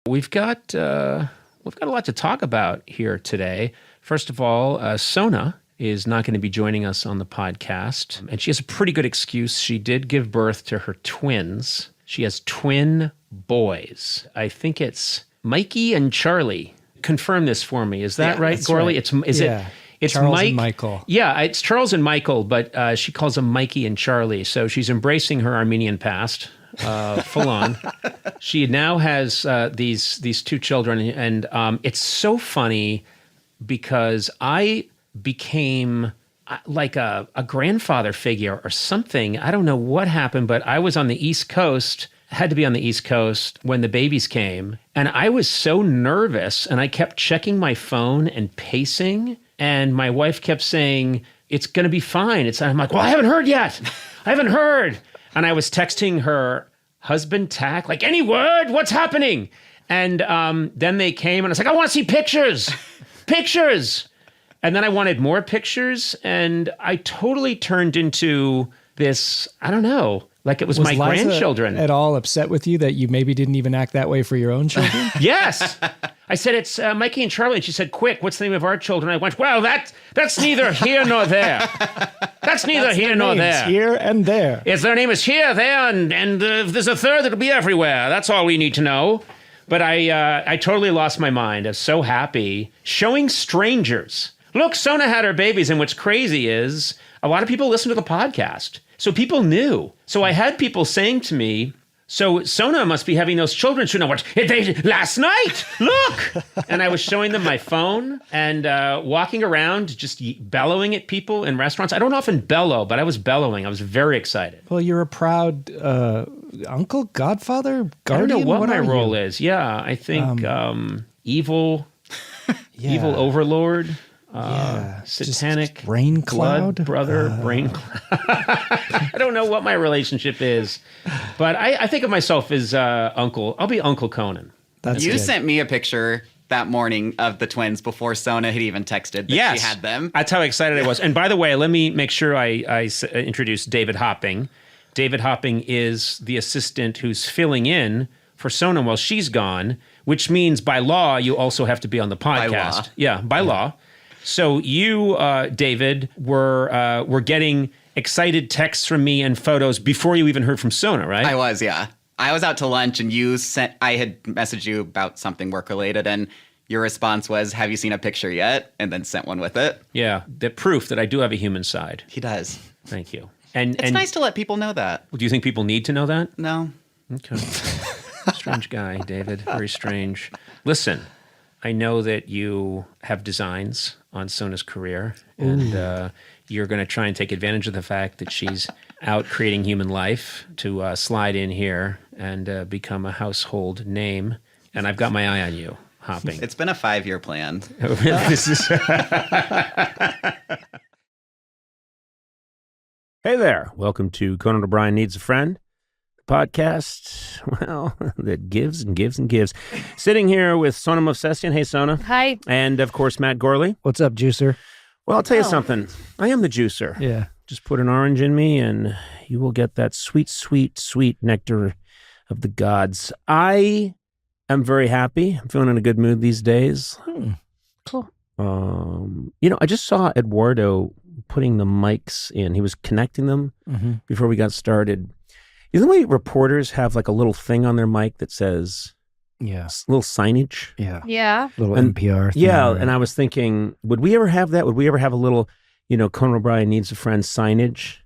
We've got a lot to talk about here today. First of all, Sona is not going to be joining us on the podcast, and she has a pretty good excuse. She did give birth to her twins. She has twin boys. I think it's Mikey and Charlie. Confirm this for me. Is that right, Gorley? Right. It's Charles Mike and Michael. Yeah, it's Charles and Michael, but she calls them Mikey and Charlie. So she's embracing her Armenian past, full on. She now has these two children, and it's so funny because I became like a grandfather figure or something. I don't know what happened, but I was on the East Coast. Had to be on the East Coast when the babies came, and I was so nervous, and I kept checking my phone and pacing. And my wife kept saying, it's going to be fine. I'm like, well, I haven't heard yet. I haven't heard. And I was texting her husband, Tack, like, any word? What's happening? And then they came, and I was like, I want to see pictures. Pictures. And then I wanted more pictures. And I totally turned into this, I don't know, like it was my Liza grandchildren. At all upset with you that you maybe didn't even act that way for your own children? Yes. I said, it's Mikey and Charlie. And she said, quick, what's the name of our children? I went, well, that's neither here nor there. That's neither here nor there. Here and there. Yes, their name is here, there, and if there's a third, it'll be everywhere. That's all we need to know. But I totally lost my mind. I was so happy. Showing strangers. Look, Sona had her babies, and what's crazy is a lot of people listen to the podcast. So people knew. So I had people saying to me, so Sona must be having those children. So, what? Last night, look! And I was showing them my phone and walking around, just bellowing at people in restaurants. I don't often bellow, but I was bellowing. I was very excited. Well, you're a proud uncle, godfather, guardian? I don't know what my are role you? is. Yeah, I think evil overlord. Satanic brain cloud, blood brother, brain cloud. I don't know what my relationship is, but I think of myself as uncle. I'll be Uncle Conan. You sent me a picture that morning of the twins before Sona had even texted that she had them. That's how excited I was. And by the way, let me make sure I introduce David Hopping. David Hopping is the assistant who's filling in for Sona while she's gone, which means by law you also have to be on the podcast. By law. Yeah, by law. So you, David, were getting excited texts from me and photos before you even heard from Sona, right? I was, yeah. I was out to lunch and I had messaged you about something work-related, and your response was, have you seen a picture yet? And then sent one with it. Yeah, the proof that I do have a human side. He does. Thank you. It's nice to let people know that. Do you think people need to know that? No. Okay. Strange guy, David. Very strange. Listen, I know that you have designs on Sona's career, and you're going to try and take advantage of the fact that she's out creating human life to slide in here and become a household name. And I've got my eye on you, Hopping. It's been a 5-year plan. Hey there. Welcome to Conan O'Brien Needs a Friend. Podcast, well, that gives and gives and gives. Sitting here with Sona Movsesian. Hey, Sona. Hi. And, of course, Matt Gorley. What's up, juicer? Well, I'll tell you something. I am the juicer. Yeah. Just put an orange in me, and you will get that sweet, sweet, sweet nectar of the gods. I am very happy. I'm feeling in a good mood these days. Cool. I just saw Eduardo putting the mics in. He was connecting them before we got started. You know the way reporters have like a little thing on their mic that says, little signage? Yeah. Yeah. Little NPR thing. Yeah, and I was thinking, would we ever have that? Would we ever have a little, Conan O'Brien Needs a Friend signage?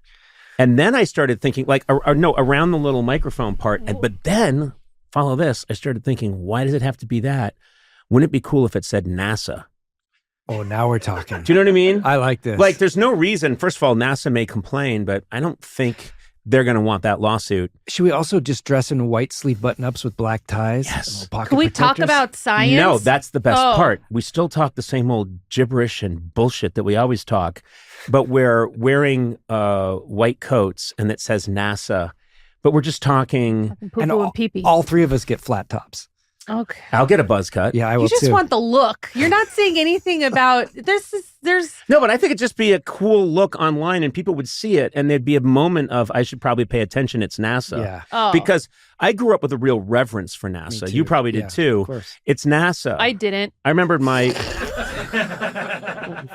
And then I started thinking, around the little microphone part. But then, follow this, I started thinking, why does it have to be that? Wouldn't it be cool if it said NASA? Oh, now we're talking. Do you know what I mean? I like this. Like, there's no reason. First of all, NASA may complain, but I don't think they're going to want that lawsuit. Should we also just dress in white sleeve button-ups with black ties? Yes. Can we talk about science? No, that's the best part. We still talk the same old gibberish and bullshit that we always talk, but we're wearing white coats and it says NASA, but we're just talking. And all three of us get flat tops. Okay. I'll get a buzz cut. Yeah, I will You just too. want the look. You're not saying anything about there's No, but I think it'd just be a cool look online and people would see it and there'd be a moment of, I should probably pay attention. It's NASA. Yeah. oh Because I grew up with a real reverence for Me NASA. too. You probably did Yeah, too. Of course. It's NASA. I didn't. I remembered my,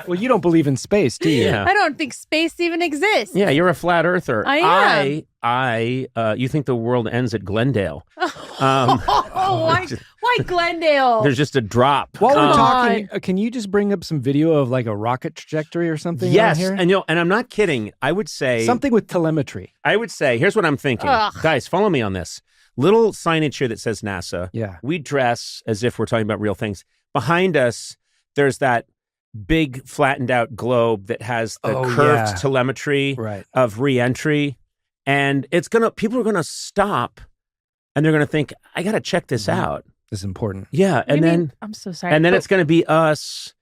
Well, you don't believe in space, do you? yeah. I don't think space even exists. Yeah, you're a flat earther. I am. You think the world ends at Glendale. Why Glendale? There's just a drop. While we're Come talking, can you just bring up some video of like a rocket trajectory or something? Yes, on here? and I'm not kidding. I would say Something with telemetry. here's what I'm thinking. Ugh. Guys, follow me on this. Little signage here that says NASA. Yeah. We dress as if we're talking about real things. Behind us, there's that big flattened out globe that has the curved yeah. telemetry Right. of re-entry. And people are gonna stop and they're gonna think, I gotta check this Mhm. out. This is important. Yeah. What do you mean? I'm so sorry. And then but- it's going to be us,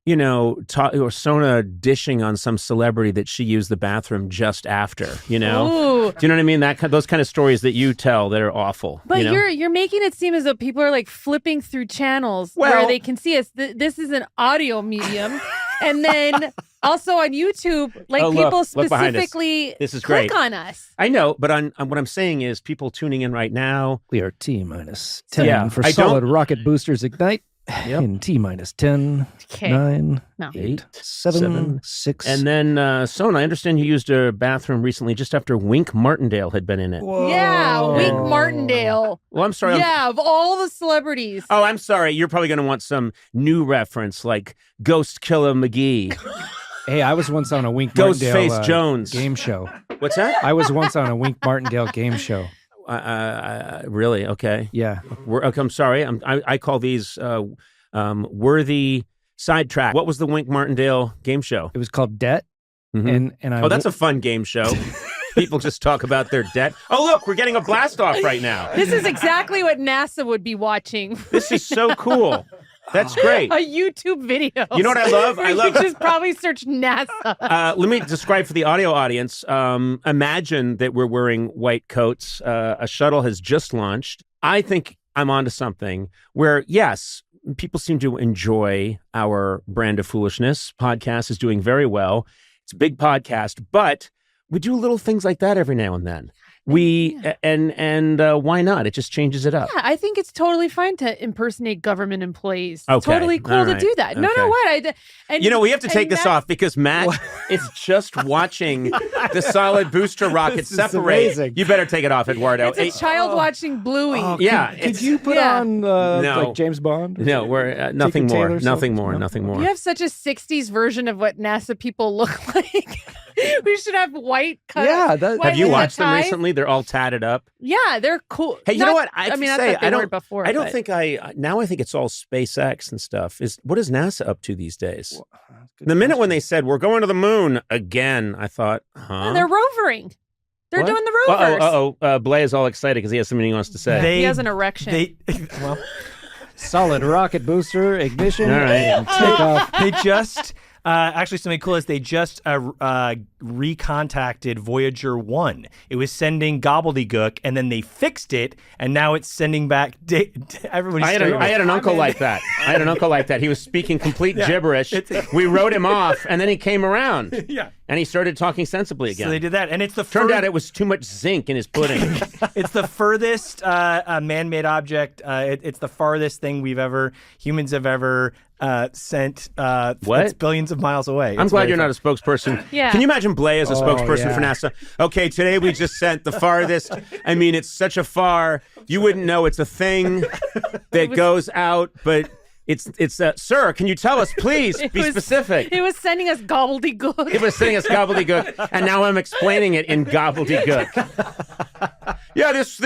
or Sona dishing on some celebrity that she used the bathroom just after, Ooh. Do you know what I mean? Those kind of stories that you tell that are awful. But you know? you're making it seem as though people are like flipping through channels Well- where they can see us. This is an audio medium, and then also on YouTube, like Oh, look, people look behind us. specifically This is click great. on us. I know, but what I'm saying is people tuning in right now. We are T minus 10 Yeah, for I don't- solid rocket boosters ignite. Yep. In T minus 10, Okay. 9, No. 8, Seven. 7, 6. And then, Sona, I understand you used a bathroom recently just after Wink Martindale had been in it. Yeah, Wink And- Martindale. Well, I'm sorry. Yeah, of all the celebrities. Oh, I'm sorry. You're probably going to want some new reference like Ghost Killer McGee, Hey, I was once on a Wink Martindale Ghostface Jones. game show. What's that? I was once on a Wink Martindale game show. Really? Okay. Yeah. Okay, I'm sorry. I call these worthy sidetrack. What was the Wink Martindale game show? It was called Debt. Mhm. And I Oh, that's a fun game show. People just talk about their debt. Oh, look, we're getting a blast off right now. This is exactly what NASA would be watching. This is so cool. That's great. A YouTube video. You know what I love? I love- You just probably search NASA. Let me describe for the audio audience. Imagine that we're wearing white coats. A shuttle has just launched. I think I'm onto something where, yes, people seem to enjoy our brand of foolishness. Podcast is doing very well. It's a big podcast, but we do little things like that every now and then. And why not? It just changes it up. Yeah, I think it's totally fine to impersonate government employees. It's Okay, totally cool all to right, do that. No, okay. what? And, We have to take this Matt- off because Matt is just watching the solid booster rocket This is separate. amazing. You better take it off, Eduardo. It's a child watching Bluey. Oh, Yeah, Could you put Yeah. on No. like James Bond? No, we're nothing Taking more. Taylor Nothing Swift? more. No? Nothing more. You have such a 60s version of what NASA people look like. We should have white cut. Yeah, that- white Have you with watched them ties. recently? They're all tatted up. Yeah, they're cool. Hey, you know what? I have to not say, that they I don't- weren't before. I don't but- think now I think it's all SpaceX and stuff. What is NASA up to these days? The minute when they said we're going to the moon again, I thought, huh? No, they're rovering. They're What? doing the rovers. Blay is all excited because he has something he wants to say. He has an erection. Well, Solid rocket booster ignition. All right. And take off. they just actually something cool is they just recontacted Voyager 1. It was sending gobbledygook, and then they fixed it, and now it's sending back. Everybody's I had an uncle like that. I had an uncle like that. He was speaking complete gibberish. We wrote him off, and then he came around. Yeah. And he started talking sensibly again. So they did that, and it's the Turned out it was too much zinc in his pudding. it's the furthest man-made object. It's the farthest thing humans have ever sent. What? It's billions of miles away. I'm glad you're not a spokesperson. Yeah. Can you imagine Blay as a spokesperson yeah. for NASA? Okay, today we just sent the farthest. I mean, it's such a far. You wouldn't know it's a thing that goes out, but it's. Sir, can you tell us, please? Be specific. It was sending us gobbledygook. It was saying us gobbledygook, and now I'm explaining it in gobbledygook. Yeah, this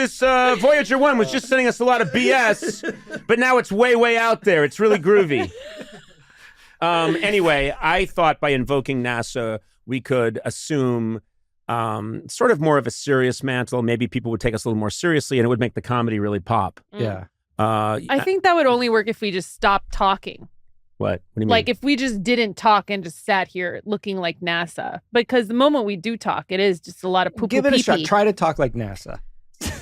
Voyager 1 was just sending us a lot of BS, but now it's way, way out there. It's really groovy. Anyway, I thought by invoking NASA, we could assume sort of more of a serious mantle. Maybe people would take us a little more seriously, and it would make the comedy really pop. Yeah. I think that would only work if we just stopped talking. What do you mean? Like if we just didn't talk and just sat here looking like NASA. Because the moment we do talk, it is just a lot of poo-poo Give it a shot. pee-pee. Try to talk like NASA.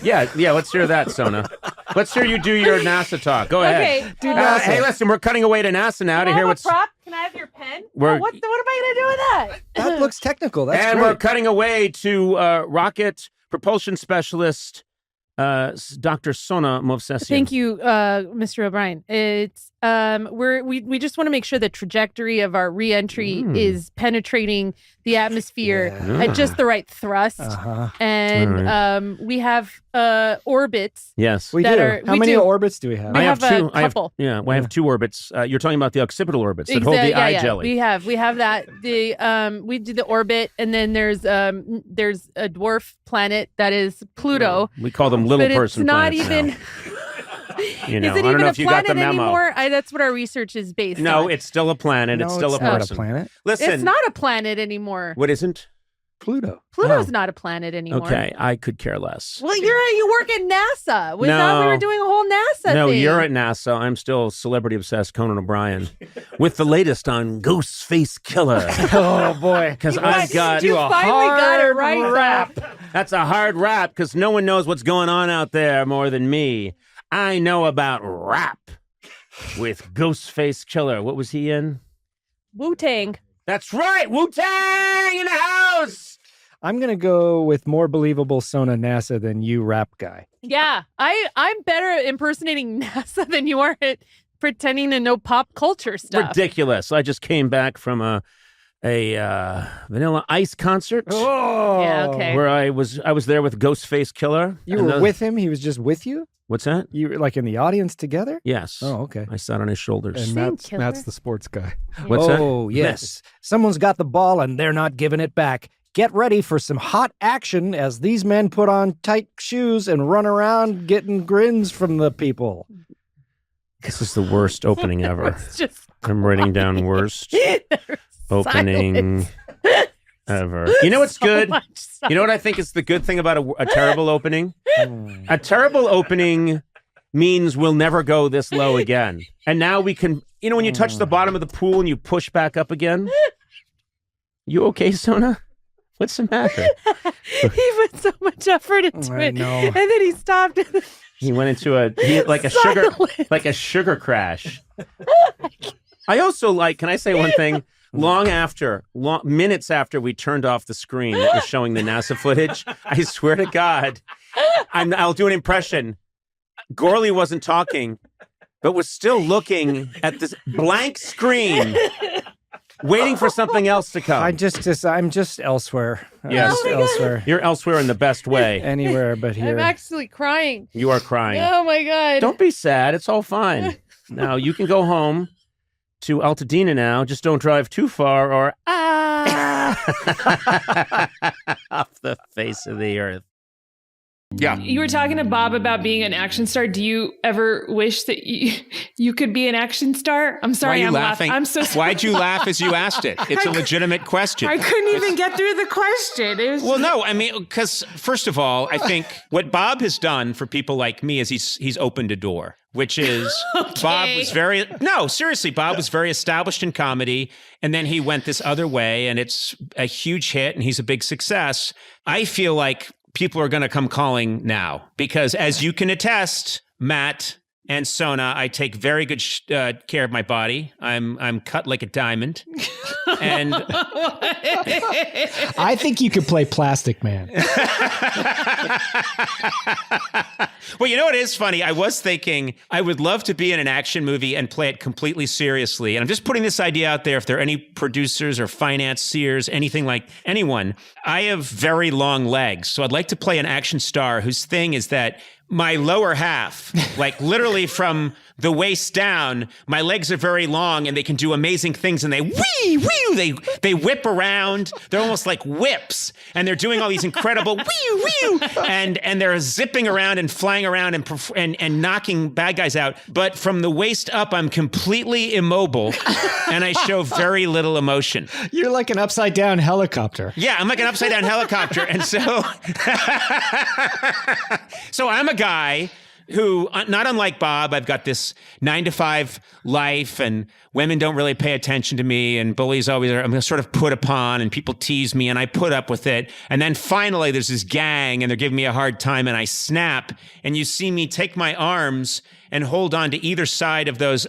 Yeah, let's hear that, Sona. Let's hear you do your NASA talk. Go ahead. Okay. Hey, listen, we're cutting away to NASA now to hear what's... prop? Can I have your pen? We're- What am I going to do with that? That looks technical. That's and great. we're cutting away to rocket propulsion specialist Dr. Sona Movsesian. Thank you, Mr. O'Brien. It's we just want to make sure the trajectory of our reentry is penetrating the atmosphere at just the right thrust, and we have orbits. Yes. We that do. are- How we many do. orbits do we have? We have a I couple. have two orbits. You're talking about the occipital orbits that hold the eye jelly. We have that. We do the orbit, and then there's a dwarf planet that is Pluto. We call them little but person it's not planets even. now. You know, Is it I don't even know a if you got planet the memo. anymore? That's what our research is based on. No, it's still a planet. No, it's still it's a not person. a planet. Listen. It's not a planet anymore. What isn't? Pluto. Pluto's not a planet anymore. Okay, I could care less. Well, you work at NASA. We thought we No. were doing a whole NASA No, thing. you're at NASA. I'm still celebrity-obsessed Conan O'Brien with the latest on Ghostface Killer. Oh boy. Because I've got... You finally got it right, Rap. That's a hard rap because no one knows what's going on out there more than me. I know about rap with Ghostface Killer. What was he in? Wu-Tang. That's right. Wu-Tang in the house. I'm going to go with more believable Sona NASA than you, rap guy. Yeah, I'm better at impersonating NASA than you are at pretending to know pop culture stuff. Ridiculous. I just came back from a Vanilla Ice concert. Oh. Yeah, okay. Where I was there with Ghostface Killer. You were with him? He was just with you? What's that? You were like in the audience together? Yes. Oh, okay. I sat on his shoulders. And Same Matt's, killer. Matt's the sports guy. What's that? Oh, yes. Someone's got the ball and they're not giving it back. Get ready for some hot action as these men put on tight shoes and run around getting grins from the people. This is the worst opening ever. It's just I'm writing down worst opening ever. You know what's so good? much You know what I think is the good thing about a terrible opening? A terrible opening means we'll never go this low again. And now we can, when you touch the bottom of the pool and you push back up again. You okay, Sona? What's the matter? He put so much effort into I it, know. and then he stopped. He went into like a sugar crash. I also can I say one thing? Minutes after we turned off the screen that was showing the NASA footage, I swear to God, I'll do an impression. Gorley wasn't talking, but was still looking at this blank screen, waiting for something else to come. I'm just elsewhere. Yes. Just elsewhere. You're elsewhere in the best way. Anywhere but I'm here. actually crying. You are crying. Oh my God. Don't be sad. It's all fine. Now, you can go home to Altadena now. Just don't drive too far or off the face of the earth. Yeah. You were talking to Bob about being an action star. Do you ever wish that you could be an action star? I'm sorry, Why are you I'm laughing? I'm so sorry. Why'd you laugh as you asked it? It's a legitimate question. I couldn't even get through the question. It was Well, no, I mean, because first of all, I think what Bob has done for people like me is he's opened a door, which is Bob was seriously, Bob was very established in comedy, and then he went this other way, and it's a huge hit, and he's a big success. I feel like people are going to come calling now because, as you can attest, Matt and Sona, I take very good care of my body. I'm cut like a diamond, and I think you could play Plastic Man. well, you know what is funny? I was thinking I would love to be in an action movie and play it completely seriously. And I'm just putting this idea out there. If there are any producers or financiers, anything like anyone, I have very long legs. So I'd like to play an action star whose thing is that my lower half, like literally from the waist down, my legs are very long and they can do amazing things, and they they whip around. They're almost like whips, and they're doing all these incredible and they're zipping around and flying around and knocking bad guys out. But from the waist up, I'm completely immobile and I show very little emotion. You're like an upside down helicopter. Yeah, I'm like an upside down helicopter. And so I'm a guy who, not unlike Bob, I've got this 9-to-5 life, and women don't really pay attention to me, and bullies always are. I'm sort of put upon, and people tease me, and I put up with it. And then finally, there's this gang, and they're giving me a hard time, and I snap. And you see me take my arms and hold on to either side of those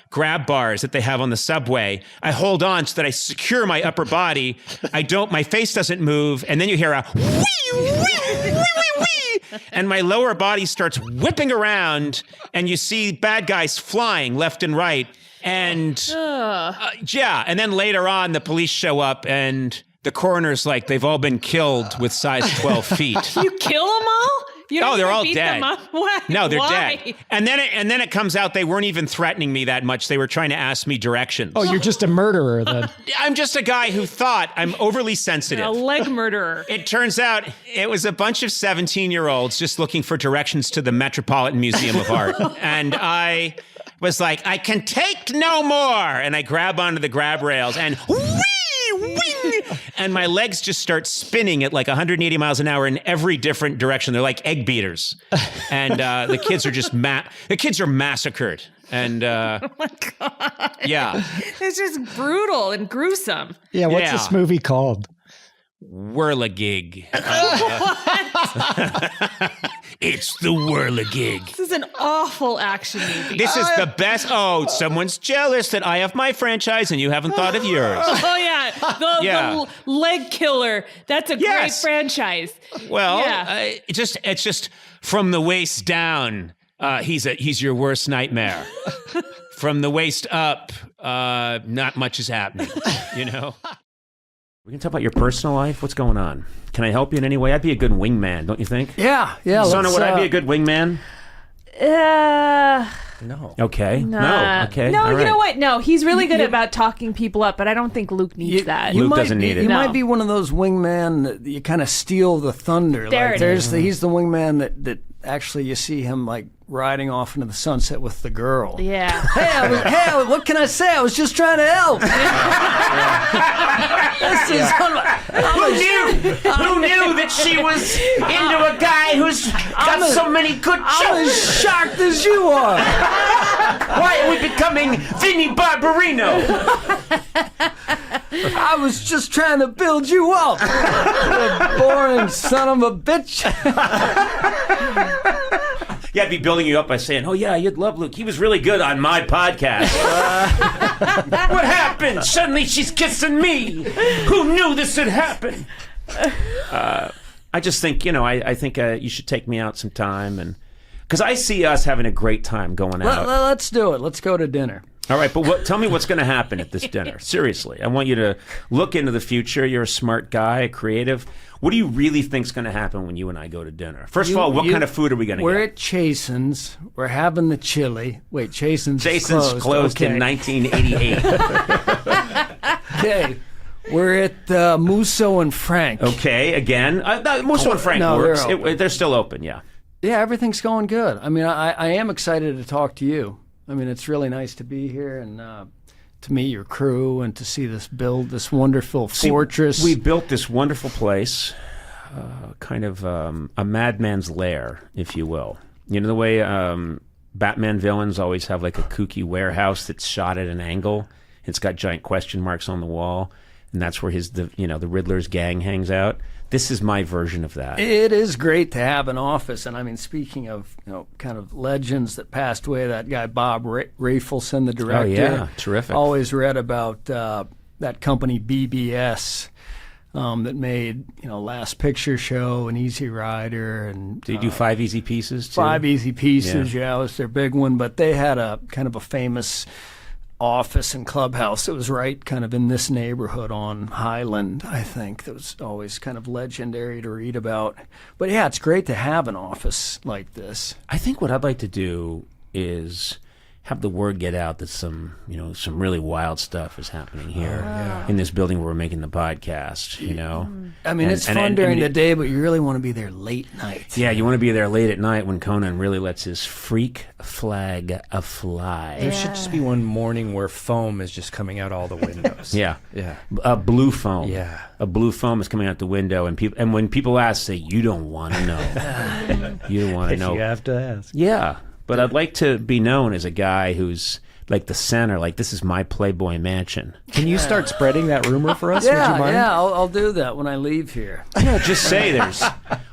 grab bars that they have on the subway. I hold on so that I secure my upper body. My face doesn't move, and then you hear a wee, wee, wee, wee, wee, and my lower body starts whipping around, and you see bad guys flying left and right. And and then later on, the police show up, and the coroner's like, they've all been killed with size 12 feet. You kill them all? You don't they're even all beat dead. Them up? Why? No, they're Why? dead. And then it comes out they weren't even threatening me that much. They were trying to ask me directions. Oh, you're just a murderer then. I'm just a guy who thought I'm overly sensitive. A leg murderer. It turns out it was a bunch of 17-year-olds just looking for directions to the Metropolitan Museum of Art. And I was like, I can take no more. And I grab onto the grab rails and wing, and my legs just start spinning at like 180 miles an hour in every different direction. They're like egg beaters. And the kids are just the kids are massacred. And Oh my God. Yeah. It's just brutal and gruesome. Yeah, what's this movie called? Whirligig. It's the Whirligig. This is an awful action movie. This is the best. Oh, someone's jealous that I have my franchise and you haven't thought of yours. Oh, yeah. The leg killer. That's a great franchise. Well, it's just from the waist down, he's your worst nightmare. From the waist up, not much is happening, you know? We can talk about your personal life. What's going on? Can I help you in any way? I'd be a good wingman, don't you think? Yeah. Sona, would I be a good wingman? No. Okay. No. Okay. No, All you right. know what? No, he's really good about talking people up, but I don't think Luke needs that. Luke doesn't need it. You No. might be one of those wingmen that you kind of steal the thunder. There like it is. he's the wingman that actually you see him like riding off into the sunset with the girl. Yeah. Hey, what can I say? I was just trying to help. Who knew that she was into a guy who's got so many good I'm as shocked as you are. Why are we becoming Vinnie Barbarino? I was just trying to build you up. You boring son of a bitch. Yeah, I'd be building you up by saying, oh yeah, you'd love Luke. He was really good on my podcast. What happened? Suddenly she's kissing me. Who knew this would happen? I just think, I think you should take me out sometime. And because I see us having a great time going out. Let's do it. Let's go to dinner. All right, but tell me what's going to happen at this dinner. Seriously, I want you to look into the future. You're a smart guy, a creative. What do you really think's going to happen when you and I go to dinner? First of all, what kind of food are we going to get? We're at Chasen's. We're having the chili. Wait, Chasen's closed in 1988. Okay. We're at Musso and Frank. Okay, again. Musso and Frank works. They're still open, yeah. Yeah, everything's going good. I mean, I am excited to talk to you. I mean, it's really nice to be here and to meet your crew and to see this wonderful fortress. We built this wonderful place, kind of a madman's lair, if you will. You know the way Batman villains always have like a kooky warehouse that's shot at an angle? It's got giant question marks on the wall, and that's where the Riddler's gang hangs out. This is my version of that. It is great to have an office, and I mean, speaking of kind of legends that passed away, that guy Bob Rafelson, the director. Oh yeah, terrific. Always read about that company BBS that made Last Picture Show and Easy Rider, and did you do 5 Easy Pieces too? 5 Easy Pieces, yeah, was their big one. But they had a kind of a famous office and clubhouse that was right kind of in this neighborhood on Highland, I think. That was always kind of legendary to read about. But yeah, it's great to have an office like this. I think what I'd like to do is have the word get out that some really wild stuff is happening here in this building where we're making the podcast, I mean, it's fun during the day, but you really want to be there late night. Yeah, you want to be there late at night when Conan really lets his freak flag fly. There should just be one morning where foam is just coming out all the windows. Yeah. Yeah. A blue foam. Yeah. A blue foam is coming out the window, and when people ask, say, you don't want to know. You don't want to know. You have to ask. Yeah. But I'd like to be known as a guy who's like the center, like this is my Playboy mansion. Can you start spreading that rumor for us? Would you mind? I'll do that when I leave here. Yeah, just say there's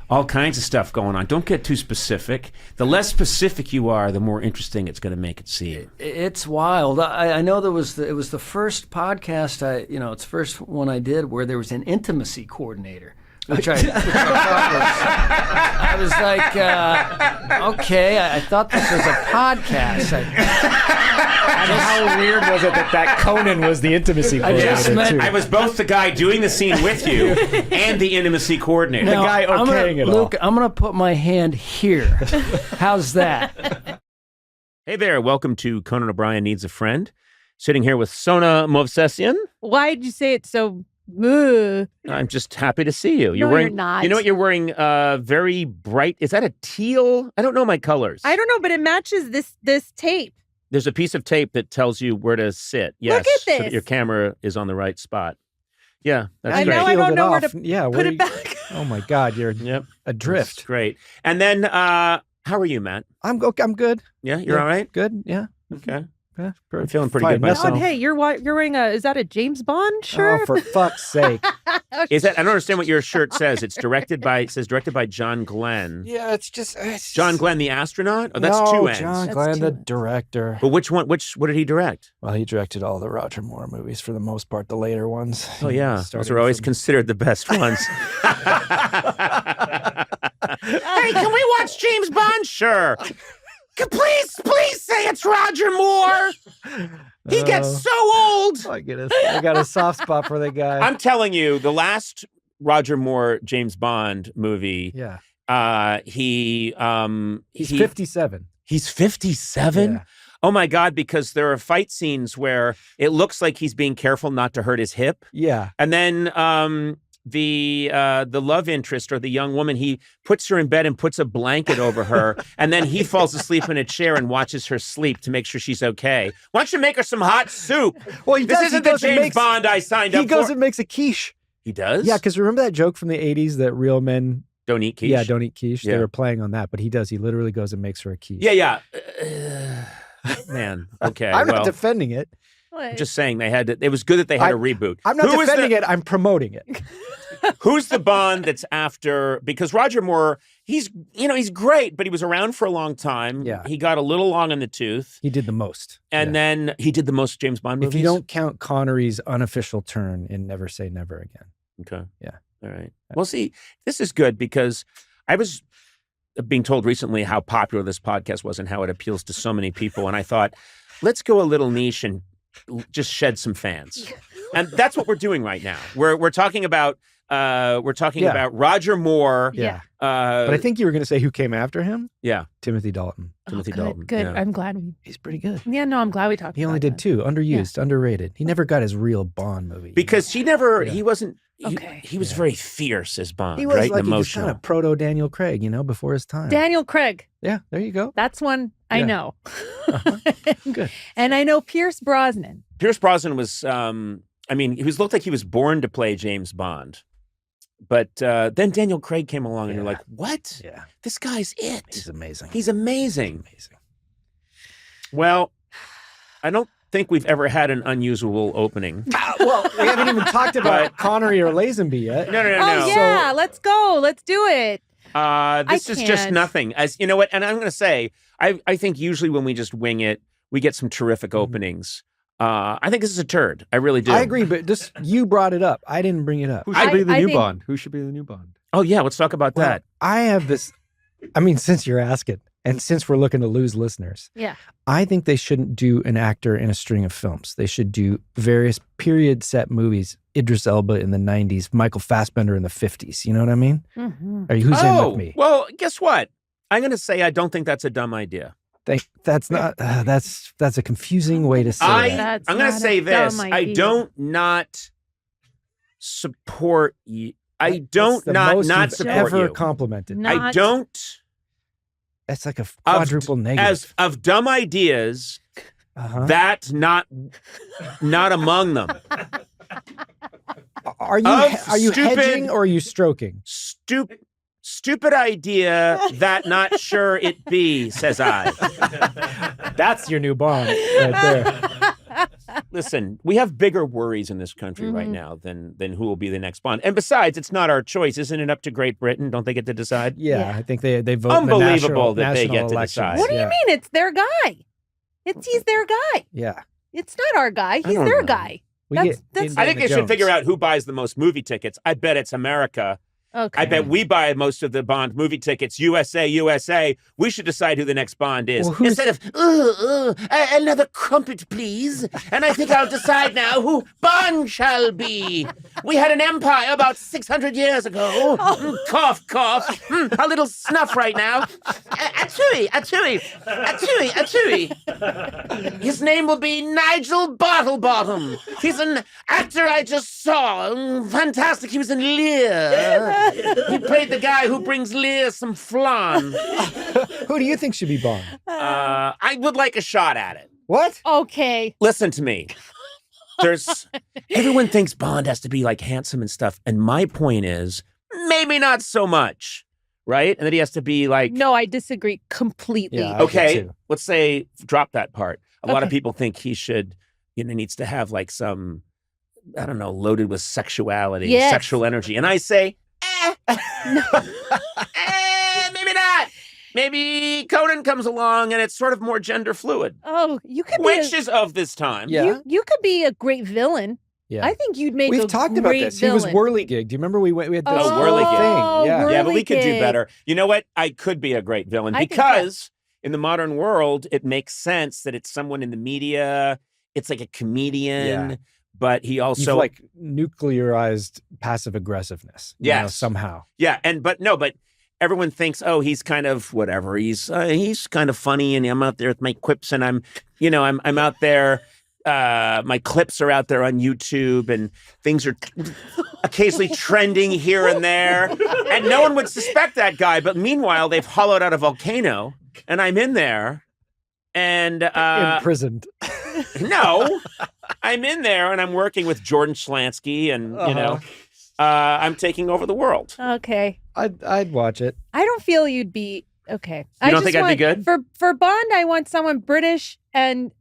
all kinds of stuff going on. Don't get too specific. The less specific you are, the more interesting it's going to make it seem. It's wild. I know it was the first podcast it's the first one I did where there was an intimacy coordinator. Which I thought was like, okay, I thought this was a podcast. How weird was it that Conan was the intimacy coordinator? I was both the guy doing the scene with you and the intimacy coordinator. Now, the guy okaying it all. Luke, I'm going to put my hand here. How's that? Hey there, welcome to Conan O'Brien Needs a Friend. Sitting here with Sona Movsesian. Why did you say it so? Ugh. I'm just happy to see you. No, you're not. You know what you're wearing? Very bright. Is that a teal? I don't know my colors. I don't know, but it matches this tape. There's a piece of tape that tells you where to sit. Yes, Look at this. so that your camera is on the right spot. Yeah, that's I great. know I don't know where to yeah, put it back. Oh my God, you're Yep, adrift. that's great. And then, how are you, Matt? I'm good. Yeah, you're all right. Good. Yeah. Okay, Yeah, I'm feeling pretty fine. good myself. Oh, hey, you're wearing is that a James Bond shirt? Oh, for fuck's sake. Is that? I don't understand what your shirt says. It says directed by John Glenn. Yeah, it's John Glenn, the astronaut. Oh, that's no, two ends. John That's Glenn, two the ends. director. But which one? What did he direct? Well, he directed all the Roger Moore movies for the most part, the later ones. Oh yeah, those Starting are always from- considered the best ones. Hey, can we watch James Bond? Sure. Please say it's Roger Moore. He gets so old. I got a soft spot for the guy. I'm telling you, the last Roger Moore James Bond movie. Yeah. He's 57. He's 57. Yeah. Oh my God! Because there are fight scenes where it looks like he's being careful not to hurt his hip, Yeah. and then the love interest or the young woman, he puts her in bed and puts a blanket over her, and then he falls asleep in a chair and watches her sleep to make sure she's okay. Why don't you make her some hot soup? Well, he This does. isn't He the goes and James makes- Bond I signed up He goes for. and makes a quiche. He does? Yeah, because remember that joke from the 80s that real men Don't eat quiche? Yeah, don't eat quiche. Yeah. They were playing on that, but he does. He literally goes and makes her a quiche. Yeah. Man, okay. I'm well, not defending it. I'm just saying they had to, it was good that they had a reboot. I'm not Who is defending it. I'm promoting it. Who's the Bond that's after? Because Roger Moore, he's great, but he was around for a long time. Yeah. He got a little long in the tooth. He did the most. And then he did the most James Bond movies. If you don't count Connery's unofficial turn in Never Say Never Again. Okay. Yeah. All right. Well, see, this is good because I was being told recently how popular this podcast was and how it appeals to so many people. And I thought, let's go a little niche and just shed some fans. And that's what we're doing right now. We're talking about about Roger Moore. Yeah. But I think you were going to say who came after him? Yeah. Timothy Dalton. Timothy good, Dalton. Good. Yeah. I'm glad we. He's pretty good. Yeah, no, I'm glad we talked. He only did 2. Underused, underrated. He never got his real Bond movie. Because he never, Yeah. he wasn't, Okay. he was very fierce as Bond, he was right? like And he was emotional. kind of proto Daniel Craig, before his time. Daniel Craig. Yeah, there you go. That's one I Yeah. know. Good. And I know Pierce Brosnan. Pierce Brosnan was, he looked like he was born to play James Bond. But then Daniel Craig came along and you're like, what? Yeah. This guy's it. He's amazing. He's amazing. amazing. Well, I don't think we've ever had an unusual opening. Well, we haven't even talked about Connery or Lazenby yet. No. Oh, yeah. Let's go. Let's do it. This is just can't. nothing. As you know what, and I'm going to say, I think usually when we just wing it, we get some terrific openings. I think this is a turd. I really do. I agree, but you brought it up. I didn't bring it up. Who should be the I new think- Bond? Who should be the new Bond? Oh yeah, let's talk about Well, that. I have this. Since you're asking, and since we're looking to lose listeners, Yeah. I think they shouldn't do an actor in a string of films. They should do various period set movies. Idris Elba in the 90s, Michael Fassbender in the 50s. You know what I mean? Mm-hmm. Who's in with me? Well, guess what? I'm going to say I don't think that's a dumb idea. That's not. That's a confusing way to say that. I'm going to say this. I don't not support you. I don't not support ever you. complimented. I don't. That's like a quadruple negative. Of dumb ideas, that's not among them. Are you hedging or are you stroking? Stupid idea that not sure it be, says I. That's your new Bond right there. Listen, we have bigger worries in this country right now than who will be the next Bond. And besides, it's not our choice. Isn't it up to Great Britain? Don't they get to decide? Yeah. I think they vote. Unbelievable in the that they get to elections. decide. What do you mean? It's their guy. He's their guy. Yeah. It's not our guy. He's their guy. I think they should figure out who buys the most movie tickets. I bet it's America. Okay. I bet we buy most of the Bond movie tickets. USA. We should decide who the next Bond is. Well, instead of, another crumpet, please. And I think I'll decide now who Bond shall be. We had an empire about 600 years ago. Cough, cough. A little snuff right now. Atui. His name will be Nigel Bottlebottom. He's an actor I just saw. Fantastic. He was in Lear. He played the guy who brings Lear some flan. Who do you think should be Bond? I would like a shot at it. What? Okay. Listen to me. Everyone thinks Bond has to be like handsome and stuff. And my point is, maybe not so much. Right? And that he has to be like... No, I disagree completely. Yeah, okay, let's say, drop that part. A lot of Okay. people think he should, needs to have like some, I don't know, loaded with sexuality, Yes. sexual energy. And I say, maybe not. Maybe Conan comes along and it's sort of more gender fluid. Oh, you could be Which is of this time. Yeah. you could be a great villain. Yeah. I think you'd make We've a talked about great this. villain. He was Whirligig. Do you remember we had this Whirligig. thing? Yeah. Yeah, but we could do Whirligig. better. You know what? I could be a great villain I think because in the modern world, it makes sense that it's someone in the media. It's like a comedian, Yeah. but he also You've like nuclearized passive aggressiveness. Yes. Somehow. yeah, but everyone thinks, oh, he's kind of whatever. He's kind of funny, and I'm out there with my quips, and I'm out there. My clips are out there on YouTube, and things are occasionally trending here and there, and no one would suspect that guy. But meanwhile, they've hollowed out a volcano, and I'm in there, and Imprisoned. no, I'm in there, and I'm working with Jordan Schlansky, and I'm taking over the world. Okay. I'd watch it. I don't feel you'd be okay. You don't think I'd be good? For Bond? I want someone British and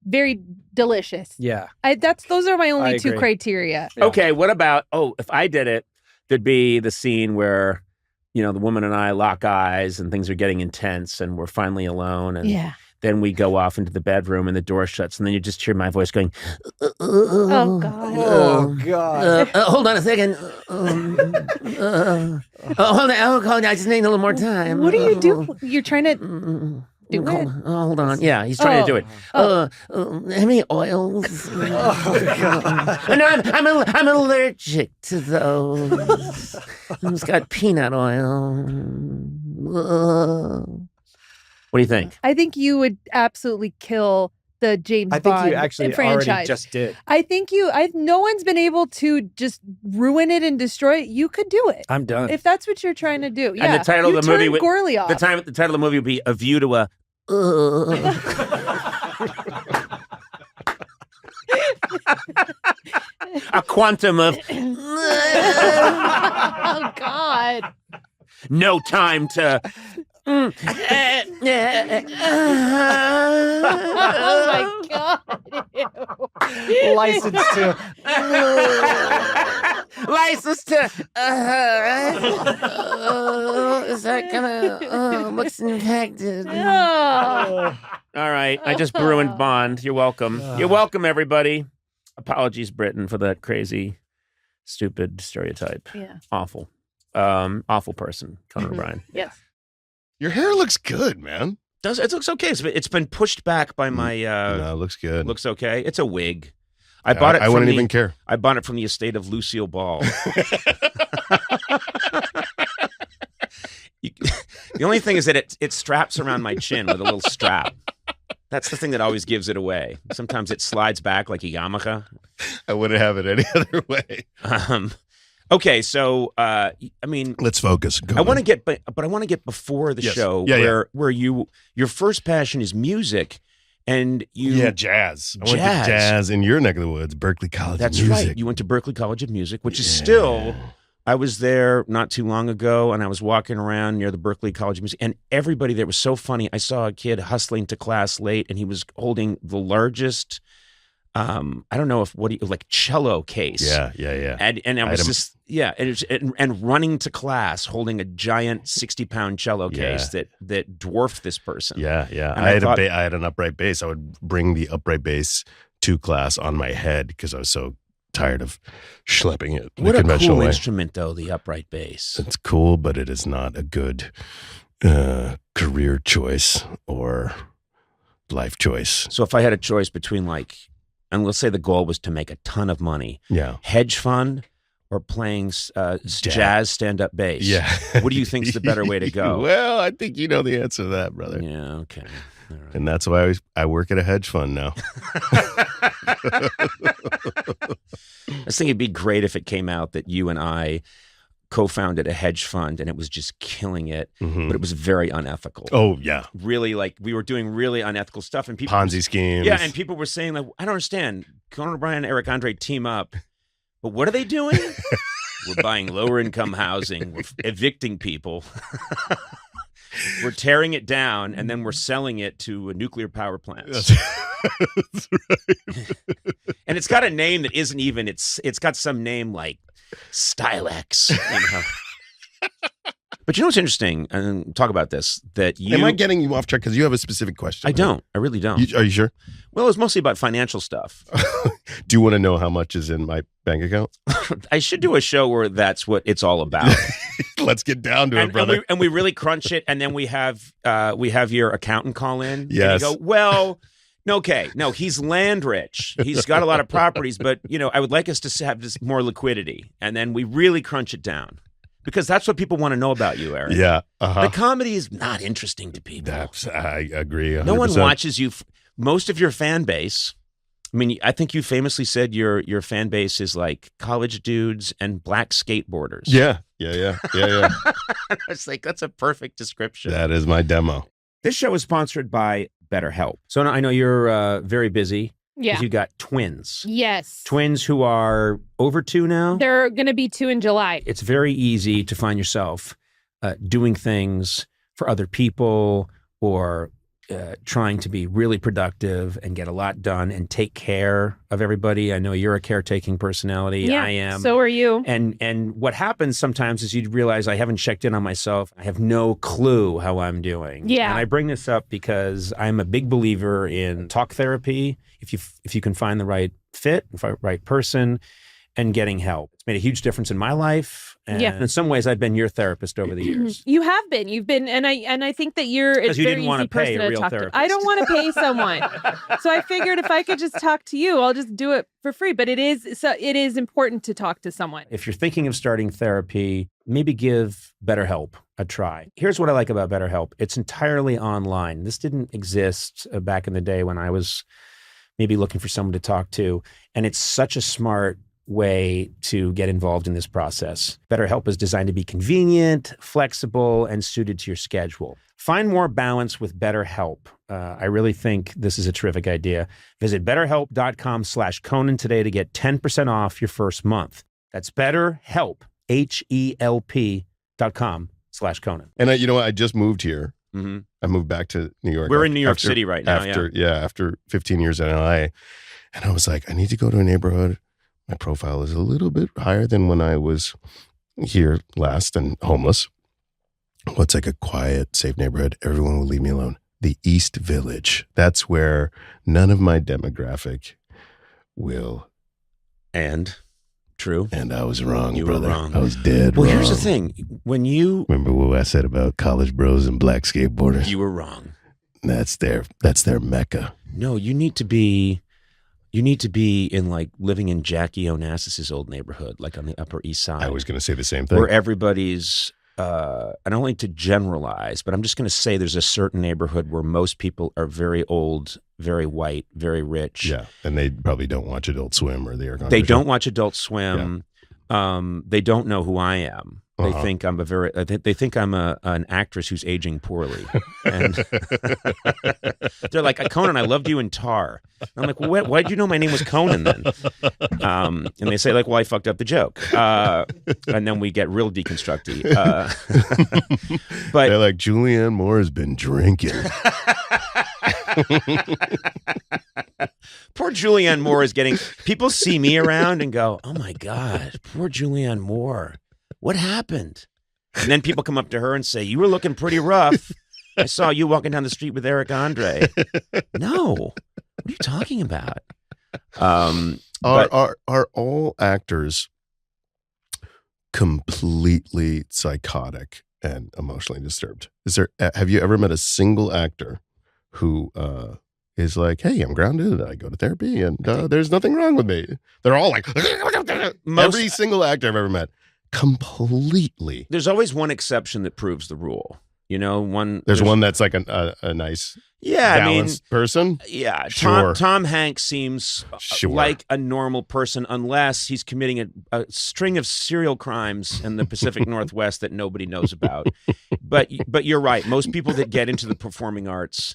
very delicious. Yeah. Those are my only I two agree. criteria. Yeah. Okay, what about, if I did it, there'd be the scene where, the woman and I lock eyes and things are getting intense and we're finally alone. And Yeah. then we go off into the bedroom and the door shuts and then you just hear my voice going, Oh God. Oh God. hold on a second. Hold on, I just need a little more time. What do you do? You're trying to do it. Hold on. Yeah, he's trying to do it. How many oils? No, I'm allergic to those. It's got peanut oil. What do you think? I think you would absolutely kill the James I think Bond you actually franchise. already just did. I think no one's been able to just ruin it and destroy it. You could do it. I'm done. If that's what you're trying to do. Yeah. And the title you of the movie turned would Gorley off. the title of the movie would be A View to a a quantum of Oh God. no time to Oh my God. Ew. License to. license to is that gonna looks infected. Oh. All right, I just ruined Bond. You're welcome. You're welcome, everybody. Apologies, Britain, for that crazy, stupid stereotype. Yeah. Awful. Awful person, Conan O'Brien. Yes. Your hair looks good, man. It looks okay. It's been pushed back by my. No, it looks good. Looks okay. It's a wig. I bought it. I wouldn't even care. I bought it from the estate of Lucille Ball. The only thing is that it straps around my chin with a little strap. That's the thing that always gives it away. Sometimes it slides back like a yarmulke. I wouldn't have it any other way. Okay, so I mean, let's focus. I want to get, but I want to get before the show where your first passion is music, and jazz. I went to jazz in your neck of the woods, Berklee College. That's of Music. right. You went to Berklee College of Music, which is still. I was there not too long ago, and I was walking around near the Berklee College of Music, and everybody there was so funny. I saw a kid hustling to class late, and he was holding the largest. I don't know like cello case. Yeah. And I was and running to class holding a giant 60-pound cello case that dwarfed this person. Yeah. And I had an upright bass. I would bring the upright bass to class on my head because I was so tired of schlepping it. What the a conventional cool way. instrument, though, the upright bass. It's cool, but it is not a good career choice or life choice. So if I had a choice between and let's say the goal was to make a ton of money. Yeah. Hedge fund or playing jazz stand-up bass. Yeah. What do you think is the better way to go? Well, I think you know the answer to that, brother. Yeah, okay. All right. And that's why I work at a hedge fund now. I was thinking it'd be great if it came out that you and I co-founded a hedge fund and it was just killing it, but it was very unethical. Oh, yeah. Really, we were doing really unethical stuff. And people Ponzi schemes. Yeah, and people were saying, I don't understand. Conan O'Brien and Eric Andre team up. But what are they doing? We're buying lower income housing. We're evicting people. We're tearing it down, and then we're selling it to nuclear power plants. That's right. And it's got a name that isn't even. It's got some name like Stylex. But you know what's interesting? And talk about this. That you Am I getting you off track? Because you have a specific question. I don't. I really don't. Are you sure? Well, it was mostly about financial stuff. Do you want to know how much is in my bank account? I should do a show where that's what it's all about. Let's get down to it, brother. And we really crunch it, and then we have your accountant call in. Yes. And you go, well, okay, no, he's land rich. He's got a lot of properties, but I would like us to have this more liquidity, and then we really crunch it down. Because that's what people want to know about you, Eric. Yeah. The comedy is not interesting to people. I agree 100%. No one watches you. Most of your fan base, I mean, I think you famously said your fan base is like college dudes and black skateboarders. Yeah. I was like, that's a perfect description. That is my demo. This show is sponsored by BetterHelp. So I know you're very busy. Yeah. You got twins. Yes. Twins who are over 2 now. They're going to be 2 in July. It's very easy to find yourself doing things for other people or trying to be really productive and get a lot done and take care of everybody. I know you're a caretaking personality. Yeah, I am. So are you. And what happens sometimes is you realize I haven't checked in on myself. I have no clue how I'm doing. Yeah. And I bring this up because I'm a big believer in talk therapy. If you can find the right fit, right person, and getting help. It's made a huge difference in my life. And in some ways, I've been your therapist over the years. You have been. You've been, and I think that you're a you very didn't want easy to pay person a to real talk therapist. to. I don't want to pay someone, so I figured if I could just talk to you, I'll just do it for free. But it is important to talk to someone. If you're thinking of starting therapy, maybe give BetterHelp a try. Here's what I like about BetterHelp: it's entirely online. This didn't exist back in the day when I was maybe looking for someone to talk to, and it's such a smart way to get involved in this process. BetterHelp is designed to be convenient, flexible, and suited to your schedule. Find more balance with BetterHelp. I really think this is a terrific idea. Visit betterhelp.com/Conan today to get 10% off your first month. That's BetterHelp, HELP.com/Conan. And you know what? I just moved here. Mm-hmm. I moved back to New York. We're in New York City right now. After 15 years in LA. And I was like, I need to go to a neighborhood. My profile is a little bit higher than when I was here last and homeless. What's like a quiet, safe neighborhood? Everyone will leave me alone. The East Village. That's where none of my demographic will. And true. And I was wrong, you brother. Were wrong. I was dead wrong. Well, here's the thing. When you remember what I said about college bros and black skateboarders? You were wrong. That's their mecca. No, you need to be in like living in Jackie Onassis's old neighborhood, like on the Upper East Side. I was going to say the same thing. Where everybody's I don't like to generalize, but I'm just going to say there's a certain neighborhood where most people are very old, very white, very rich. Yeah, and they probably don't watch Adult Swim or the Air Conditioner. They don't watch Adult Swim. Yeah. They don't know who I am. They think I'm they think I'm an actress who's aging poorly, and they're like, Conan, I loved you in Tar. And I'm like, well, why did you know my name was Conan then? And they say like, well, I fucked up the joke, and then we get real deconstructy. But they're like, Julianne Moore has been drinking. Poor Julianne Moore is getting. People see me around and go, oh my God, poor Julianne Moore. What happened? And then people come up to her and say, you were looking pretty rough. I saw you walking down the street with Eric Andre. No. What are you talking about? Are all actors completely psychotic and emotionally disturbed? Have you ever met a single actor who is like, hey, I'm grounded, I go to therapy, and there's nothing wrong with me? They're all like, every single actor I've ever met. Completely. There's always one exception that proves the rule. You know, there's one that's like a nice, balanced person. Yeah, sure. Tom Hanks seems like a normal person unless he's committing a string of serial crimes in the Pacific Northwest that nobody knows about. But you're right. Most people that get into the performing arts,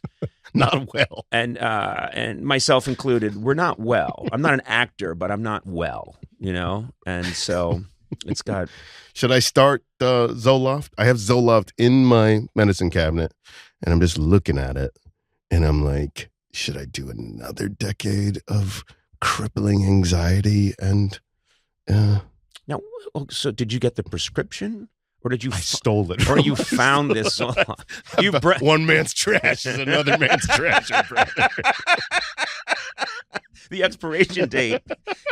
not well, and myself included, we're not well. I'm not an actor, but I'm not well. You know, and so. It's got. Should I start Zoloft? I have Zoloft in my medicine cabinet, and I'm just looking at it, and I'm like, should I do another decade of crippling anxiety? And now, so did you get the prescription, or did you? I stole it, or you found this Zoloft? One man's trash is another man's treasure, brother. The expiration date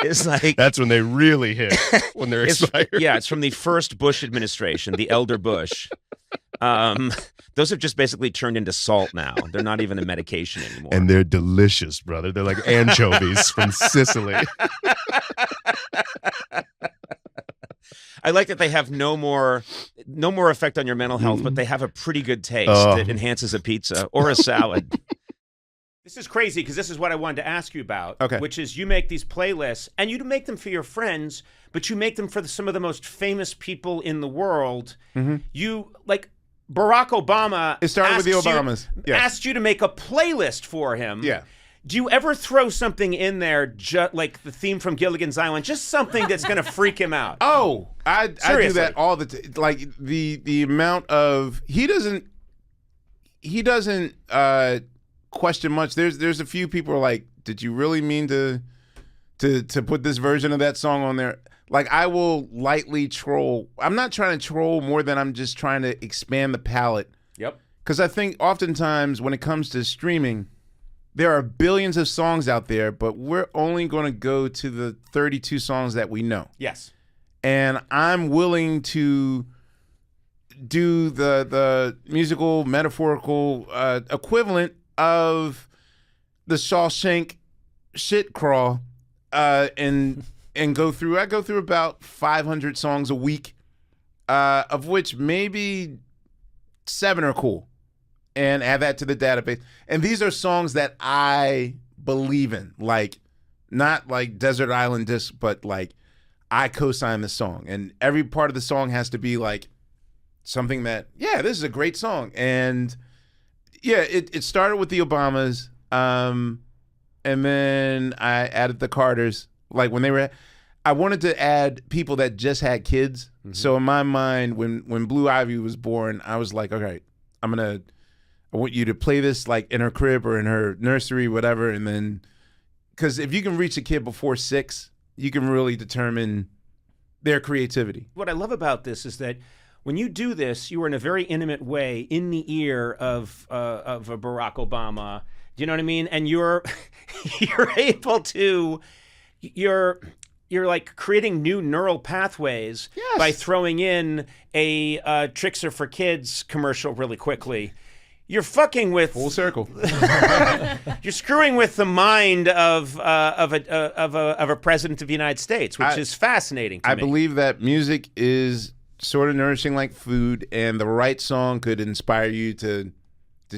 is like... That's when they really hit, when they're expired. Yeah, it's from the first Bush administration, the elder Bush. Those have just basically turned into salt now. They're not even a medication anymore. And they're delicious, brother. They're like anchovies from Sicily. I like that they have no more effect on your mental health, but they have a pretty good taste that enhances a pizza or a salad. This is crazy because this is what I wanted to ask you about, which is you make these playlists and you make them for your friends, but you make them for some of the most famous people in the world. Mm-hmm. You, like Barack Obama, it started with the Obamas. Asked you to make a playlist for him. Yeah. Do you ever throw something in there, like the theme from Gilligan's Island, just something that's going to freak him out? Oh, I do that all the time. Like the amount of he doesn't question much. There's a few people who are like, did you really mean to put this version of that song on there? Like, I will lightly troll. I'm not trying to troll more than I'm just trying to expand the palette. Yep. Because I think oftentimes when it comes to streaming, there are billions of songs out there, but we're only going to go to the 32 songs that we know. Yes. And I'm willing to do the musical, metaphorical equivalent of the Shawshank shit crawl and go through. I go through about 500 songs a week, of which maybe 7 are cool, and add that to the database. And these are songs that I believe in, like not like Desert Island Disc, but like I co-sign the song, and every part of the song has to be like something that, yeah, this is a great song. And yeah, it started with the Obamas, and then I added the Carters. Like when they were, I wanted to add people that just had kids. Mm-hmm. So in my mind, when Blue Ivy was born, I was like, okay, I want you to play this like in her crib or in her nursery, whatever. And then, because if you can reach a kid before 6, you can really determine their creativity. What I love about this is that when you do this, you are in a very intimate way in the ear of a Barack Obama. Do you know what I mean? And you're able to, you're like creating new neural pathways by throwing in a Tricks Are for Kids commercial really quickly. You're fucking with full circle. You're screwing with the mind of a president of the United States, which is fascinating to me. I believe that music is sort of nourishing like food, and the right song could inspire you to.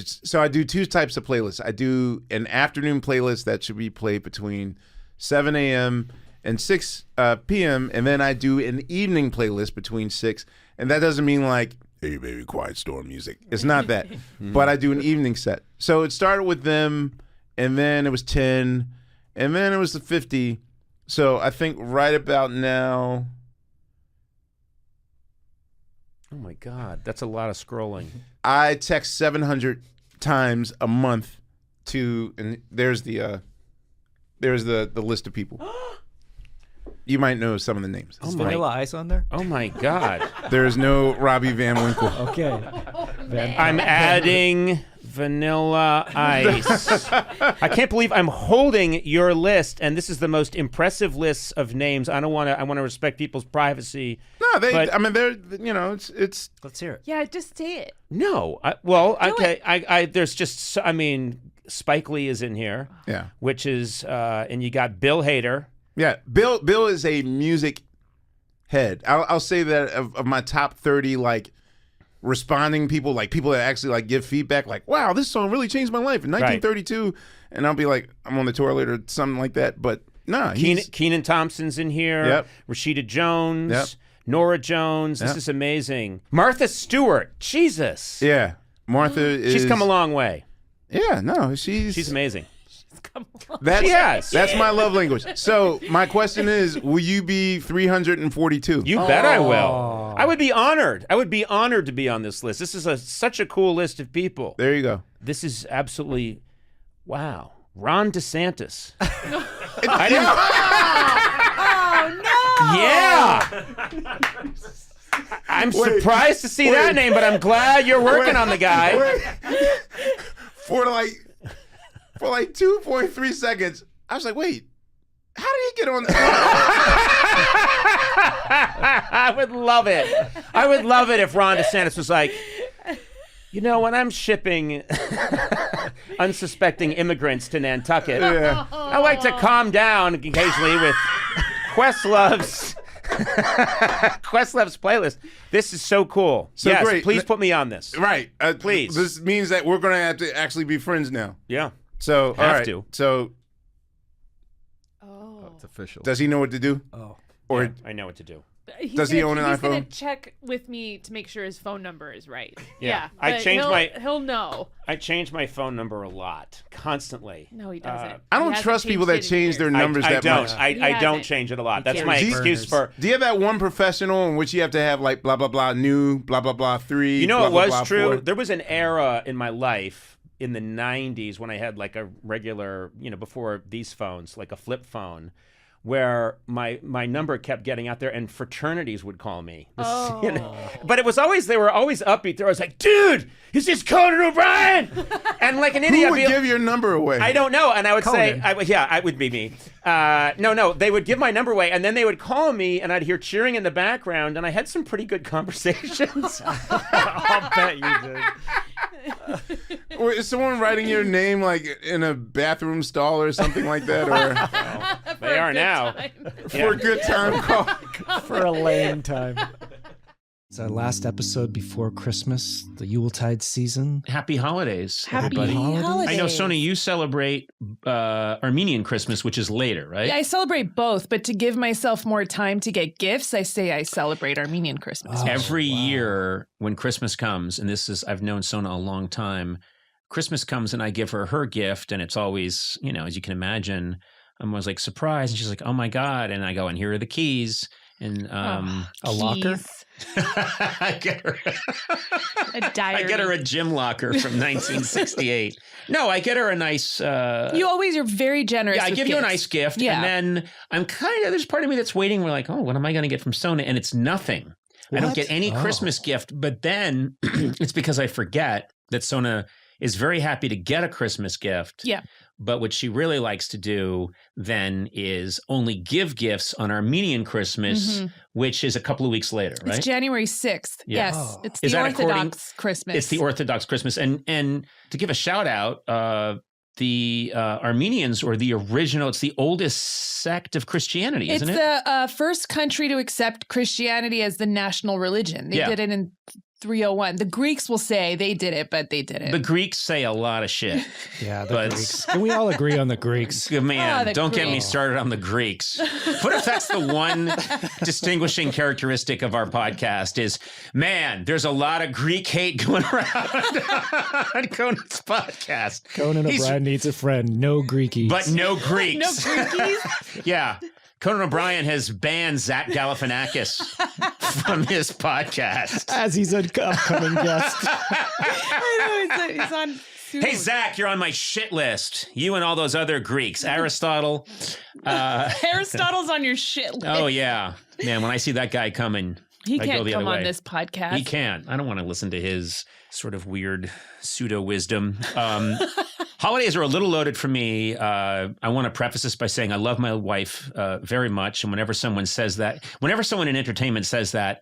So I do two types of playlists. I do an afternoon playlist that should be played between 7 a.m. and 6 p.m. And then I do an evening playlist between 6. And that doesn't mean like, hey, baby, quiet storm music. It's not that. But I do an evening set. So it started with them, and then it was 10, and then it was the 50. So I think right about now. Oh my God, that's a lot of scrolling. I text 700 times a month to, and there's the list of people. You might know some of the names. Is Vanilla Ice on there? Oh my God. There is no Robbie Van Winkle. Okay. I'm adding Vanilla Ice. I can't believe I'm holding your list, and this is the most impressive list of names. I want to respect people's privacy. No, but, they're, it's. Let's hear it. Yeah, just say it. No. There's just, Spike Lee is in here. Yeah. Which is, and you got Bill Hader. Yeah, Bill is a music head. I'll say that of my top 30, like, responding people, like people that actually like give feedback, like, wow, this song really changed my life in 1932. Right. And I'll be like, I'm on the toilet or something like that. But nah, Kenan Thompson's in here. Yep. Rashida Jones. Yep. Nora Jones. This is amazing. Martha Stewart. Jesus. Yeah. Martha is. She's come a long way. Yeah, no, she's amazing. That's my love language. So my question is, will you be 342? You bet I will. I would be honored. I would be honored to be on this list. This is such a cool list of people. There you go. This is absolutely, wow. Ron DeSantis. Yeah. I'm surprised to see that name, but I'm glad you're working on the guy. For like 2.3 seconds, I was like, wait, how did he get on that? I would love it. I would love it if Ron DeSantis was like, when I'm shipping unsuspecting immigrants to Nantucket, I like to calm down occasionally with Questlove's playlist. This is so cool. So yes, great. Please put me on this. Right. Please. This means that we're going to have to actually be friends now. Yeah. So, have to. So, it's official. Does he know what to do? Oh. Or yeah, I know what to do. Does he own an iPhone? He's going to check with me to make sure his phone number is right. Yeah. He'll know. I change my phone number a lot, constantly. No, he doesn't. I don't trust people that change their numbers that much. I don't change it a lot. That's my excuse for. Do you have that one professional in which you have to have like blah, blah, blah, new, blah, blah, blah, 3, blah, it was blah, true. 4? There was an era in my life in the 90s when I had like a regular, before these phones, like a flip phone, where my number kept getting out there and fraternities would call me. But they were always upbeat. They were always like, dude, is this Conan O'Brien? And like an idiot. Who would give your number away? I don't know. And I would Conan. say, it would be me. No, they would give my number away and then they would call me and I'd hear cheering in the background and I had some pretty good conversations. I'll bet you did. Or is someone writing your name like in a bathroom stall or something like that? Or they are now. For a good time call. For a lame time. It's our last episode before Christmas, the Yuletide season. Happy holidays, Happy everybody. holidays. I know, Sona, you celebrate Armenian Christmas, which is later, right? Yeah, I celebrate both, but to give myself more time to get gifts, I say I celebrate Armenian Christmas. Every year when Christmas comes, and I've known Sona a long time, Christmas comes and I give her gift, and it's always, as you can imagine, I'm always like surprised, and she's like, oh my God, and I go, and here are the keys. And a locker? I get her a diary. I get her a gym locker from 1968. No, I get her a nice. You always are very generous. Yeah, I give gifts. you a nice gift, and then I'm there's part of me that's waiting. We're like, oh, what am I going to get from Sona? And it's nothing. I don't get any Christmas gift. But then it's because I forget that Sona is very happy to get a Christmas gift. Yeah. But what she really likes to do then is only give gifts on Armenian Christmas, which is a couple of weeks later, right? It's January 6th. Yeah. Yes. It's the Orthodox Christmas. It's the Orthodox Christmas. And to give a shout out, the Armenians, or the original, it's the oldest sect of Christianity, isn't it? It's the first country to accept Christianity as the national religion. They did it in 301. The Greeks will say they did it, but they didn't. The Greeks say a lot of shit. Yeah, the Greeks. Can we all agree on the Greeks? Man, don't get me started on the Greeks. What if that's the one distinguishing characteristic of our podcast is, man, there's a lot of Greek hate going around on Conan's podcast. Conan O'Brien needs a friend. No Greekies. But no Greeks. No Greekies? Yeah. Conan O'Brien has banned Zach Galifianakis from his podcast. As he's an upcoming guest. I know, he's on soon. Hey, Zach, you're on my shit list. You and all those other Greeks. Aristotle. Aristotle's on your shit list. Oh, yeah. Man, when I see that guy coming, He I go can't the come other on way. this podcast. He can't. I don't want to listen to his sort of weird pseudo-wisdom. Holidays are a little loaded for me. I want to preface this by saying I love my wife very much. And whenever someone in entertainment says that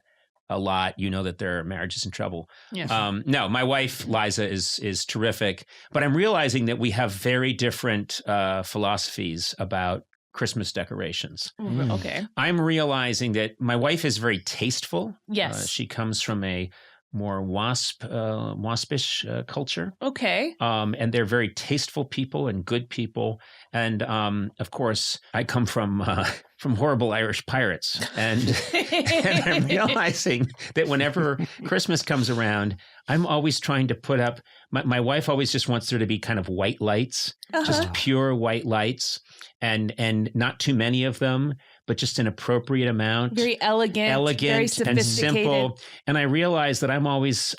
a lot, you know that their marriage is in trouble. Yeah. No, my wife, Liza, is terrific. But I'm realizing that we have very different philosophies about Christmas decorations. Okay. I'm realizing that my wife is very tasteful. Yes. She comes from a more waspish culture. Okay. And they're very tasteful people and good people. And of course, I come from horrible Irish pirates. And I'm realizing that whenever Christmas comes around, I'm always trying to put up, my wife always just wants there to be kind of white lights, just pure white lights, and not too many of them, but just an appropriate amount. Very elegant very and sophisticated. simple. And I realize that I'm always,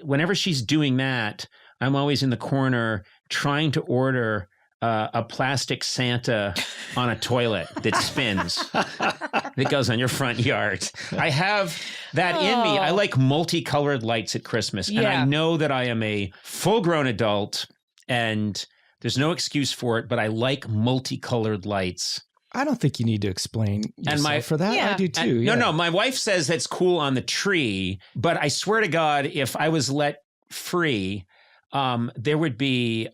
whenever she's doing that, I'm always in the corner trying to order a plastic Santa on a toilet that spins, that goes on your front yard. I have that in me. I like multicolored lights at Christmas. And I know that I am a full-grown adult and there's no excuse for it, but I like multicolored lights. I don't think you need to explain yourself for that. I do too. No, my wife says that's cool on the tree, but I swear to God, if I was let free, there would be,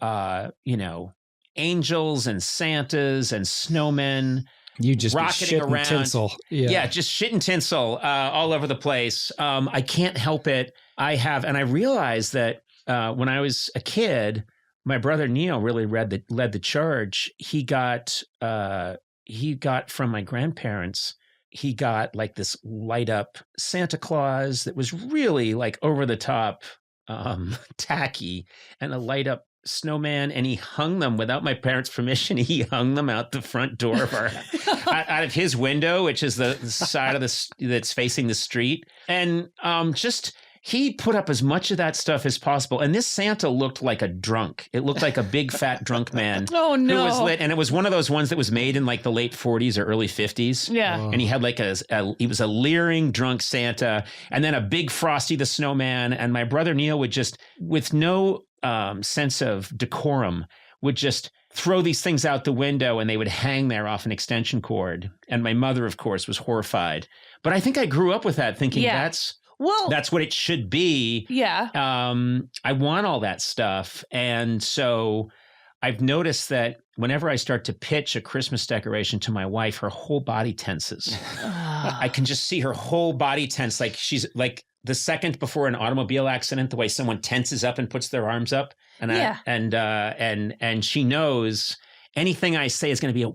angels and Santas and snowmen. You just rocketing around. Tinsel. Just shit and tinsel all over the place. I can't help it. And I realized that when I was a kid, my brother Neil really led the charge. He got from my grandparents, he got like this light up Santa Claus that was really like over the top, tacky, and a light up snowman, and he hung them without my parents' permission. He hung them out the front door of our out of his window, which is the side of that's facing the street, and he put up as much of that stuff as possible. And this Santa looked like a drunk. It looked like a big fat drunk man. Oh no! Who was lit, and it was one of those ones that was made in like the late 40s or early 50s. Yeah, and he had like he was a leering drunk Santa, and then a big Frosty the Snowman. And my brother Neil would just, with no sense of decorum, would just throw these things out the window, and they would hang there off an extension cord. And my mother, of course, was horrified. But I think I grew up with that, thinking that's what it should be. Yeah. I want all that stuff. And so I've noticed that whenever I start to pitch a Christmas decoration to my wife, her whole body tenses. I can just see her whole body tense. Like she's like the second before an automobile accident, the way someone tenses up and puts their arms up. And she knows anything I say is going to be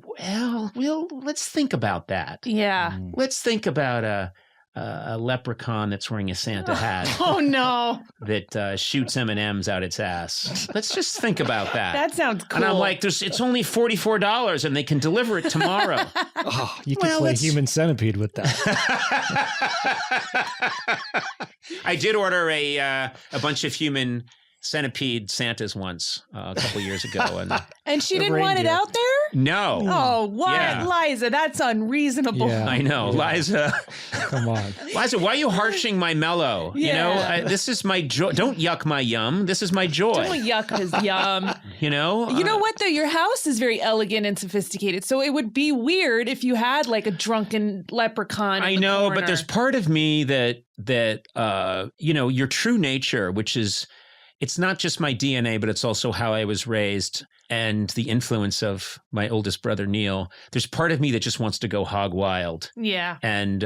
let's think about that. Yeah. Let's think about a leprechaun that's wearing a Santa hat. Oh no! That shoots M&Ms out its ass. Let's just think about that. That sounds cool. And I'm like, it's only $44, and they can deliver it tomorrow. You can play Human Centipede with that. I did order a bunch of Human Centipede Santas once a couple years ago, and she didn't want it out there. No. Oh, what, Yeah. Liza? That's unreasonable. Yeah. I know, Liza. Come on, Liza. Why are you harshing my mellow? Yeah. You know, this is my joy. Don't yuck my yum. This is my joy. Don't yuck his yum. You know. You know what though? Your house is very elegant and sophisticated, so it would be weird if you had like a drunken leprechaun. I in the know, corner. but there's part of me that your true nature, which is it's not just my DNA, but it's also how I was raised and the influence of my oldest brother, Neil. There's part of me that just wants to go hog wild. Yeah. And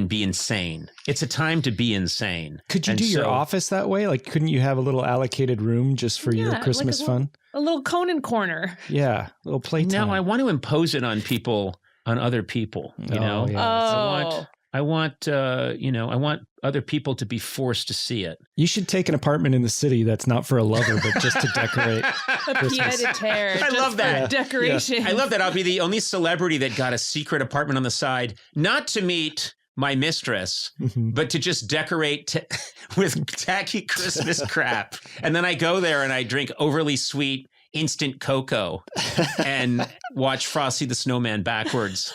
be insane. It's a time to be insane. Could you do your office that way? Like, couldn't you have a little allocated room just for your Christmas fun? A little Conan corner. Yeah, a little playtime. No, I want to impose it on people, on other people. You know, Yeah. I want other people to be forced to see it. You should take an apartment in the city that's not for a lover, but just to decorate. A pied-a-terre. I love that. Decoration. I love that. I'll be the only celebrity that got a secret apartment on the side, not to meet my mistress, but to just decorate with tacky Christmas crap. And then I go there and I drink overly sweet instant cocoa and watch Frosty the Snowman backwards.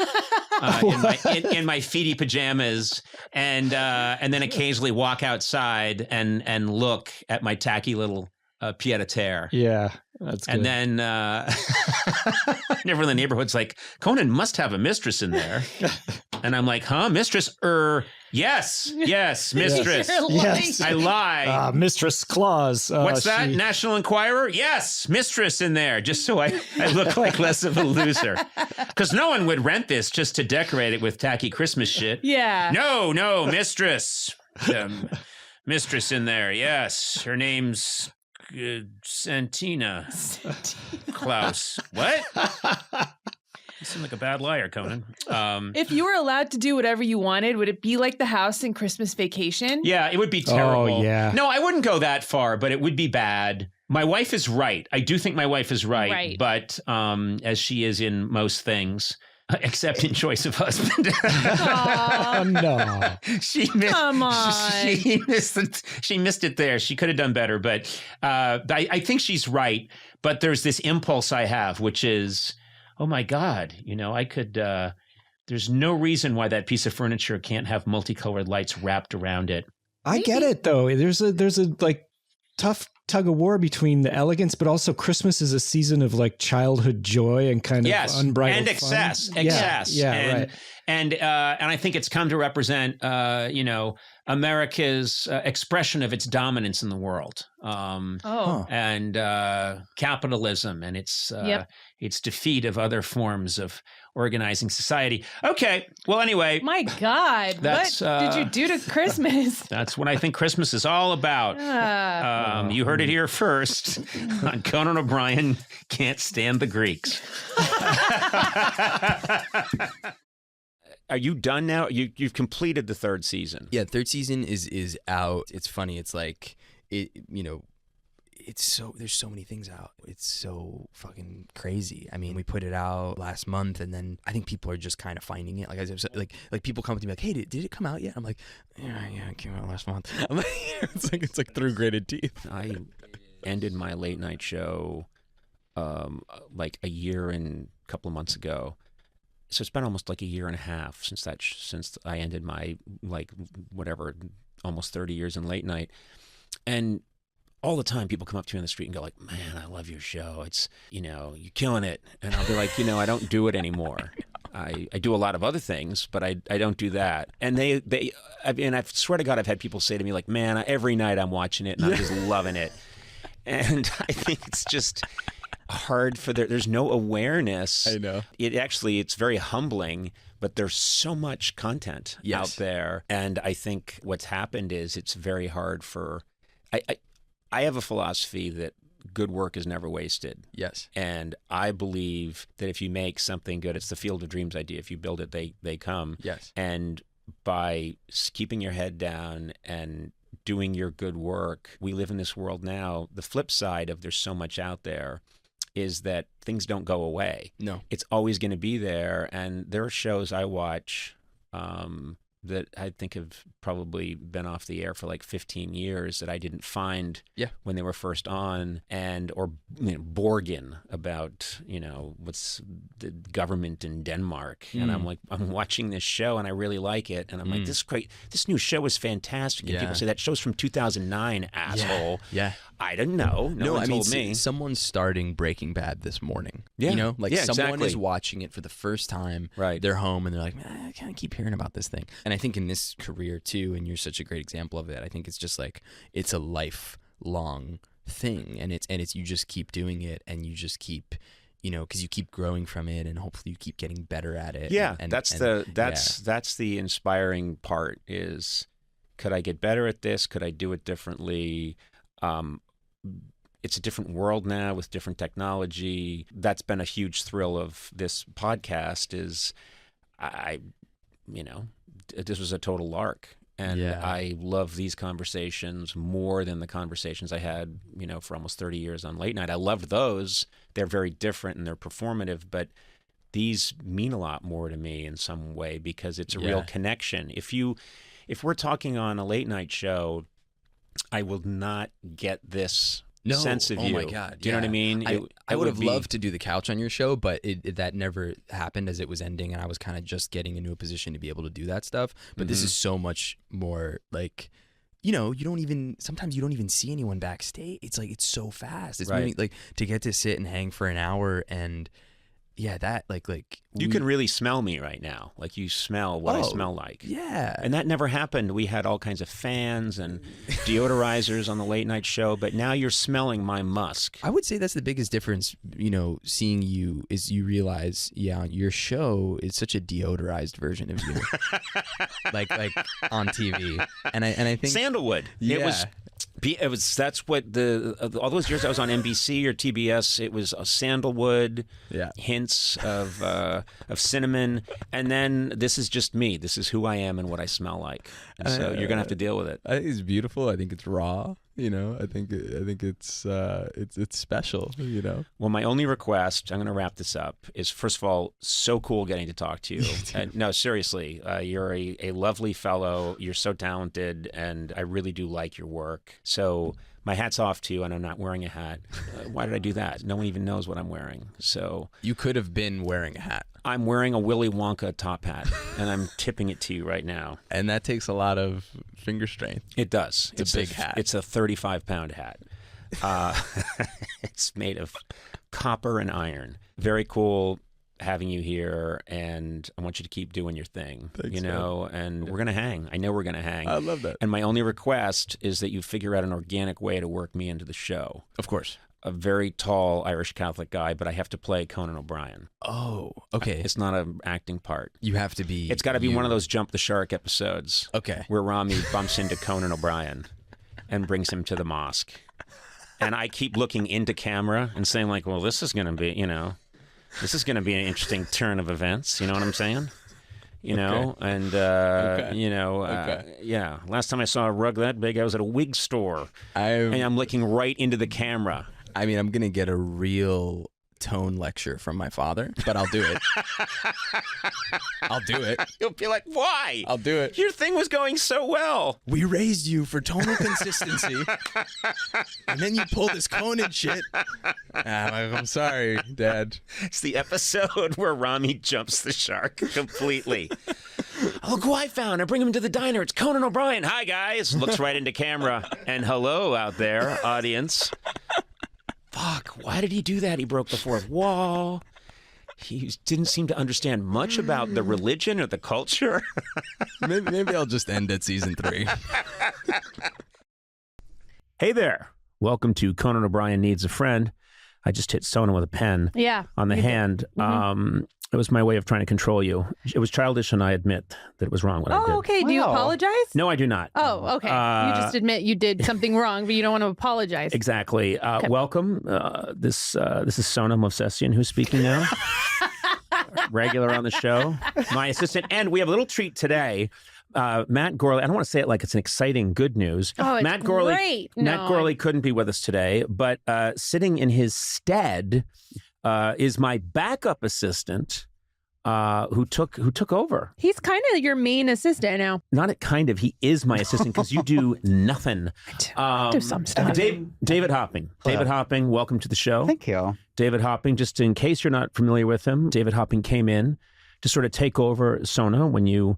In my feety pajamas, and then occasionally walk outside and look at my tacky little pied-a-terre. Yeah, that's good. And then everyone in the neighborhood's like, Conan must have a mistress in there. And I'm like, huh, mistress? Yes, mistress. Yes. I lie. Mistress Claus. What's that? National Enquirer? Yes, mistress in there, just so I look like less of a loser. Because no one would rent this just to decorate it with tacky Christmas shit. Yeah. No, mistress. Mistress in there, yes. Her name's Santina Klaus. What? You seem like a bad liar, Conan. If you were allowed to do whatever you wanted, would it be like the house in Christmas Vacation? Yeah, it would be terrible. Oh, yeah. No, I wouldn't go that far, but it would be bad. My wife is right. I do think my wife is right. But as she is in most things, except in choice of husband. Oh, no. Come on. She missed it there. She could have done better, but I think she's right. But there's this impulse I have, which is, oh my God, I could, there's no reason why that piece of furniture can't have multicolored lights wrapped around it. I get it though. There's a like tough tug of war between the elegance, but also Christmas is a season of like childhood joy and kind of unbridled and excess. fun. Yeah, right. And I think it's come to represent, America's expression of its dominance in the world. And capitalism and its defeat of other forms of organizing society. Okay. Well, anyway. My God. What did you do to Christmas? That's what I think Christmas is all about. You heard it here first on Conan O'Brien Can't Stand the Greeks. Are you done now? You've completed the third season. Yeah, third season is out. It's funny. It's like it's there's so many things out. It's so fucking crazy. I mean, we put it out last month, and then I think people are just kind of finding it. Like people come up to me like, "Hey, did it come out yet?" I'm like, "Yeah, it came out last month." I'm like, it's like through gritted teeth. I ended my late night show like a year and a couple of months ago. So it's been almost like a year and a half since I ended my almost 30 years in late night. And all the time people come up to me on the street and go like, "Man, I love your show. It's, you're killing it." And I'll be like, I don't do it anymore. I do a lot of other things, but I don't do that. And I swear to God, I've had people say to me like, "Man, every night I'm watching it and I'm just loving it." And I think it's just hard for there's no awareness. I know. It's very humbling, but there's so much content out there. And I think what's happened is it's very hard for, I have a philosophy that good work is never wasted. Yes. And I believe that if you make something good, it's the field of dreams idea. If you build it, they come. Yes. And by keeping your head down and doing your good work, we live in this world now. The flip side of there's so much out there is that things don't go away. No. It's always going to be there. And there are shows I watch that I think have probably been off the air for like 15 years that I didn't find when they were first on, or Borgen about, what's the government in Denmark. And I'm like, I'm watching this show and I really like it. And I'm like, this is great. This new show is fantastic. And people say that show's from 2009, asshole. Yeah. I didn't know. No one told me. Someone's starting Breaking Bad this morning. Yeah. Someone exactly. is watching it for the first time. Right. They're home and they're like, "Man, I kind of keep hearing about this thing." And I think in this career too, and you're such a great example of it, I think it's just like, it's a life long thing, and it's you just keep doing it, and you just keep, because you keep growing from it, and hopefully you keep getting better at it. Yeah, and that's the inspiring part. Is, could I get better at this? Could I do it differently? It's a different world now with different technology. That's been a huge thrill of this podcast. Is this was a total lark. And I love these conversations more than the conversations I had, for almost 30 years on late night. I loved those. They're very different and they're performative, but these mean a lot more to me in some way because it's a real connection. If we're talking on a late night show, I will not get this sense of you. Oh my God. Do you know what I mean? I would have loved to do the couch on your show, but that never happened as it was ending, and I was kind of just getting into a position to be able to do that stuff. But this is so much more like, sometimes you don't even see anyone backstage. It's like, it's so fast. It's really, like, to get to sit and hang for an hour, and that you can really smell me right now. Like, you smell what I smell like. Yeah. And that never happened. We had all kinds of fans and deodorizers on the late night show, but now you're smelling my musk. I would say that's the biggest difference, seeing you, is you realize, your show is such a deodorized version of you. like on TV. And I think Sandalwood. Yeah. It was that's what all those years I was on NBC or TBS, it was sandalwood, hints of cinnamon, and then this is just me. This is who I am and what I smell like. And so you're gonna have to deal with it. I think it's beautiful. I think it's raw. I think it's special. Well, my only request, I'm going to wrap this up, is first of all, so cool getting to talk to you. No, seriously, you're a lovely fellow. You're so talented, and I really do like your work. So my hat's off to you, and I'm not wearing a hat. Why did I do that? No one even knows what I'm wearing. So you could have been wearing a hat. I'm wearing a Willy Wonka top hat, and I'm tipping it to you right now. And that takes a lot of finger strength. It does. It's a big hat. It's a 35-pound hat. It's made of copper and iron. Very cool having you here, and I want you to keep doing your thing. Thanks, and we're going to hang. I know we're going to hang. I love that. And my only request is that you figure out an organic way to work me into the show. Of course. A very tall Irish Catholic guy, but I have to play Conan O'Brien. Oh, okay. It's not an acting part. You have to be. It's got to be one of those Jump the Shark episodes. Okay. Where Rami bumps into Conan O'Brien and brings him to the mosque. And I keep looking into camera and saying, like, well, this is going to be, this is going to be an interesting turn of events. You know what I'm saying? Yeah. Last time I saw a rug that big, I was at a wig store, and I'm looking right into the camera. I mean, I'm gonna get a real tone lecture from my father, but I'll do it. I'll do it. You'll be like, why? I'll do it. Your thing was going so well. We raised you for tonal consistency, and then you pull this Conan shit. I'm sorry, Dad. It's the episode where Rami jumps the shark completely. Look who I found. I bring him to the diner. It's Conan O'Brien. Hi, guys. Looks right into camera. And hello out there, audience. Fuck, why did he do that? He broke the fourth wall. He didn't seem to understand much about the religion or the culture. maybe I'll just end at season 3. Hey there. Welcome to Conan O'Brien Needs a Friend. I just hit Sona with a pen on the hand. It was my way of trying to control you. It was childish, and I admit that it was wrong what I did. Oh, okay. Do you apologize? No, I do not. Oh, okay. You just admit you did something wrong, but you don't want to apologize. Exactly. Welcome. This is Sona Movsesian who's speaking now. Regular on the show. My assistant. And we have a little treat today. Matt Gorley, I don't want to say it like it's an exciting good news. Oh, it's Matt Gorley, great. Matt Gorley couldn't be with us today, but sitting in his stead is my backup assistant who took over. He's kind of your main assistant now. Not kind of. He is my assistant because you do nothing. Do some stuff. David Hopping. Hello. David Hopping, welcome to the show. Thank you. David Hopping, just in case you're not familiar with him, David Hopping came in to sort of take over Sona when you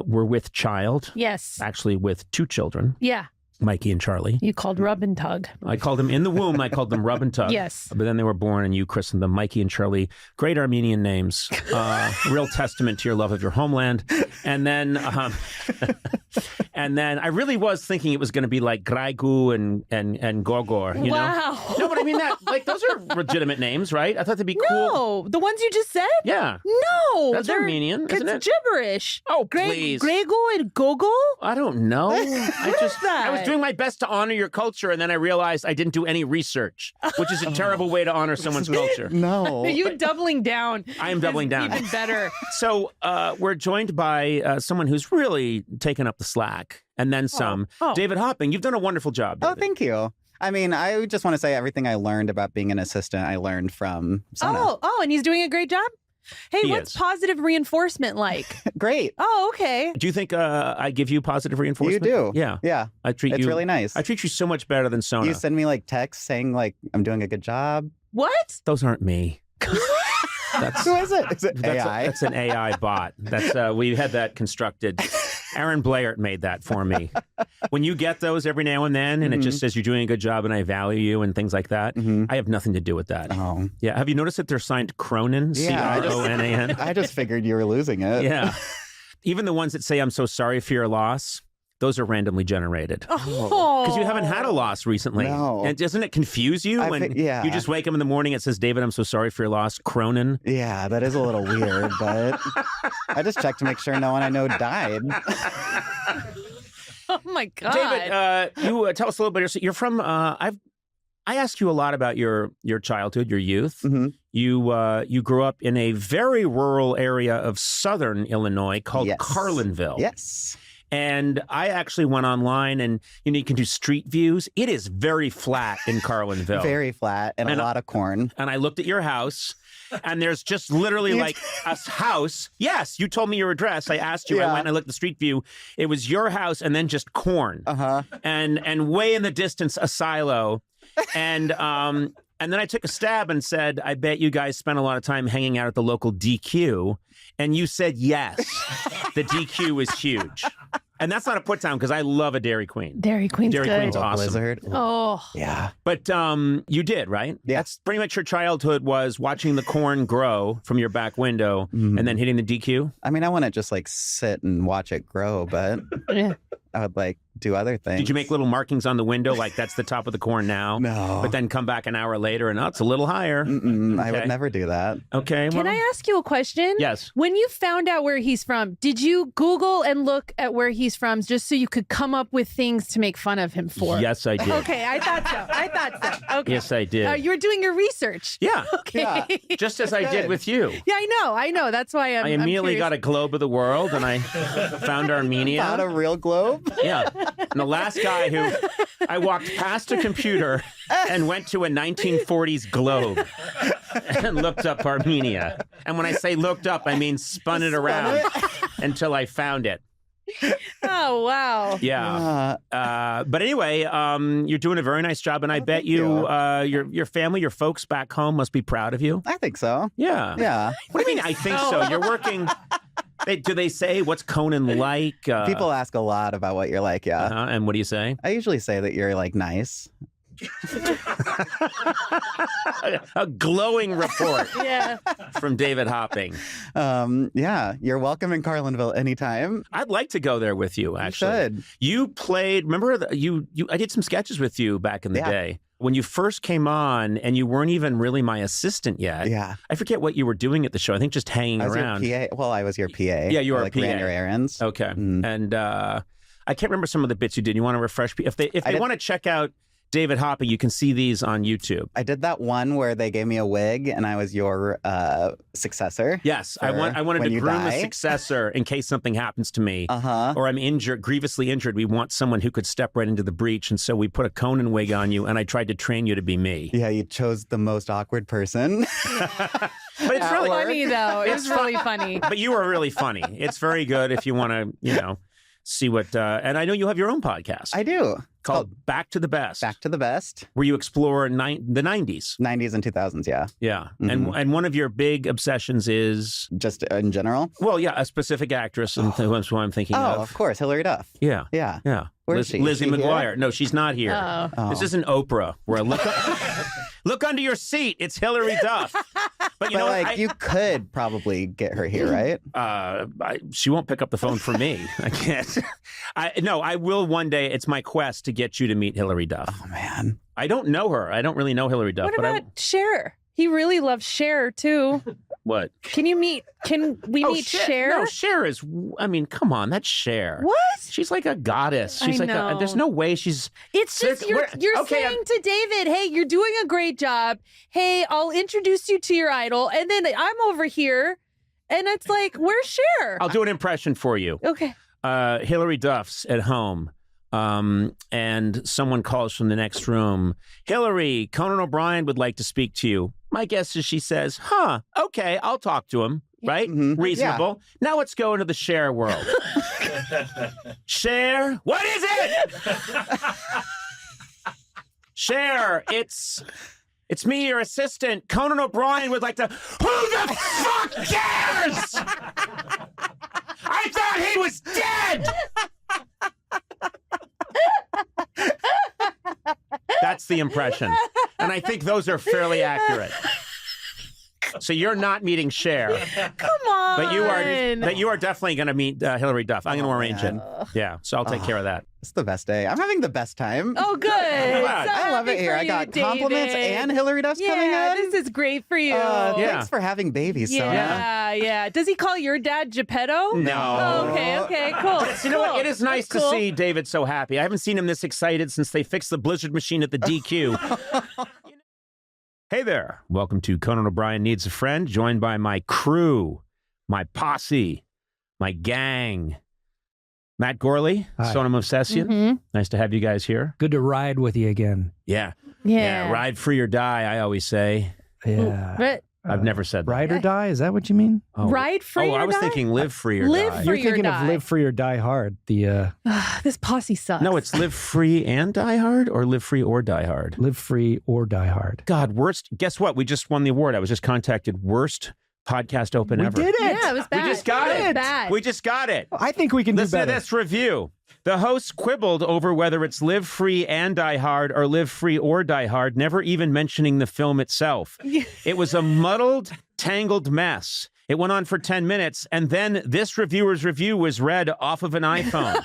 were with child. Yes. Actually with 2 children. Yeah. Mikey and Charlie. You called Rub and Tug. I called them in the womb. I called them Rub and Tug. Yes. But then they were born and you christened them Mikey and Charlie. Great Armenian names. Real testament to your love of your homeland. And then And then I really was thinking it was going to be like Graigu and Gorgor, you know? No, but I mean that, like, those are legitimate names, right? I thought they'd be cool. No, the ones you just said? Yeah. No. That's Armenian, isn't it? It's gibberish. Oh, please. Grego and Gogo? I don't know. I was doing my best to honor your culture, and then I realized I didn't do any research, which is a terrible way to honor someone's culture. No. Are you doubling down? I am doubling down. Even better. So we're joined by someone who's really taken up the slack, and then some. David Hopping, you've done a wonderful job, David. Oh, thank you. I mean, I just want to say everything I learned about being an assistant, I learned from Sana. Oh, and he's doing a great job? Hey, He what's is. positive reinforcement like? Great. Oh, okay. Do you think I give you positive reinforcement? You do. Yeah. Yeah. It's really nice. I treat you so much better than Sona. You send me like texts saying like I'm doing a good job. What? Those aren't me. Who is it? Is it AI? That's an AI bot. That's we had that constructed. Aaron Blair made that for me. When you get those every now and then, and it just says you're doing a good job and I value you and things like that, I have nothing to do with that. Oh. Yeah. Have you noticed that they're signed Cronin? Yeah, Cronan. I just figured you were losing it. Yeah. Even the ones that say I'm so sorry for your loss. Those are randomly generated. Because you haven't had a loss recently. No. And doesn't it confuse you when you just wake up in the morning, it says, David, I'm so sorry for your loss, Cronin? Yeah, that is a little weird, but I just checked to make sure no one I know died. Oh, my God. David, you tell us a little bit. You're from, I ask you a lot about your childhood, your youth. Mm-hmm. You grew up in a very rural area of southern Illinois called Carlinville. Yes. And I actually went online and, you can do street views. It is very flat in Carlinville. Very flat and a lot of corn. And I looked at your house and there's just literally like a house. Yes, you told me your address. I asked you. I went and I looked at the street view. It was your house and then just corn. And way in the distance, a silo. And then I took a stab and said, I bet you guys spent a lot of time hanging out at the local DQ. And you said yes. The DQ is huge. And that's not a put down because I love a Dairy Queen. Dairy Queen's Dairy good. Queen's awesome. Blizzard. Oh. Yeah. But you did, right? Yeah. That's pretty much your childhood was watching the corn grow from your back window and then hitting the DQ? I mean, I want to just like sit and watch it grow, but I would like do other things. Did you make little markings on the window like that's the top of the corn now? No. But then come back an hour later and it's a little higher. I would never do that. Okay. Can I ask you a question? Yes. When you found out where he's from, did you Google and look at where he's from just so you could come up with things to make fun of him for? Yes, I did. Okay, I thought so. Okay. Yes, I did. You were doing your research. Yeah. Okay. Yeah. Just as I did with you. Yeah, I know. That's why I immediately got a globe of the world and I found Armenia. Not a real globe? Yeah. And the last guy who I walked past a computer and went to a 1940s globe and looked up Armenia. And when I say looked up, I mean spun it around until I found it. Oh, wow. Yeah. But anyway, you're doing a very nice job. And I bet your family, your folks back home must be proud of you. I think so. Yeah. Yeah. What do you mean, I think so? You're working... do they say, what's Conan like? People ask a lot about what you're like, yeah. And what do you say? I usually say that you're like nice. A glowing report from David Hopping. Yeah, you're welcome in Carlinville anytime. I'd like to go there with you, actually. You should. You played, remember, I did some sketches with you back in the day. When you first came on and you weren't even really my assistant yet. Yeah. I forget what you were doing at the show. I think just hanging around. Your PA. Well, I was your PA. Yeah, you were like a PA. Ran your errands. Okay. And I can't remember some of the bits you did. You want to refresh? If they want to check out David Hopping, you can see these on YouTube. I did that one where they gave me a wig and I was your successor. Yes, I wanted to groom a successor in case something happens to me or I'm injured, grievously injured. We want someone who could step right into the breach. And so we put a Conan wig on you and I tried to train you to be me. Yeah, you chose the most awkward person. But it's really funny, though. It's really funny. But you were really funny. It's very good if you want to, see what... and I know you have your own podcast. I do. Called Back to the Best. Back to the Best. Where you explore the 90s. 90s and 2000s, yeah. Yeah. Mm-hmm. And one of your big obsessions is... Just in general? Well, yeah, a specific actress, and that's what I'm thinking of. Oh, of course, Hilary Duff. Yeah. Yeah. Yeah. Where is she? Lizzie Is she McGuire. here? No, she's not here. Oh. This isn't Oprah, where I look under your seat. It's Hilary Duff. But you know, like, you could probably get her here, right? She won't pick up the phone for me. I can't. I will one day. It's my quest to get you to meet Hillary Duff. Oh, man. I don't know her. I don't really know Hillary Duff. What about Cher? He really loves Cher too. What? Can we meet Cher? No, Cher is, I mean, come on, that's Cher. What? She's like a goddess. She's there's no way she's. It's just you're saying to David, hey, you're doing a great job. Hey, I'll introduce you to your idol. And then I'm over here and it's like, where's Cher? I'll do an impression for you. Okay. Hillary Duff's at home. And someone calls from the next room. Hillary, Conan O'Brien would like to speak to you. My guess is she says, okay, I'll talk to him. Right? Mm-hmm. Reasonable. Yeah. Now let's go into the Cher world. Cher, what is it? Cher, it's me, your assistant. Conan O'Brien would like to. Who the fuck cares? I thought he was dead. That's the impression. And I think those are fairly accurate. So you're not meeting Cher. Come on. But you are definitely going to meet Hillary Duff. I'm going to arrange it. Yeah, so I'll take care of that. It's the best day. I'm having the best time. Oh, good. I love it here. I got compliments and Hillary Duff's coming in. Yeah, this is great for you. Thanks for having babies, Sona. Yeah. Does he call your dad Geppetto? No. Oh, okay, cool. You know what? It is nice to see David so happy. I haven't seen him this excited since they fixed the Blizzard machine at the DQ. Hey there. Welcome to Conan O'Brien Needs a Friend, joined by my crew, my posse, my gang. Matt Gorley, Sona Movsesian. Mm-hmm. Nice to have you guys here. Good to ride with you again. Yeah. Ride free or die, I always say. Yeah. But I've never said that. Ride or die? Is that what you mean? Oh. Ride free or die? I was thinking live free or live die. Free You're thinking or of die. live free or die hard. This posse sucks. No, it's live free and die hard or live free or die hard? Live free or die hard. God, worst. Guess what? We just won the award. I was just contacted. Worst podcast open ever. We did it. Yeah, it was bad. We just got it. It was bad. We just got it. I think we can Listen do better. to this review. The hosts quibbled over whether it's live free and die hard or live free or die hard, never even mentioning the film itself. It was a muddled, tangled mess. It went on for 10 minutes, and then this reviewer's review was read off of an iPhone.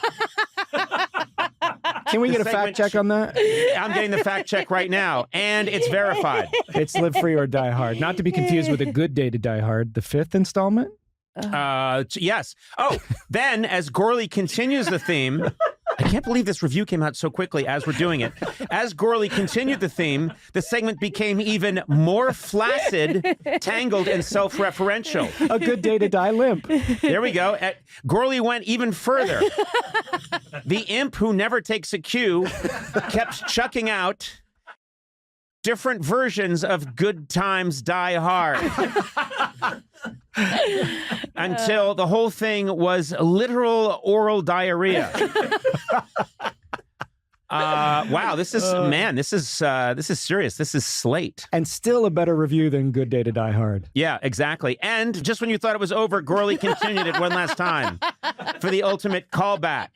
Can we get a fact check on that? I'm getting the fact check right now, and it's verified. It's live free or die hard. Not to be confused with A Good Day to Die Hard, the 5th installment. Yes. Oh, then as Gorley continues the theme, I can't believe this review came out so quickly as we're doing it. As Gorley continued the theme, the segment became even more flaccid, tangled, and self-referential. A Good Day to Die limp. There we go. Gorley went even further. The imp who never takes a cue kept chucking out different versions of Good Times Die Hard. Until the whole thing was literal oral diarrhea. Wow, this is serious. This is Slate. And still a better review than Good Day to Die Hard. Yeah, exactly. And just when you thought it was over, Gorley continued it one last time for the ultimate callback.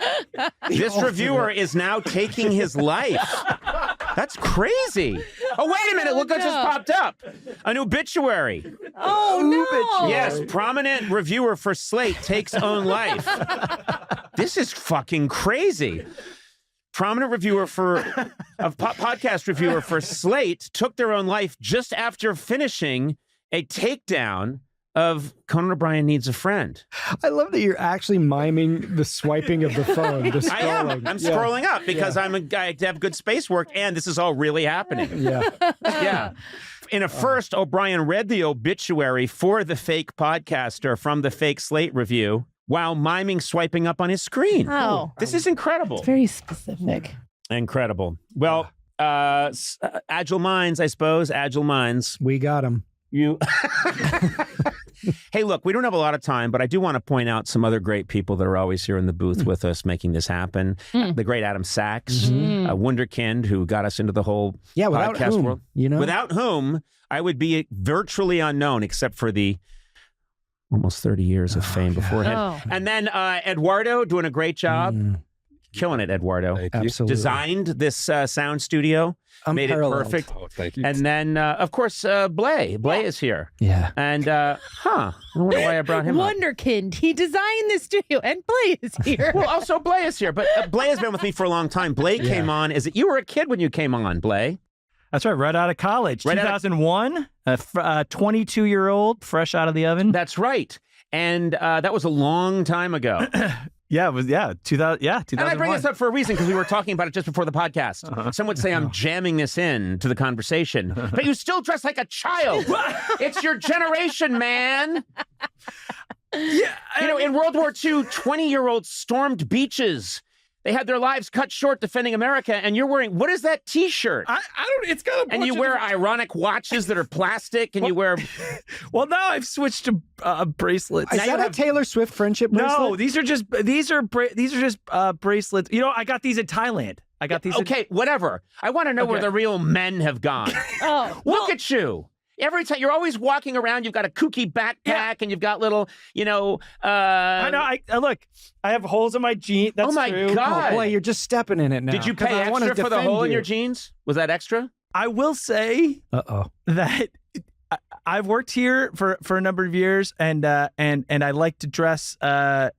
This reviewer is now taking his life. That's crazy. Oh, wait a minute. Look what just popped up. An obituary. Oh, no. Yes, prominent reviewer for Slate takes own life. This is fucking crazy. Prominent reviewer podcast reviewer for Slate took their own life just after finishing a takedown of Conan O'Brien Needs a Friend. I love that you're actually miming the swiping of the phone. The I am. I'm scrolling up because I have good space work, and this is all really happening. Yeah. In a first, O'Brien read the obituary for the fake podcaster from the fake Slate review while miming swiping up on his screen. Oh. This is incredible. It's very specific. Incredible. Well, agile minds, I suppose. Agile minds. We got him. Hey, look, we don't have a lot of time, but I do want to point out some other great people that are always here in the booth with us making this happen. The great Adam Sachs, Wunderkind, who got us into the whole podcast world. Without whom I would be virtually unknown, except for the almost 30 years of fame beforehand. And then Eduardo doing a great job. killing it, Eduardo. Thank you. Absolutely. Designed this sound studio, made it Unparalleled. perfect. Oh, thank you. And then, of course, Blay. Blay is here. Yeah. And, I wonder why I brought him up. Wonderkind. He designed the studio, and Blay is here. Well, also Blay is here, but Blay has been with me for a long time. Blay came on. You were a kid when you came on, Blay? That's right, right out of college. Right out of- 2001, a 22-year-old, fresh out of the oven. That's right. And that was a long time ago. Yeah, it was 2001. And I bring this up for a reason because we were talking about it just before the podcast. Some would say I'm jamming this in to the conversation, but you still dress like a child. It's your generation, man. Yeah, in World War II, 20-year-olds stormed beaches. They had their lives cut short defending America, and you're wearing, what is that T-shirt? I don't. It's got a. And you wear ironic watches that are plastic, and you wear. Well, now I've switched to bracelets. Is that a Taylor Swift friendship bracelet? No, these are just bracelets. I got these in Thailand. I got these. Okay, whatever. I want to know where the real men have gone. Look at you. Every time you're always walking around, you've got a kooky backpack and you've got little, I know. I look. I have holes in my jeans. That's oh my true. God! Oh boy, you're just stepping in it now. Did you 'Cause pay I wanna extra for the defend hole in you. your jeans? Was that extra? I will say that I've worked here for a number of years, and I like to dress. I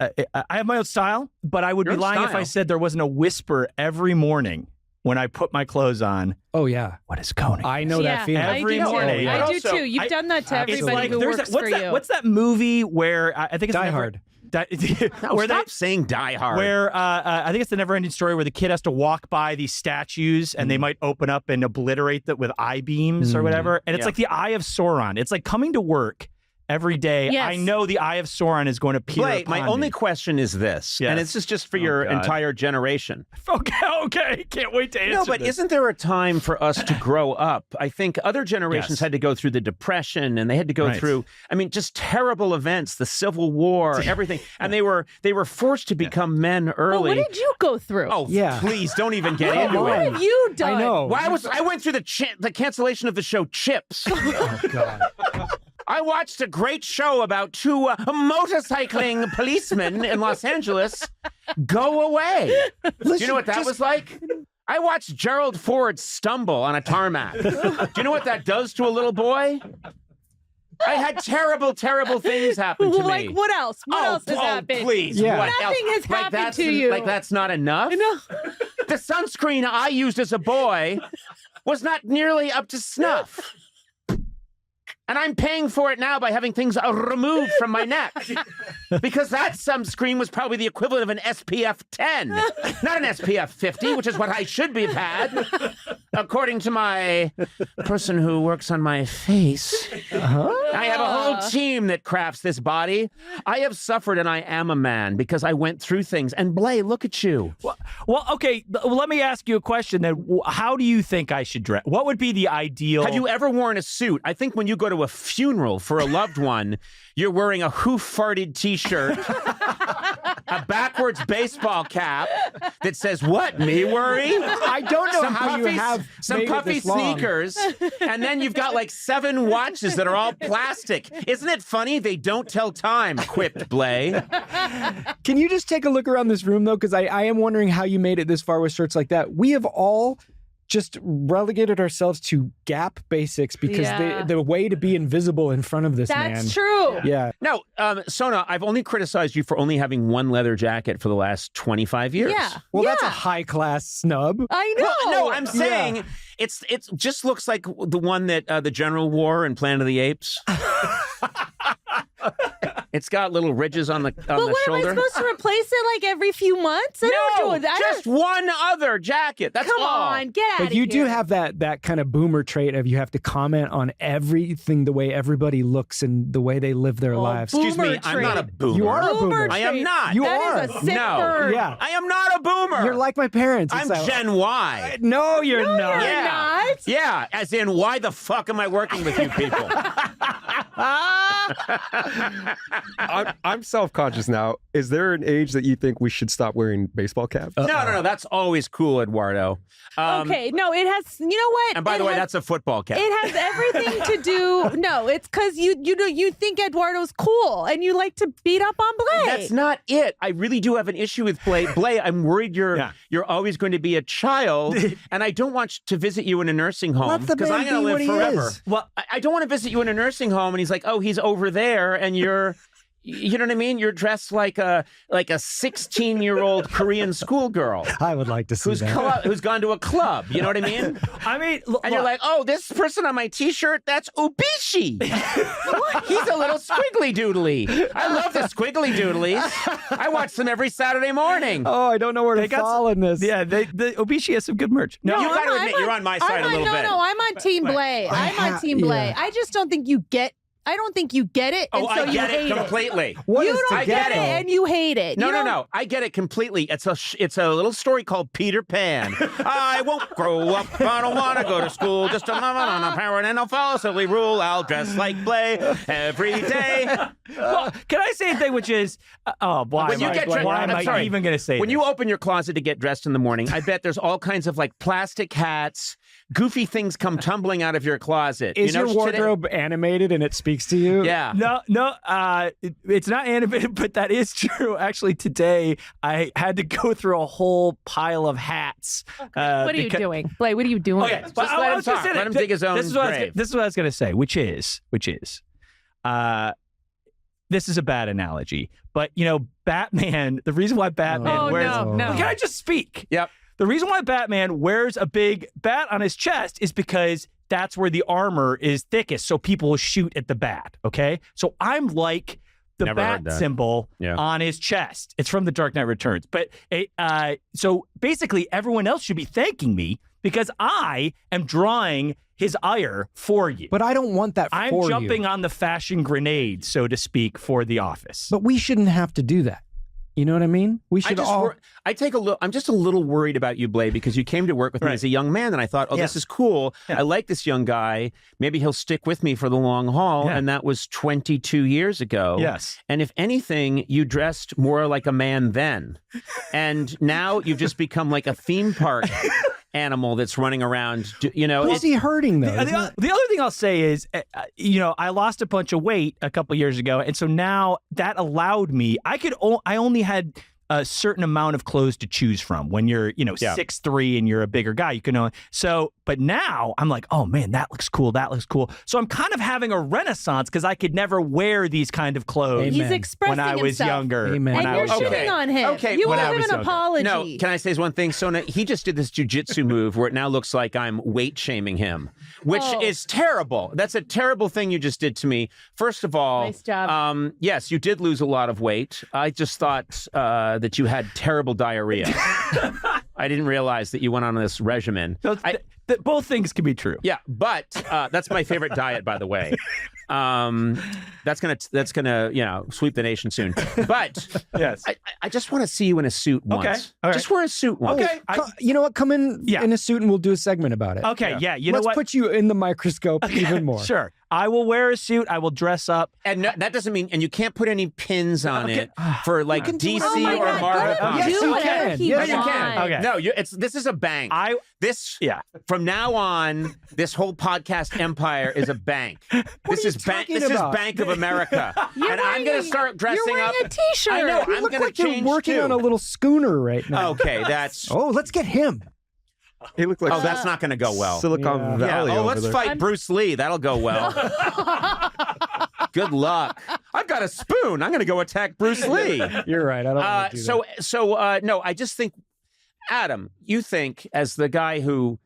have my own style, but I would Your be lying if style? I said there wasn't a whisper every morning when I put my clothes on. Oh yeah. What is Conan? I know that feeling. Every I do morning. Too. But I do also, too. You've done that to everybody who there's works what's for that, you. What's that movie where I think it's Die Hard. Stop saying Die Hard. Where I think it's the never-ending story where the kid has to walk by these statues and they might open up and obliterate that with eye beams or whatever. And it's like the Eye of Sauron. It's like coming to work every day. Yes. I know the Eye of Sauron is going to appear Blake, my upon only me. question is this, Yes. and it's just for your God. entire generation. Okay. Can't wait to answer No, but this. isn't there a time for us to grow up? I think other generations Yes. had to go through the Depression, and they had to go Right. through, just terrible events, the Civil War, everything, and they were forced to become men Well, early. what did you go through? Oh, Yeah. please don't even get Come into on. What it. have you done? I know. I went through the cancellation of the show Chips. Oh God. I watched a great show about two motorcycling policemen in Los Angeles go away. Do you know what that was like? I watched Gerald Ford stumble on a tarmac. Do you know what that does to a little boy? I had terrible, terrible things happen to me. Like what else? What else has happened? Please. Yeah. What Nothing else? has happened to you. Like that's not enough? No. The sunscreen I used as a boy was not nearly up to snuff. And I'm paying for it now by having things removed from my neck. Because that sunscreen was probably the equivalent of an SPF 10. Not an SPF 50, which is what I should have had. According to the person who works on my face. I have a whole team that crafts this body. I have suffered and I am a man because I went through things. And Blay, look at you. Well, okay. Let me ask you a question then. How do you think I should dress? What would be the ideal? Have you ever worn a suit? I think when you go to a funeral for a loved one, you're wearing a who-farted t-shirt, a backwards baseball cap that says, what, me worry? I don't know how you have some made it puffy this long. sneakers, and then you've got like 7 watches that are all plastic. Isn't it funny? They don't tell time, quipped Blay. Can you just take a look around this room though? Because I am wondering how you made it this far with shirts like that. We have all just relegated ourselves to Gap basics because the way to be invisible in front of this man. That's true. Yeah. No, Sona, I've only criticized you for only having one leather jacket for the last 25 years. Yeah. Well, that's a high-class snub. I know. Well, no, I'm saying it just looks like the one that the General wore in Planet of the Apes. It's got little ridges on the shoulder. Am I supposed to replace it like every few months? I don't do that. Just one other jacket. That's Come all. on, get out of But you here. do have that kind of boomer trait of you have to comment on everything, the way everybody looks and the way they live their lives. Excuse me, Boomer I'm not a trait. boomer. You are a boomer. I am not. You That are. is a sick No. bird. Yeah. I am not a boomer. You're like my parents. I'm It's like, Gen Y. No, you're not. You're not. Yeah, as in, why the fuck am I working with you people? I'm self-conscious now. Is there an age that you think we should stop wearing baseball caps? No. That's always cool, Eduardo. Okay, no, it has. You know what? And by the way, that's a football cap. It has everything to do. No, it's because you think Eduardo's cool and you like to beat up on Blay. That's not it. I really do have an issue with Blay. Blay, I'm worried you're always going to be a child, and I don't want to visit you in a nursing home because I'm going to live forever. Well, I don't want to visit you in a nursing home, and he's like, oh, he's over there, and you're. You know what I mean? You're dressed like a 16-year-old Korean schoolgirl. I would like to see that. Who's gone to a club. You know what I mean? I mean, and you're like, oh, this person on my T-shirt, that's Ubishi. He's a little squiggly doodly. I love the squiggly doodlies. I watch them every Saturday morning. Oh, I don't know where to fall in this. Yeah, the Ubishi has some good merch. No, you got to admit, you're on my side a little bit. No, I'm on Team Blay. I'm on Team Blay. I just don't think you get. I don't think you get it, and so I get you hate it completely. You don't get it, and you hate it. No. I get it completely. It's a little story called Peter Pan. I won't grow up. I don't want to go to school. Just a parent, and I'll follow silly rule. I'll dress like Blay every day. Well, can I say a thing, which is, why am I even going to say When you open your closet to get dressed in the morning, I bet there's all kinds of like plastic hats, goofy things come tumbling out of your closet. Is your wardrobe animated and it speaks to you? Yeah. No, it's not animated, but that is true. Actually, today I had to go through a whole pile of hats. What are you doing? Blay, what are you doing? Okay, just let him talk. Let him dig his own grave. This is what I was going to say, which is, this is a bad analogy, but Batman, the reason why Batman wears... No. Can I just speak? Yep. The reason why Batman wears a big bat on his chest is because that's where the armor is thickest, so people will shoot at the bat, okay? So I'm like the bat symbol on his chest. It's from The Dark Knight Returns. But so basically everyone else should be thanking me because I am drawing his ire for you. But I don't want that for you. I'm jumping on the fashion grenade, so to speak, for the office. But we shouldn't have to do that. You know what I mean? We should I'm just a little worried about you, Blay, because you came to work with me as a young man, and I thought, this is cool. Yeah. I like this young guy. Maybe he'll stick with me for the long haul. Yeah. And that was 22 years ago. Yes. And if anything, you dressed more like a man then. And now you've just become like a theme park animal that's running around. Who's he hurting, though? The other thing I'll say is, I lost a bunch of weight a couple years ago, and so now that allowed me. I only had a certain amount of clothes to choose from. When you're 6'3" and you're a bigger guy, you can only but now I'm like, oh man, that looks cool. So I'm kind of having a renaissance because I could never wear these kind of clothes. Amen. He's expressing when I was himself. younger. Amen. And you're shitting on him. Okay, you owe him an apology. No, can I say one thing? Sona, he just did this jujitsu move where it now looks like I'm weight shaming him, which is terrible. That's a terrible thing you just did to me. First of all, nice job. Yes, you did lose a lot of weight. I just thought that you had terrible diarrhea. I didn't realize that you went on this regimen. Both things can be true. Yeah, but that's my favorite diet, by the way. That's gonna sweep the nation soon. But yes, I just want to see you in a suit once. Okay, all right. Just wear a suit once. Okay, you know what? Come in a suit and we'll do a segment about it. Okay, yeah. You know what? Let's put you in the microscope even more. Sure. I will wear a suit. I will dress up. And that doesn't mean, and you can't put any pins on it for like DC or Marvel. Yes, you can. Yes, you can. Okay. No, this is a bank. From now on, this whole podcast empire is a bank. This is Bank of America. And I'm going to start dressing up. You're wearing a T-shirt. I know. You I'm look going to like you're change working on a little schooner right now. Okay, that's. Oh, let's get him. He looked like that's not going to go well. Silicon Valley. Let's fight Bruce Lee. That'll go well. Good luck. I've got a spoon. I'm going to go attack Bruce Lee. You're right. I don't want to do that. No, I just think, Adam, you think as the guy who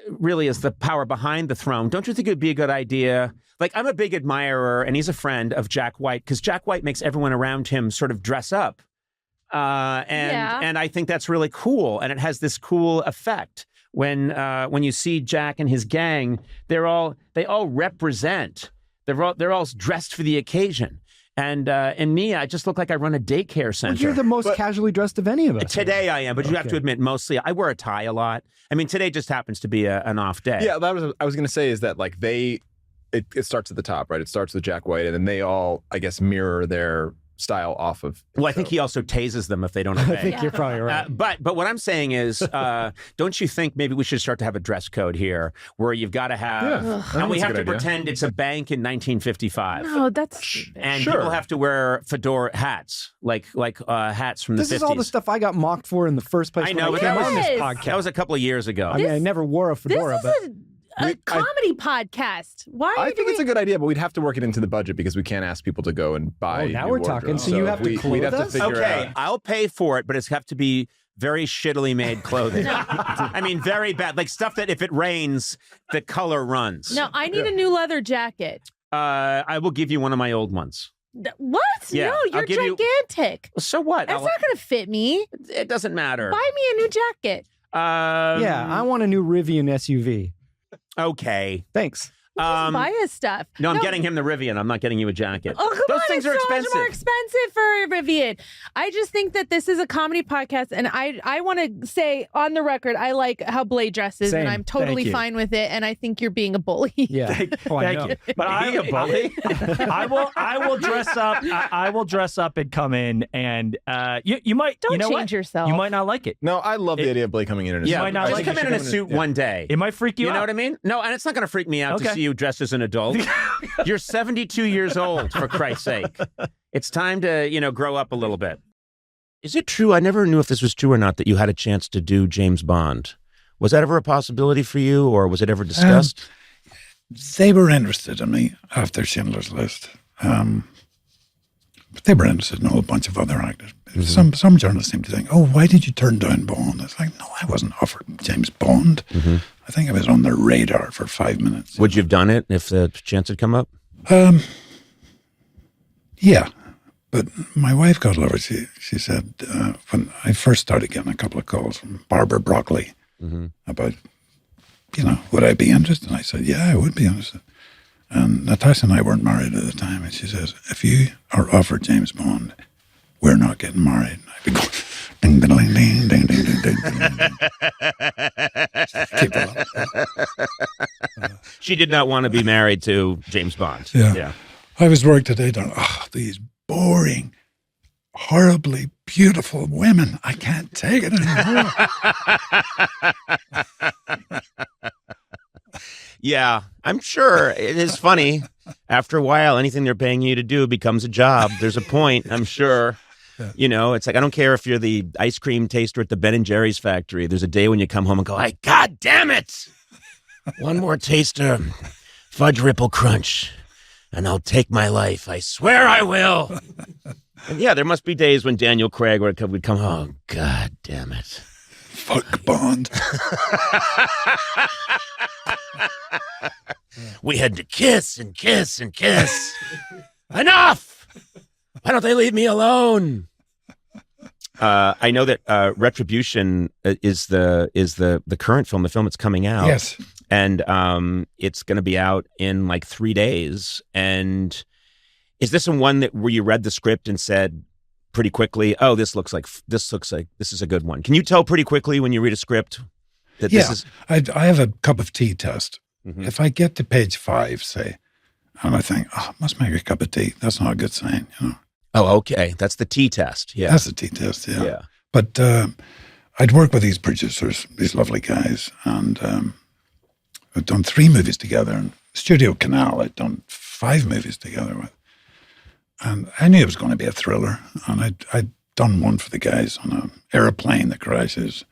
really is the power behind the throne, don't you think it would be a good idea? Like, I'm a big admirer, and he's a friend of Jack White, because Jack White makes everyone around him sort of dress up. And I think that's really cool, and it has this cool effect. When you see Jack and his gang, they all represent. They're all dressed for the occasion. And me, I just look like I run a daycare center. Well, you're the most casually dressed of any of us. Today I am, but you have to admit, mostly I wear a tie a lot. I mean, today just happens to be an off day. Yeah, I was going to say is that like it starts at the top, right? It starts with Jack White, and then they all, I guess, mirror their style off of. Well, I think he also tases them if they don't obey. I think you're probably right. But what I'm saying is, don't you think maybe we should start to have a dress code here where you've got to have, and we have to pretend it's a bank in 1955. No, that's stupid. And people have to wear fedora hats, like hats from the 50s. This is all the stuff I got mocked for in the first place. I know, when but I came on this podcast. That was a couple of years ago. I mean, I never wore a fedora, but. A comedy podcast. Why? I think it's a good idea, but we'd have to work it into the budget because we can't ask people to go and buy. Now new we're talking. wardrobes. So you have to clothe we'd have us? to figure Okay, out. I'll pay for it, but it's have to be very shittily made clothing. I mean, very bad, like stuff that if it rains, the color runs. No, I need a new leather jacket. I will give you one of my old ones. What? Yeah, No, I'll you're give you- gigantic. So what? That's not going to fit me. It doesn't matter. Buy me a new jacket. Yeah, I want a new Rivian SUV. Okay. Thanks. Just buy us stuff. No, I'm getting him the Rivian. I'm not getting you a jacket. Oh, come Those on, things it's are so expensive. much more expensive for a Rivian. I just think that this is a comedy podcast, and I want to say on the record, I like how Blade dresses, Same. and I'm totally Thank you. fine with it, and I think you're being a bully. Yeah. Thank know. you. But I will dress up. I will dress up and come in, and you might Don't you know change what? yourself. You might not like it. No, I love the idea of Blake coming in. Yeah, might not just like come it. in a suit one day. It might freak you You out. know what I mean? No, and it's not going to freak me out to Okay. see you dressed as an adult. You're 72 years old, for Christ's sake. It's time to, grow up a little bit. Is it true? I never knew if this was true or not that you had a chance to do James Bond. Was that ever a possibility for you, or was it ever discussed? They were interested in me after Schindler's List. But they were interested in a whole bunch of other actors. Some journalists seem to think, oh, why did you turn down Bond? It's like, no, I wasn't offered James Bond. I think I was on their radar for 5 minutes. Would you have done it if the chance had come up? Yeah. But my wife, God love her, she said, when I first started getting a couple of calls from Barbara Broccoli about, would I be interested? And I said, yeah, I would be interested. And Natasha and I weren't married at the time. And she says, if you are offered James Bond, we're not getting married. And I'd be going, ding, ding, ding, ding, ding, ding, ding, ding, ding. Keep it up. She did not want to be married to James Bond. Yeah. I was worried today, these boring, horribly beautiful women. I can't take it anymore. Yeah, I'm sure it is funny. After a while, anything they're paying you to do becomes a job. There's a point, I'm sure. It's like, I don't care if you're the ice cream taster at the Ben & Jerry's factory. There's a day when you come home and go, God damn it! One more taster, fudge ripple crunch, and I'll take my life. I swear I will. And yeah, there must be days when Daniel Craig would come, oh, God damn it. Fuck Bond. We had to kiss and kiss and kiss. Enough! Why don't they leave me alone? I know that Retribution is the current film, the film that's coming out. Yes. And it's going to be out in like 3 days. And is this one where you read the script and said pretty quickly, oh, this looks like this is a good one? Can you tell pretty quickly when you read a script that this is? I have a cup of tea test. If I get to page 5, say, and I think, I must make a cup of tea. That's not a good sign, Oh, okay. That's the tea test. Yeah. That's the tea test, yeah. But I'd work with these producers, these lovely guys, and I'd done 3 movies together. And Studio Canal, I'd done 5 movies together with. And I knew it was going to be a thriller. And I'd done one for the guys on an airplane that crashes,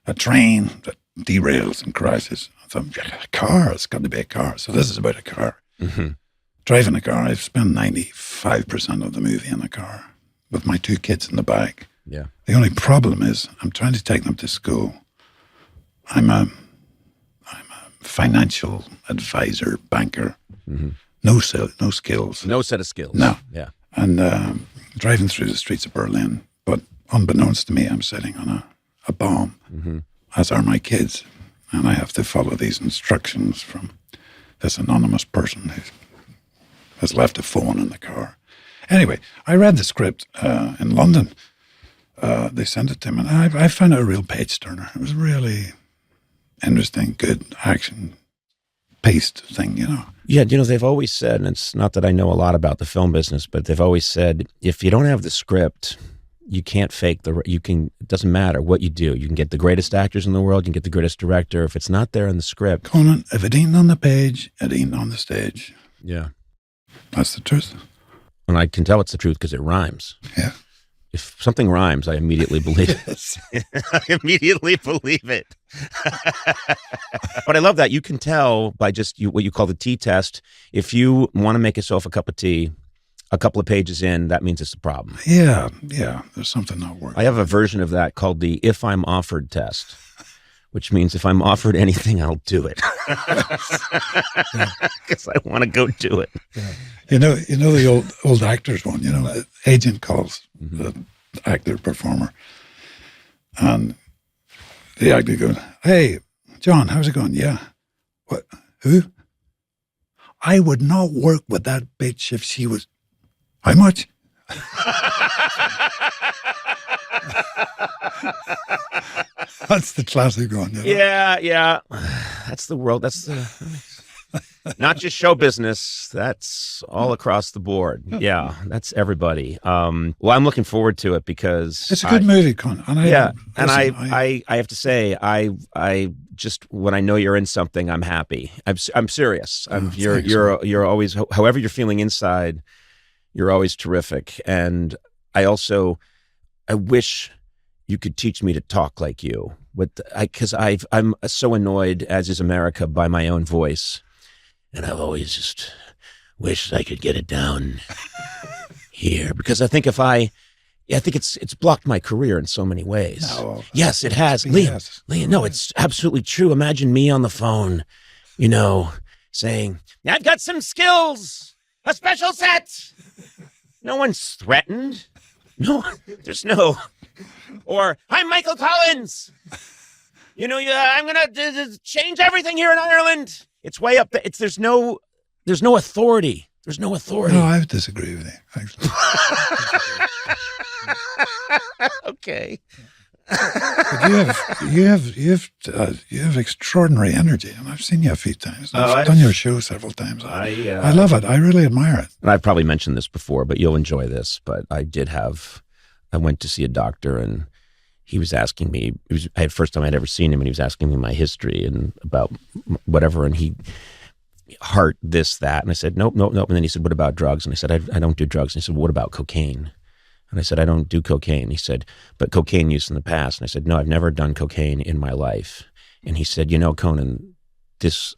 a train that derails and crashes. I thought, a car, it's got to be a car. So this is about a car. Driving a car, I've spent 95% of the movie in a car with my 2 kids in the back. Yeah. The only problem is I'm trying to take them to school. I'm a financial advisor, banker. No skills. No set of skills. No. Yeah. And driving through the streets of Berlin, but unbeknownst to me, I'm sitting on a bomb, as are my kids. And I have to follow these instructions from this anonymous person who has left a phone in the car. Anyway, I read the script in London. They sent it to me, and I found it a real page turner. It was really interesting, good action paced thing, you know. Yeah, they've always said, and it's not that I know a lot about the film business, but they've always said, if you don't have the script, you can't fake it doesn't matter what you do. You can get the greatest actors in the world, you can get the greatest director. If it's not there in the script. Conan, if it ain't on the page, it ain't on the stage. Yeah. That's the truth. And I can tell it's the truth because it rhymes. Yeah. If something rhymes, I immediately believe it. I immediately believe it. But I love that. You can tell by just what you call the tea test. If you want to make yourself a cup of tea, a couple of pages in, that means it's a problem. Yeah. There's something not working. I have a version of that called the if I'm offered test, which means if I'm offered anything, I'll do it. Because I want to go do it. Yeah. You know the old actors one, the agent calls the actor performer. And the actor goes, "Hey, John, how's it going?" "Yeah." "What? Who?" "I would not work with that bitch if she was..." "How much?" That's the classic one. Yeah. That's the world. That's not just show business. That's all across the board. Yeah, that's everybody. Well, I'm looking forward to it because it's a good movie, Conan. I have to say, I just when I know you're in something, I'm happy. I'm serious. You're always, however you're feeling inside, you're always terrific. And I wish you could teach me to talk like you. Because I'm so annoyed, as is America, by my own voice. And I've always just wished I could get it down here. Because I think I think it's blocked my career in so many ways. No, yes, it has. Liam, no, it's absolutely true. Imagine me on the phone, saying, "I've got some skills, a special set." No one's threatened. No, there's no. Or, "I'm Michael Collins. I'm going to change everything here in Ireland." It's way up there. There's no authority. There's no authority. No, I would disagree with you, actually. Okay. But you have extraordinary energy, and I've seen you a few times. I've done your show several times. I love it. I really admire it. And I've probably mentioned this before, but you'll enjoy this. But I went to see a doctor, and he was asking me, first time I'd ever seen him, and he was asking me my history and about whatever, and heart, this, that. And I said, nope. And then he said, "What about drugs?" And I said, I don't do drugs. And he said, "What about cocaine?" And I said, "I don't do cocaine." He said, "But cocaine use in the past." And I said, "No, I've never done cocaine in my life." And he said, "Conan, this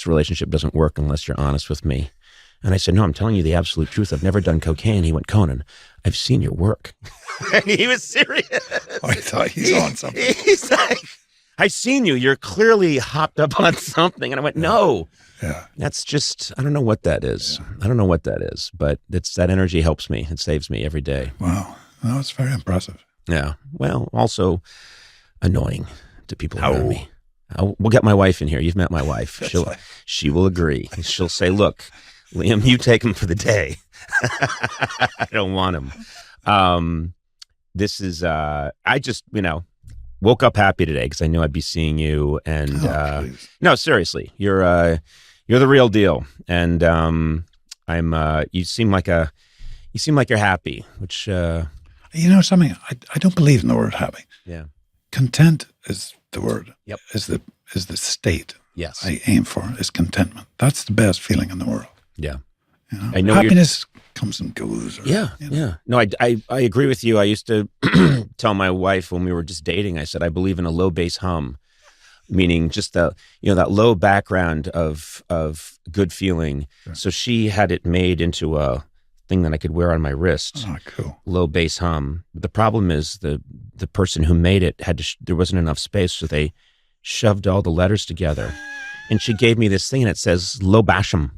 relationship doesn't work unless you're honest with me." And I said, "No, I'm telling you the absolute truth. I've never done cocaine." He went, "Conan, I've seen your work." And he was serious. I thought he's on something. He's like, "I've seen you. You're clearly hopped up on something." And I went, "No." Yeah. That's just, I don't know what that is. I don't know what that is, but that energy helps me. It saves me every day. Wow. No, it's very impressive. Yeah. Well, also annoying to people around me. We'll get my wife in here. You've met my wife. She will agree. She'll say, "Look, Liam, you take him for the day." I don't want him. This is, I just, woke up happy today because I knew I'd be seeing you. And no, seriously, you're the real deal. And you seem like you're happy, which something, I don't believe in the word happy. Yeah. Content is the word. Yep. Is the state. Yes. I aim for is contentment. That's the best feeling in the world. Yeah. I know happiness comes and goes. Yeah. No, I agree with you. I used to tell my wife when we were just dating, I said, I believe in a low bass hum, meaning just that low background of good feeling. Sure. So she had it made into a thing that I could wear on my wrist. Oh, cool. Low bass hum. The problem is the person who made it there wasn't enough space, so they shoved all the letters together. And she gave me this thing and it says Low Basham.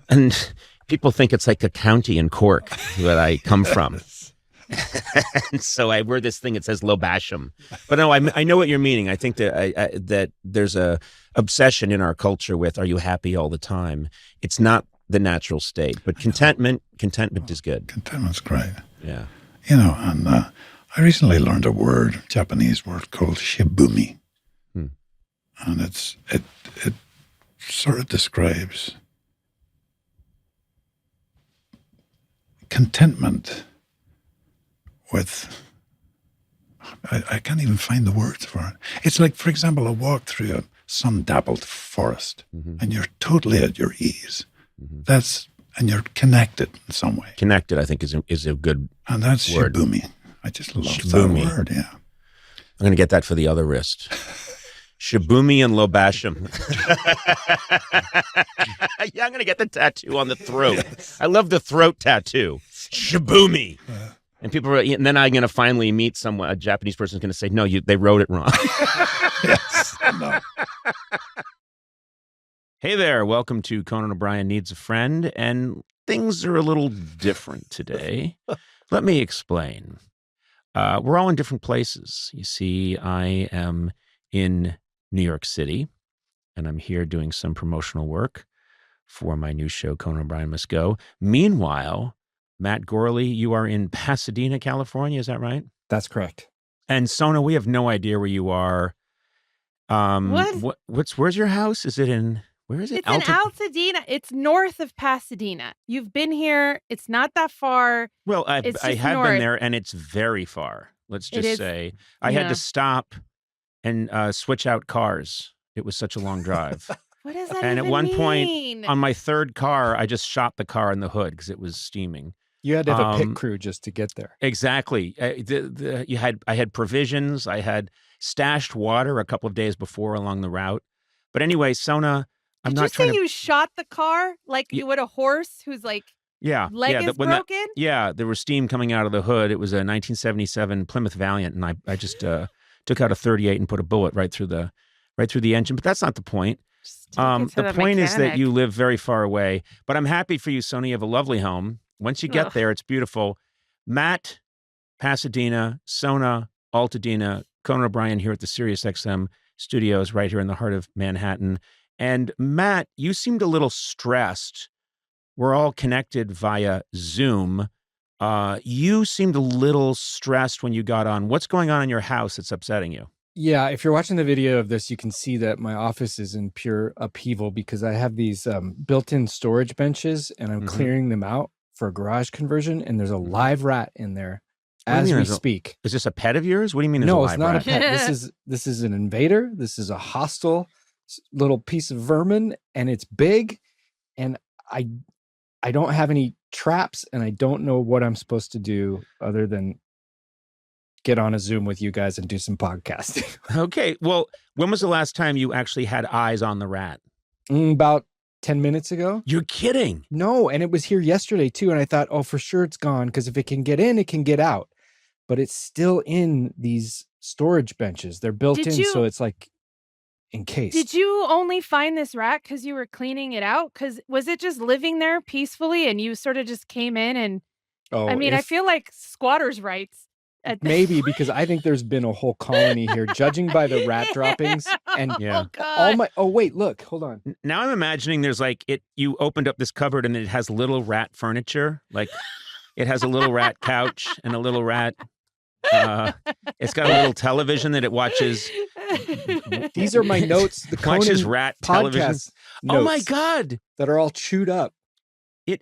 And people think it's like a county in Cork that I come from. And so I wear this thing that says Low Basham. But no, I know what you're meaning. I think that that there's a obsession in our culture with, are you happy all the time? It's not the natural state, but contentment is good. Contentment's great. Yeah. And I recently learned a Japanese word called shibumi. And sort of describes contentment with, I can't even find the words for it. It's like, for example, a walk through a sun-dappled forest, and you're totally at your ease. And you're connected in some way. Connected, I think, is a good And that's word. shibumi. I just love Shibumi. that word, yeah. I'm going to get that for the other wrist. Shibumi and Lobasham. Yeah, I'm going to get the tattoo on the throat. I love the throat tattoo. Shibumi. And people are, and then I'm going to finally meet someone, a Japanese person is going to say, no, they wrote it wrong. Yes. No. Hey there, welcome to Conan O'Brien Needs a Friend, and things are a little different today. Let me explain. We're all in different places. You see, I am in New York City, and I'm here doing some promotional work for my new show, Conan O'Brien Must Go. Meanwhile, Matt Gorley, you are in Pasadena, California, is that right? That's correct. And Sona, we have no idea where you are. Where's your house? Is it in... Where is it? It's in Altadena. It's north of Pasadena. You've been here. It's not that far. Well, I have north. been there, and it's very far. Let's just say I had to stop and switch out cars. It was such a long drive. What does that And even at one mean? point, on my third car, I just shot the car in the hood because it was steaming. You had to have a pit crew just to get there. Exactly. I had provisions. I had stashed water a couple of days before along the route. But anyway, Sona. Did you say you shot the car like you would a horse who's like leg is broken? There was steam coming out of the hood. It was a 1977 Plymouth Valiant, and I just took out a .38 and put a bullet right through the engine. But that's not the point. The point is that you live very far away. But I'm happy for you, Sony. You have a lovely home. Once you get there, it's beautiful. Matt, Pasadena, Sona, Altadena, Conan O'Brien here at the SiriusXM studios right here in the heart of Manhattan. And Matt, you seemed a little stressed. We're all connected via Zoom. You seemed a little stressed when you got on. What's going on in your house that's upsetting you? Yeah, if you're watching the video of this, you can see that my office is in pure upheaval because I have these built-in storage benches, and I'm clearing them out for a garage conversion, and there's a live rat in there as we speak. Is this a pet of yours? What do you mean? No, it's not a pet. This is an invader. This is a hostile little piece of vermin, and it's big, and I don't have any traps, and I don't know what I'm supposed to do other than get on a Zoom with you guys and do some podcasting. Okay. Well, when was the last time you actually had eyes on the rat? About 10 minutes ago. You're kidding. No, and it was here yesterday too, and I thought, oh, for sure it's gone, because if it can get in, it can get out. But it's still in these storage benches. They're built in, so it's like encased. Did you only find this rat because you were cleaning it out? Because was it just living there peacefully and you sort of just came in and... I feel like squatters' rights. Maybe because I think there's been a whole colony here, judging by the rat droppings. And wait, look, hold on. Now I'm imagining there's you opened up this cupboard and it has little rat furniture. Like it has a little rat couch and a little rat. It's got a little television that it watches. These are my notes. The watches rat television. Oh my God. That are all chewed up. It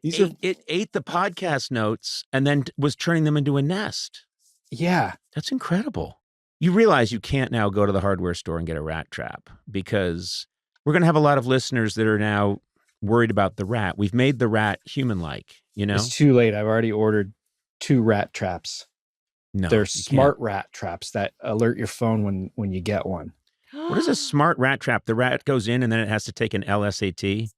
ate the podcast notes and then was turning them into a nest. Yeah. That's incredible. You realize you can't now go to the hardware store and get a rat trap because we're going to have a lot of listeners that are now worried about the rat. We've made the rat human-like, you know? It's too late. I've already ordered 2 rat traps. No, they're smart rat traps that alert your phone when you get one. What is a smart rat trap? The rat goes in and then it has to take an LSAT.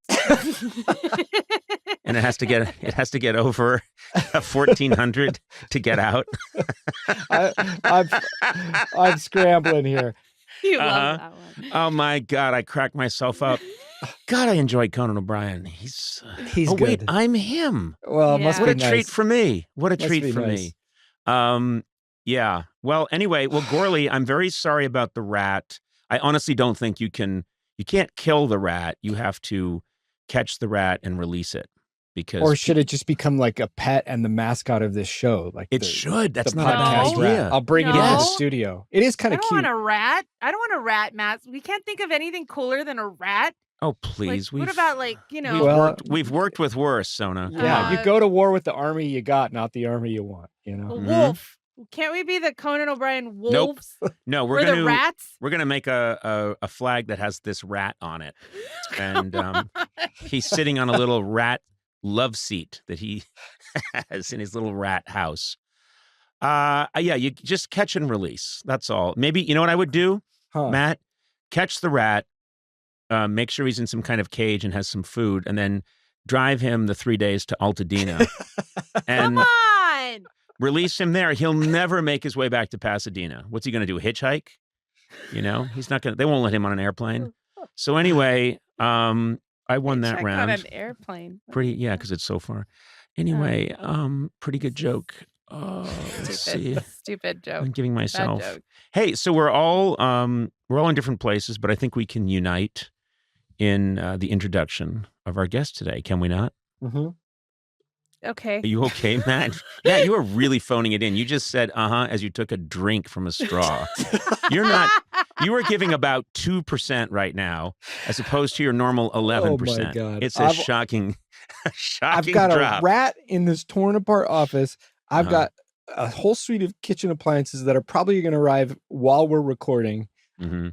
And it has to get over 1,400 to get out. I'm scrambling here. You love that one. Oh my God, I cracked myself up. God, I enjoy Conan O'Brien. He's good. Wait, I'm him. Well, must what be a nice. treat for me. What a treat for nice. me. Yeah. Well, anyway, Gorley, I'm very sorry about the rat. I honestly don't think you can't kill the rat. You have to catch the rat and release it. Or should it just become like a pet and the mascot of this show? Like it should. That's the not a bad podcast idea. rat. I'll bring it into the studio. It is kind of cute. I don't want a rat, Matt. We can't think of anything cooler than a rat. Oh, please. What about We've worked with worse, Sona. Yeah, you go to war with the army you got, not the army you want. You know, a wolf. Can't we be the Conan O'Brien wolves? Nope. No, we're the rats. We're gonna make a flag that has this rat on it, and he's sitting on a little rat love seat that he has in his little rat house. Yeah, you just catch and release. That's all. Maybe you know what I would do, Matt? Catch the rat. Make sure he's in some kind of cage and has some food, and then drive him the 3 days to Altadena. And come on, release him there. He'll never make his way back to Pasadena. What's he going to do? Hitchhike? You know, he's not going to. They won't let him on an airplane. So anyway, I won that round. On an airplane. Yeah, because it's so far. Anyway, pretty good joke. Stupid joke. I'm giving myself. Hey, so we're all in different places, but I think we can unite in the introduction of our guest today. Can we not? Mm-hmm. Okay. Are you okay, Matt? Yeah, you were really phoning it in. You just said as you took a drink from a straw. You're not. You are giving about 2% right now, as opposed to your normal 11%. Oh my God. It's a shocking I've got drop. a rat in this torn apart office. I've got a whole suite of kitchen appliances that are probably going to arrive while we're recording. Mm-hmm.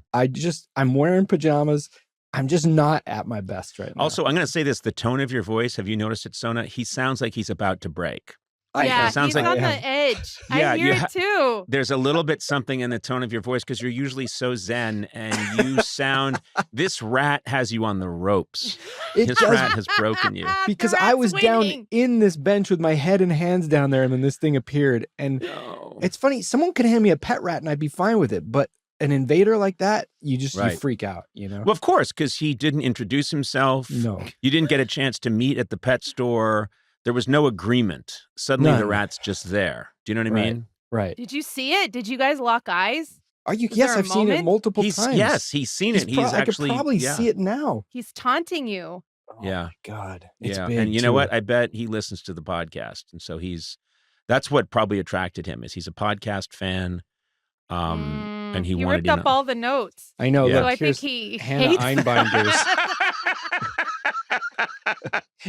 I'm wearing pajamas. I'm just not at my best right now. Also, I'm going to say this: the tone of your voice. Have you noticed it, Sona? He sounds like he's about to break. Yeah, he's on the edge. I hear it too. There's a little bit something in the tone of your voice because you're usually so zen, and you sound. This rat has you on the ropes. This rat has broken you. Because I was down in this bench with my head and hands down there, and then this thing appeared. And it's funny. Someone could hand me a pet rat, and I'd be fine with it. But an invader like that, you freak out. You know. Well, of course, because he didn't introduce himself. No, you didn't get a chance to meet at the pet store. There was no agreement. Suddenly the rat's just there. Do you know what I mean? Right. Did you see it? Did you guys lock eyes? Yes, I've seen it multiple times. Yes, he's seen it. He's actually. I could probably see it now. He's taunting you. Oh my God. It's yeah. big And you know what? I bet he listens to the podcast. And so that's what probably attracted him is he's a podcast fan. And he wanted ripped up all the notes. I know. Yeah. Look, I think he Hannah hates Einbinders.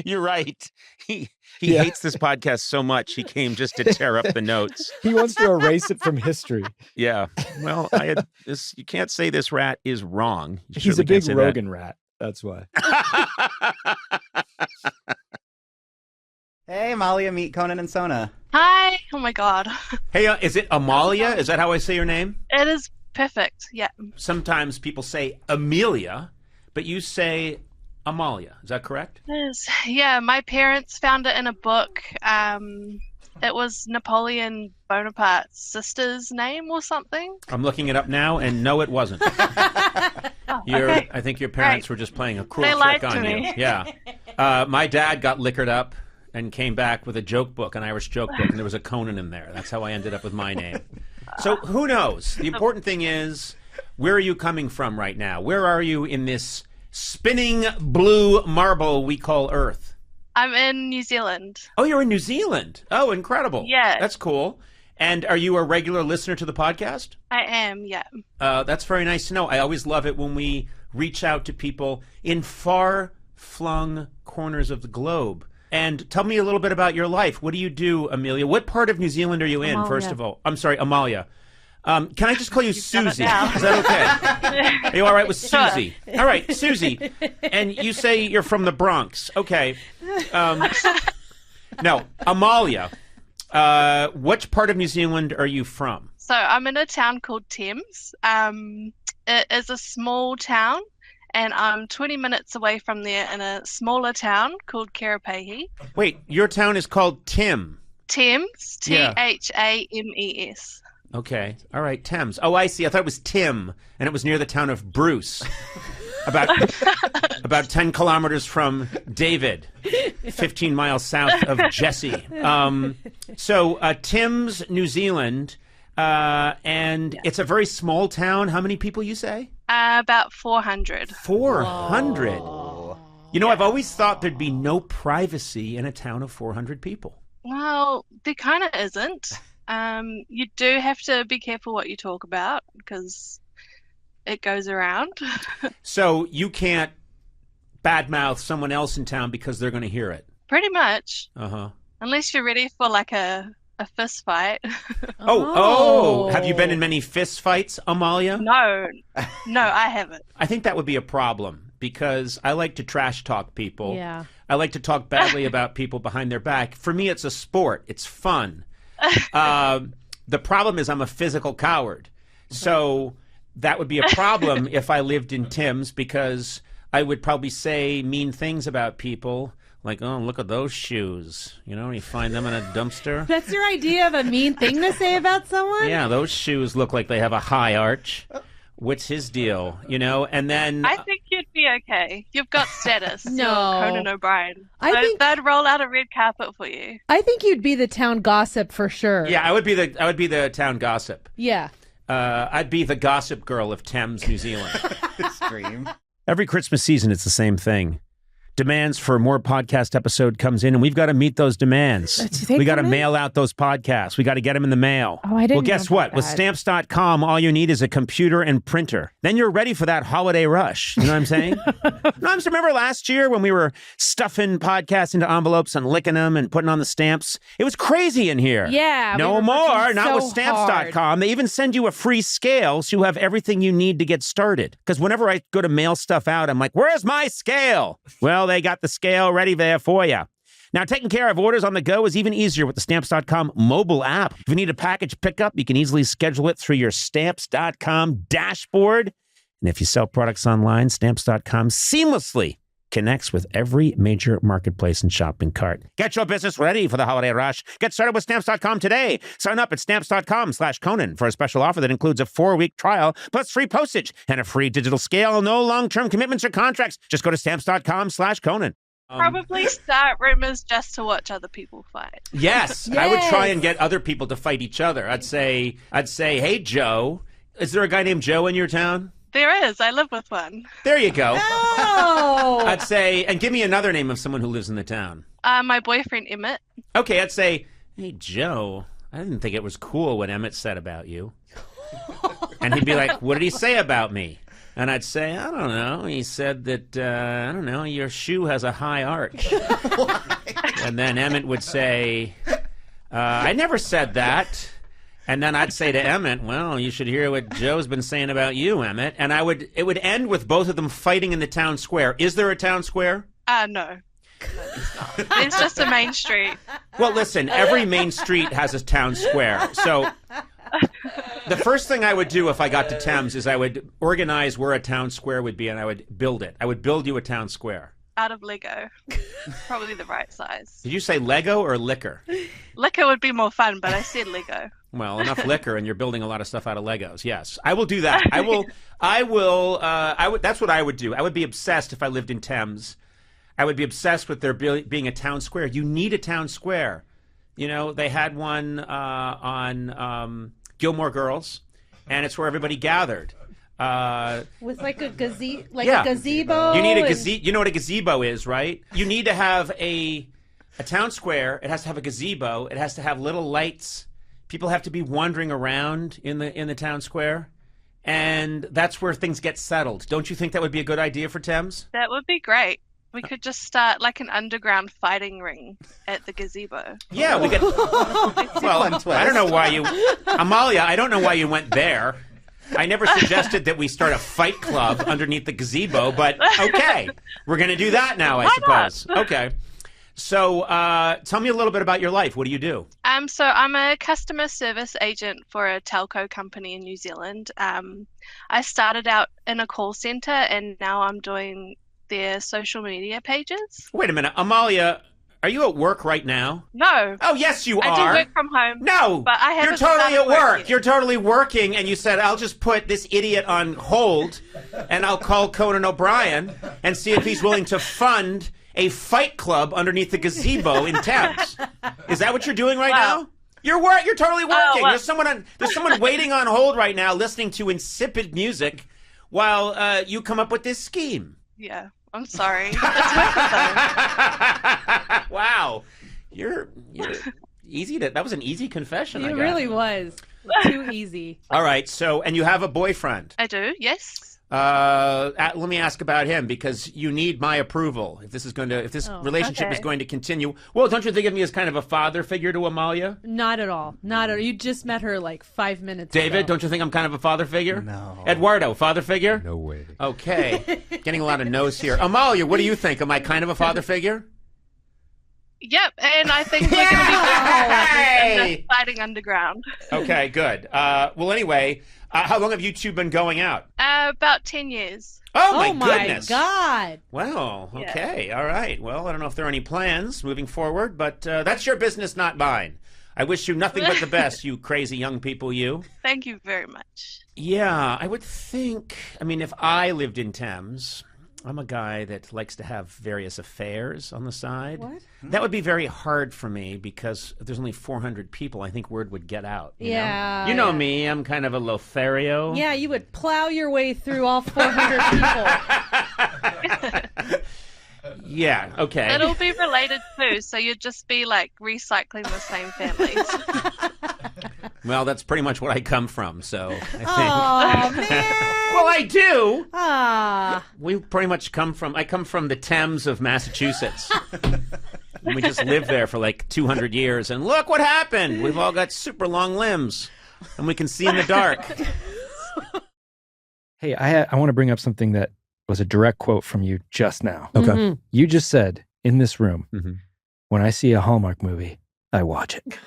You're right. He hates this podcast so much he came just to tear up the notes. He wants to erase it from history. Yeah. Well, you can't say this rat is wrong. He's a big Rogan rat. That's why. Hey, Amalia, meet Conan and Sona. Hi. Oh my God. Hey, is it Amalia? Is that how I say your name? It is perfect. Yeah. Sometimes people say Amelia, but you say Amalia. Is that correct? It is. Yeah, my parents found it in a book. It was Napoleon Bonaparte's sister's name or something. I'm looking it up now, and no, it wasn't. Okay. I think your parents were just playing a cruel They lied trick to on you. me. Yeah. My dad got liquored up and came back with a joke book, an Irish joke book, and there was a Conan in there. That's how I ended up with my name. So who knows? The important thing is, where are you coming from right now? Where are you in this spinning blue marble we call Earth? I'm in New Zealand. Oh, you're in New Zealand. Oh, incredible. Yeah. That's cool. And are you a regular listener to the podcast? I am, yeah. That's very nice to know. I always love it when we reach out to people in far-flung corners of the globe. And tell me a little bit about your life. What do you do, Amelia? What part of New Zealand are you in, Amalia. first of all? I'm sorry, Amalia. Can I just call you Susie? Is now. that okay? Are you all right with Sure. Susie? All right, Susie. And you say you're from the Bronx. Okay. No, Amalia. Which part of New Zealand are you from? So I'm in a town called Thames. It is a small town, and I'm 20 minutes away from there in a smaller town called Karapahi. Wait, your town is called Thames. Thames, Yeah. Thames. Okay. All right, Thames. Oh, I see. I thought it was Tim, and it was near the town of Bruce. About 10 kilometers from David, 15 miles south of Jesse. So Thames, New Zealand, and it's a very small town. How many people you say? About 400. 400. You know, I've always thought there'd be no privacy in a town of 400 people. Well, there kind of isn't. You do have to be careful what you talk about because it goes around. So you can't badmouth someone else in town because they're going to hear it. Pretty much. Uh-huh. Unless you're ready for like a fist fight. Oh, have you been in many fist fights, Amalia? No, I haven't. I think that would be a problem because I like to trash talk people. Yeah. I like to talk badly about people behind their back. For me, it's a sport. It's fun. The problem is I'm a physical coward. So that would be a problem if I lived in Tim's because I would probably say mean things about people. Like, oh, look at those shoes. You know, you find them in a dumpster. That's your idea of a mean thing to say about someone? Yeah, those shoes look like they have a high arch. What's his deal? You know, and then... I think you'd be okay. You've got status. No. You're Conan O'Brien. They'd roll out a red carpet for you. I think you'd be the town gossip for sure. Yeah, I would be the town gossip. Yeah. I'd be the gossip girl of Thames, New Zealand. Extreme. Every Christmas season, it's the same thing. Demands for more podcast episode comes in, and we've got to meet those demands. We got to mail out those podcasts. We got to get them in the mail. Oh, I didn't Well, guess know what? about With that. Stamps.com, all you need is a computer and printer. Then you're ready for that holiday rush. You know what I'm saying? No, I just remember last year when we were stuffing podcasts into envelopes and licking them and putting on the stamps. It was crazy in here. Yeah. No we were more. working Not so with Stamps.com. They even send you a free scale so you have everything you need to get started. Because whenever I go to mail stuff out, I'm like, where's my scale? Well, they got the scale ready there for you. Now, taking care of orders on the go is even easier with the Stamps.com mobile app. If you need a package pickup, you can easily schedule it through your Stamps.com dashboard. And if you sell products online, Stamps.com seamlessly connects with every major marketplace and shopping cart. Get your business ready for the holiday rush. Get started with Stamps.com today. Sign up at Stamps.com/Conan for a special offer that includes a 4-week trial plus free postage and a free digital scale. No long-term commitments or contracts. Just go to Stamps.com/Conan. Probably start rumors just to watch other people fight. Yes, I would try and get other people to fight each other. I'd say, hey, Joe, is there a guy named Joe in your town? There is. I live with one. There you go. Oh. I'd say, and give me another name of someone who lives in the town. My boyfriend, Emmett. Okay, I'd say, hey, Joe, I didn't think it was cool what Emmett said about you. And he'd be like, what did he say about me? And I'd say, I don't know. He said that, I don't know, your shoe has a high arch. And then Emmett would say, I never said that. And then I'd say to Emmett, well, you should hear what Joe's been saying about you, Emmett. And it would end with both of them fighting in the town square. Is there a town square? No. It's not. It's just a main street. Well, listen, every main street has a town square. So the first thing I would do if I got to Thames is I would organize where a town square would be and I would build it. I would build you a town square. Out of Lego. Probably the right size. Did you say Lego or liquor? Liquor would be more fun, but I said Lego. Well, enough liquor and you're building a lot of stuff out of Legos. Yes, I will do that. I would. That's what I would do. I would be obsessed if I lived in Thames. I would be obsessed with there being a town square. You need a town square. You know, they had one on Gilmore Girls, and it's where everybody gathered. With like a gazebo. You need a gazebo. You know what a gazebo is, right? You need to have a town square. It has to have a gazebo. It has to have little lights. People have to be wandering around in the town square, and that's where things get settled. Don't you think that would be a good idea for Thames? That would be great. We could just start like an underground fighting ring at the gazebo. Yeah, we could. Well, I don't know why you, Amalia. I don't know why you went there. I never suggested that we start a fight club underneath the gazebo, but okay, we're going to do that now, I suppose. Okay. So tell me a little bit about your life. What do you do? So I'm a customer service agent for a telco company in New Zealand. I started out in a call center and now I'm doing their social media pages. Wait a minute. Amalia, are you at work right now? No. Oh, yes, you are. I do work from home. No, but I haven't you're totally at work. Yet. You're totally working, and you said, I'll just put this idiot on hold, and I'll call Conan O'Brien and see if he's willing to fund a fight club underneath the gazebo in Thames. Is that what you're doing right now? You're totally working. There's someone waiting on hold right now, listening to insipid music, while you come up with this scheme. Yeah, I'm sorry. Wow, you're easy to. That was an easy confession. It really was too easy. All right. So, and you have a boyfriend? I do. Yes. Let me ask about him, because you need my approval if this relationship is going to continue. Well, don't you think of me as kind of a father figure to Amalia? Not at all. Not at all. You just met her like 5 minutes ago. David, don't you think I'm kind of a father figure? No. Eduardo, father figure? No way. Okay. Getting a lot of no's here. Amalia, what do you think? Am I kind of a father figure? Yep, and I think we're going to be fighting underground. Okay, good. Well, anyway, how long have you two been going out? About 10 years. Oh, my goodness. God. Well, okay, all right. Well, I don't know if there are any plans moving forward, but that's your business, not mine. I wish you nothing but the best, you crazy young people, you. Thank you very much. Yeah, I would think, if I lived in Thames, I'm a guy that likes to have various affairs on the side. What? That would be very hard for me because if there's only 400 people, I think word would get out. You know me, I'm kind of a Lothario. Yeah, you would plow your way through all 400 people. Yeah, okay. It'll be related too, so you'd just be like recycling the same families. Well, that's pretty much what I come from, so I think. Oh, man. Well, I do. We pretty much I come from the Thames of Massachusetts. And we just lived there for like 200 years, and look what happened. We've all got super long limbs, and we can see in the dark. Hey, I want to bring up something that was a direct quote from you just now. Okay. Mm-hmm. You just said in this room, when I see a Hallmark movie, I watch it.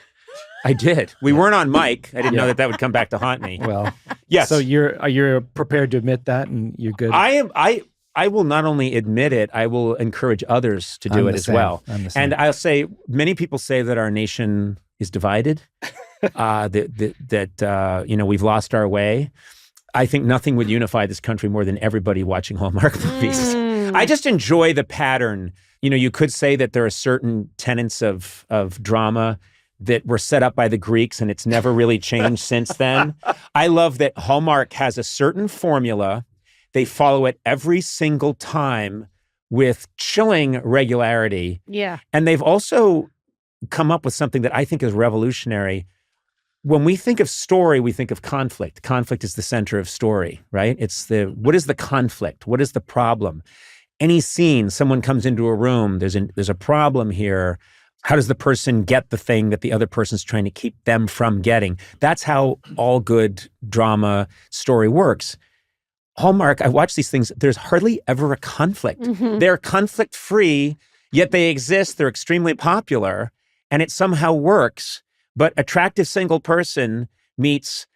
I did. We weren't on mic. I didn't know that would come back to haunt me. Well, yes. So you're prepared to admit that, and you're good. I am. I will not only admit it, I will encourage others to do it as well. And I'll say, many people say that our nation is divided, that we've lost our way. I think nothing would unify this country more than everybody watching Hallmark movies. I just enjoy the pattern. You could say that there are certain tenets of drama that were set up by the Greeks, and it's never really changed since then. I love that Hallmark has a certain formula. They follow it every single time with chilling regularity. Yeah. And they've also come up with something that I think is revolutionary. When we think of story, we think of conflict. Conflict is the center of story, right? What is the conflict? What is the problem? Any scene, someone comes into a room, there's a problem here. How does the person get the thing that the other person's trying to keep them from getting? That's how all good drama story works. Hallmark, I watch these things, there's hardly ever a conflict. They're conflict-free, yet they exist, they're extremely popular, and it somehow works. But attractive single person meets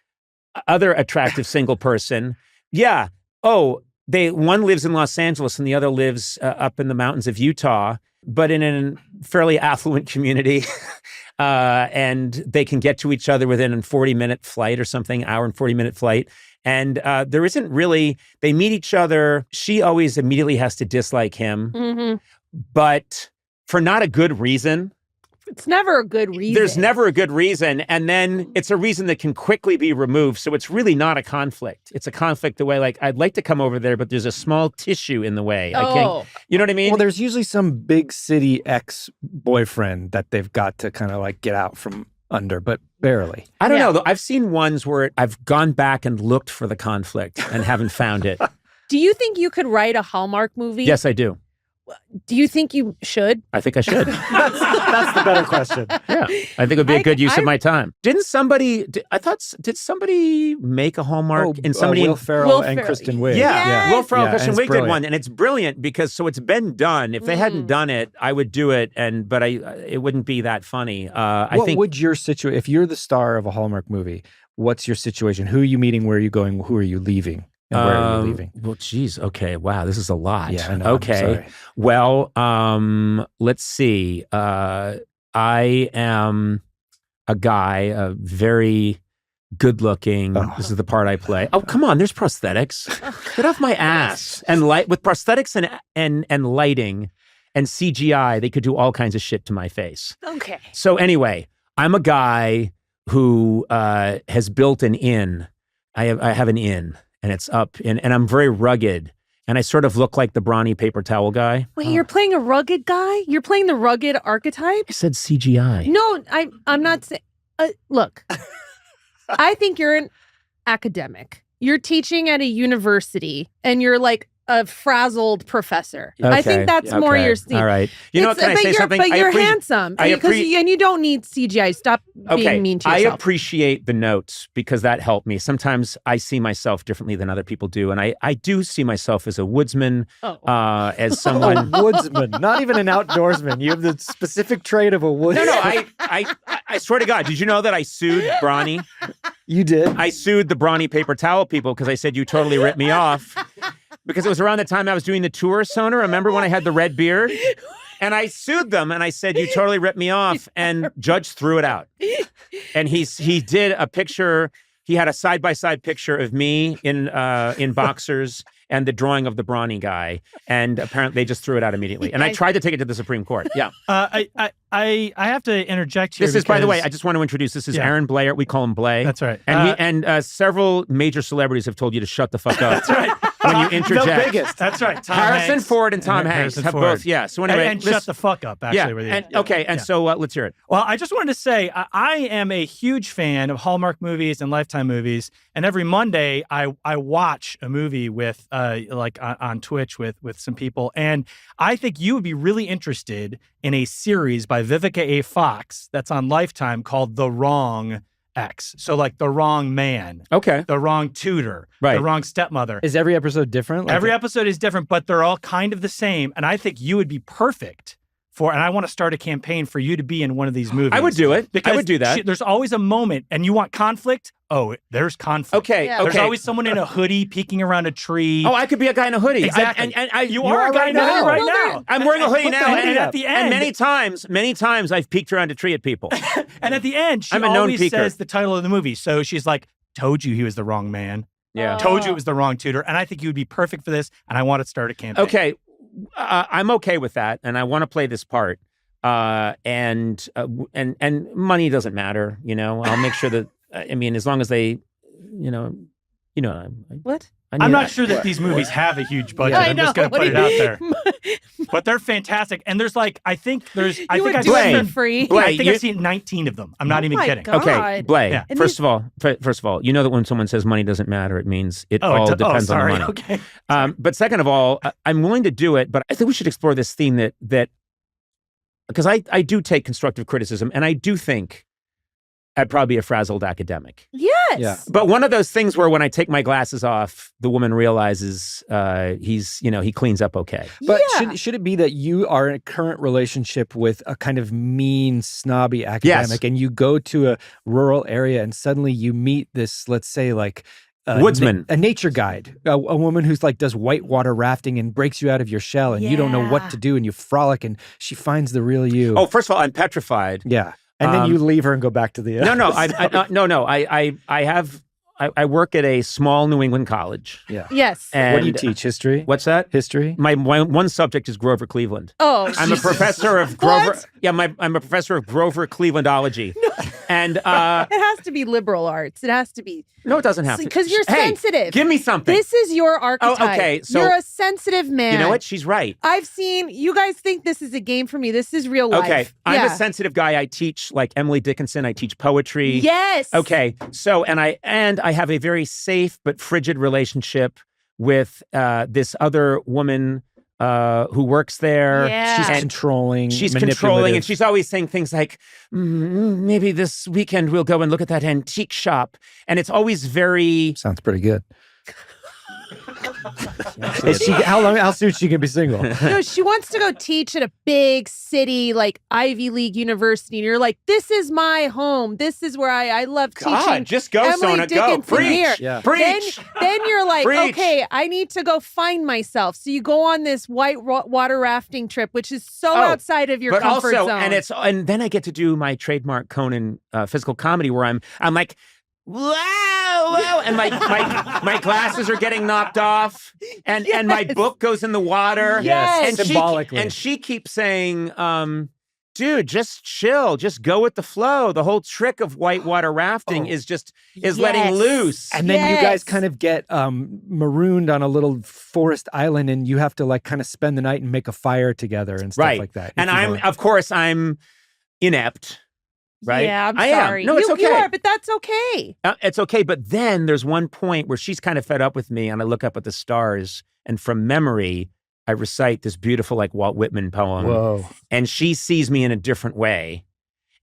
other attractive single person. Yeah. Oh, one lives in Los Angeles and the other lives up in the mountains of Utah, but in a fairly affluent community. And they can get to each other within a 40-minute flight or something, hour and 40-minute flight. And there isn't really, they meet each other. She always immediately has to dislike him, but for not a good reason. It's never a good reason. There's never a good reason. And then it's a reason that can quickly be removed. So it's really not a conflict. It's a conflict the way, like, I'd like to come over there, but there's a small tissue in the way. I can't, you know what I mean? Well, there's usually some big city ex-boyfriend that they've got to kind of like get out from under, but barely. I don't know, though. I've seen ones where I've gone back and looked for the conflict and haven't found it. Do you think you could write a Hallmark movie? Yes, I do. Do you think you should? I think I should. That's the better question. Yeah, I think it would be a good use of my time. Did somebody make a Hallmark in somebody? Will Ferrell and Kristen Wiig. Yeah. Will Ferrell, Kristen Wiig did one, and it's brilliant because it's been done. If they hadn't done it, I would do it, but it wouldn't be that funny. What would your situation? If you're the star of a Hallmark movie, what's your situation? Who are you meeting? Where are you going? Who are you leaving? And where are you leaving? Well, geez. Okay. Wow. This is a lot. Yeah, I know. Okay. Well, let's see. I am a guy, very good-looking. This is the part I play. Oh, come on. There's prosthetics. Get off my ass. And with prosthetics and lighting and CGI, they could do all kinds of shit to my face. Okay. So anyway, I'm a guy who has built an inn. I have an inn. And it's up, and I'm very rugged, and I sort of look like the brawny paper towel guy. Wait, you're playing a rugged guy? You're playing the rugged archetype? I said CGI. No, I'm not saying. Look, I think you're an academic. you're teaching at a university and you're like a frazzled professor. Okay. I think that's more your scene. All right. You know what, can I say something? But you're handsome. And you don't need CGI. Stop being mean to yourself. I appreciate the notes because that helped me. Sometimes I see myself differently than other people do. And I do see myself as a woodsman, as someone... A woodsman, not even an outdoorsman. You have the specific trait of a woodsman. No, I swear to God, did you know that I sued Brawny? You did? I sued the Brawny paper towel people because I said you totally ripped me off. Because it was around the time I was doing the tour, Sona. Remember when I had the red beard? And I sued them and I said, you totally ripped me off. And Judge threw it out. And he did a picture. He had a side-by-side picture of me in boxers and the drawing of the brawny guy. And apparently they just threw it out immediately. And I tried to take it to the Supreme Court. Yeah. I have to interject here. This is, by the way, I just want to introduce, this is Aaron Blair. We call him Blay. That's right. And several major celebrities have told you to shut the fuck up. That's right. When you interject. The biggest. That's right. Tom Harrison Hanks Ford and Tom Hanks have both. Yeah. So anyway. And shut the fuck up, actually. With you. And so let's hear it. Well, I just wanted to say, I am a huge fan of Hallmark movies and Lifetime movies. And every Monday, I watch a movie with, on Twitch with some people. And I think you would be really interested in a series by Vivica A. Fox that's on Lifetime called The Wrong X. So like the wrong man. Okay. The wrong tutor. Right. The wrong stepmother. Is every episode different? Every episode is different, but they're all kind of the same. And I think you would be perfect and I want to start a campaign for you to be in one of these movies. I would do it. Because I would do that. There's always a moment, and you want conflict? Oh, there's conflict. Okay. Yeah. There's always someone in a hoodie peeking around a tree. Oh, I could be a guy in a hoodie. Exactly. You are a guy in a hoodie right now. I'm wearing a hoodie now. And at the end. And many times I've peeked around a tree at people. And at the end, she always says the title of the movie. So she's like, told you he was the wrong man. Yeah. Told you it was the wrong tutor. And I think you would be perfect for this. And I want to start a campaign. Okay. I'm okay with that. And I want to play this part. And money doesn't matter, I'll make sure that, as long as they, what? I'm not sure that these movies have a huge budget. I'm just going to put it out there. But they're fantastic. And there's I think I've seen 19 of them. I'm not even kidding. God. Okay, Blay, first of all, you know that when someone says money doesn't matter, it means it all depends on the money. Okay. But second of all, I'm willing to do it, but I think we should explore this theme that because I do take constructive criticism, and I do think I'd probably be a frazzled academic. Yes. Yeah. But one of those things where when I take my glasses off, the woman realizes he cleans up okay. But should it be that you are in a current relationship with a kind of mean, snobby academic, and you go to a rural area and suddenly you meet this, let's say, woodsman, a nature guide, a woman who's does whitewater rafting and breaks you out of your shell, and you don't know what to do, and you frolic, and she finds the real you. Oh, first of all, I'm petrified. Yeah, and then you leave her and go back to the I work at a small New England college. Yeah. Yes. And what do you teach? History? What's that? History? My one subject is Grover Cleveland. Oh, I'm a professor of Grover. Yeah, I'm a professor of Grover Clevelandology. And it has to be liberal arts. It has to be. No, it doesn't have to. Because you're sensitive. Give me something. This is your archetype. Oh, okay. So you're a sensitive man. You know what? She's right. I've seen, you guys think this is a game for me. This is real life. Okay. I'm a sensitive guy. I teach like Emily Dickinson. I teach poetry. Yes. Okay. So, and I have a very safe but frigid relationship with this other woman who works there. Yeah. She's controlling. She's controlling, and she's always saying things like, maybe this weekend we'll go and look at that antique shop. And it's always very... Sounds pretty good. How soon is she gonna be single? No, she wants to go teach at a big city like Ivy League university, and you're like, "This is my home. This is where I love teaching." Just go, Emily Sona, Dickinson go, preach, here. Yeah. Preach. Then you're like, Preach. "Okay, I need to go find myself." So you go on this whitewater rafting trip, which is so outside of your comfort zone. And then I get to do my trademark Conan physical comedy, where I'm like, wow, and my glasses are getting knocked off, and my book goes in the water. Yes, and symbolically. She keeps saying, dude, just chill, just go with the flow. The whole trick of whitewater rafting is letting loose. And then you guys kind of get marooned on a little forest island, and you have to kind of spend the night and make a fire together and stuff like that. And I'm inept. right? Yeah, I'm I am. sorry. No, it's okay. You are, but that's okay. It's okay. But then there's one point where she's kind of fed up with me, and I look up at the stars, and from memory, I recite this beautiful, like, Walt Whitman poem. Whoa. And she sees me in a different way.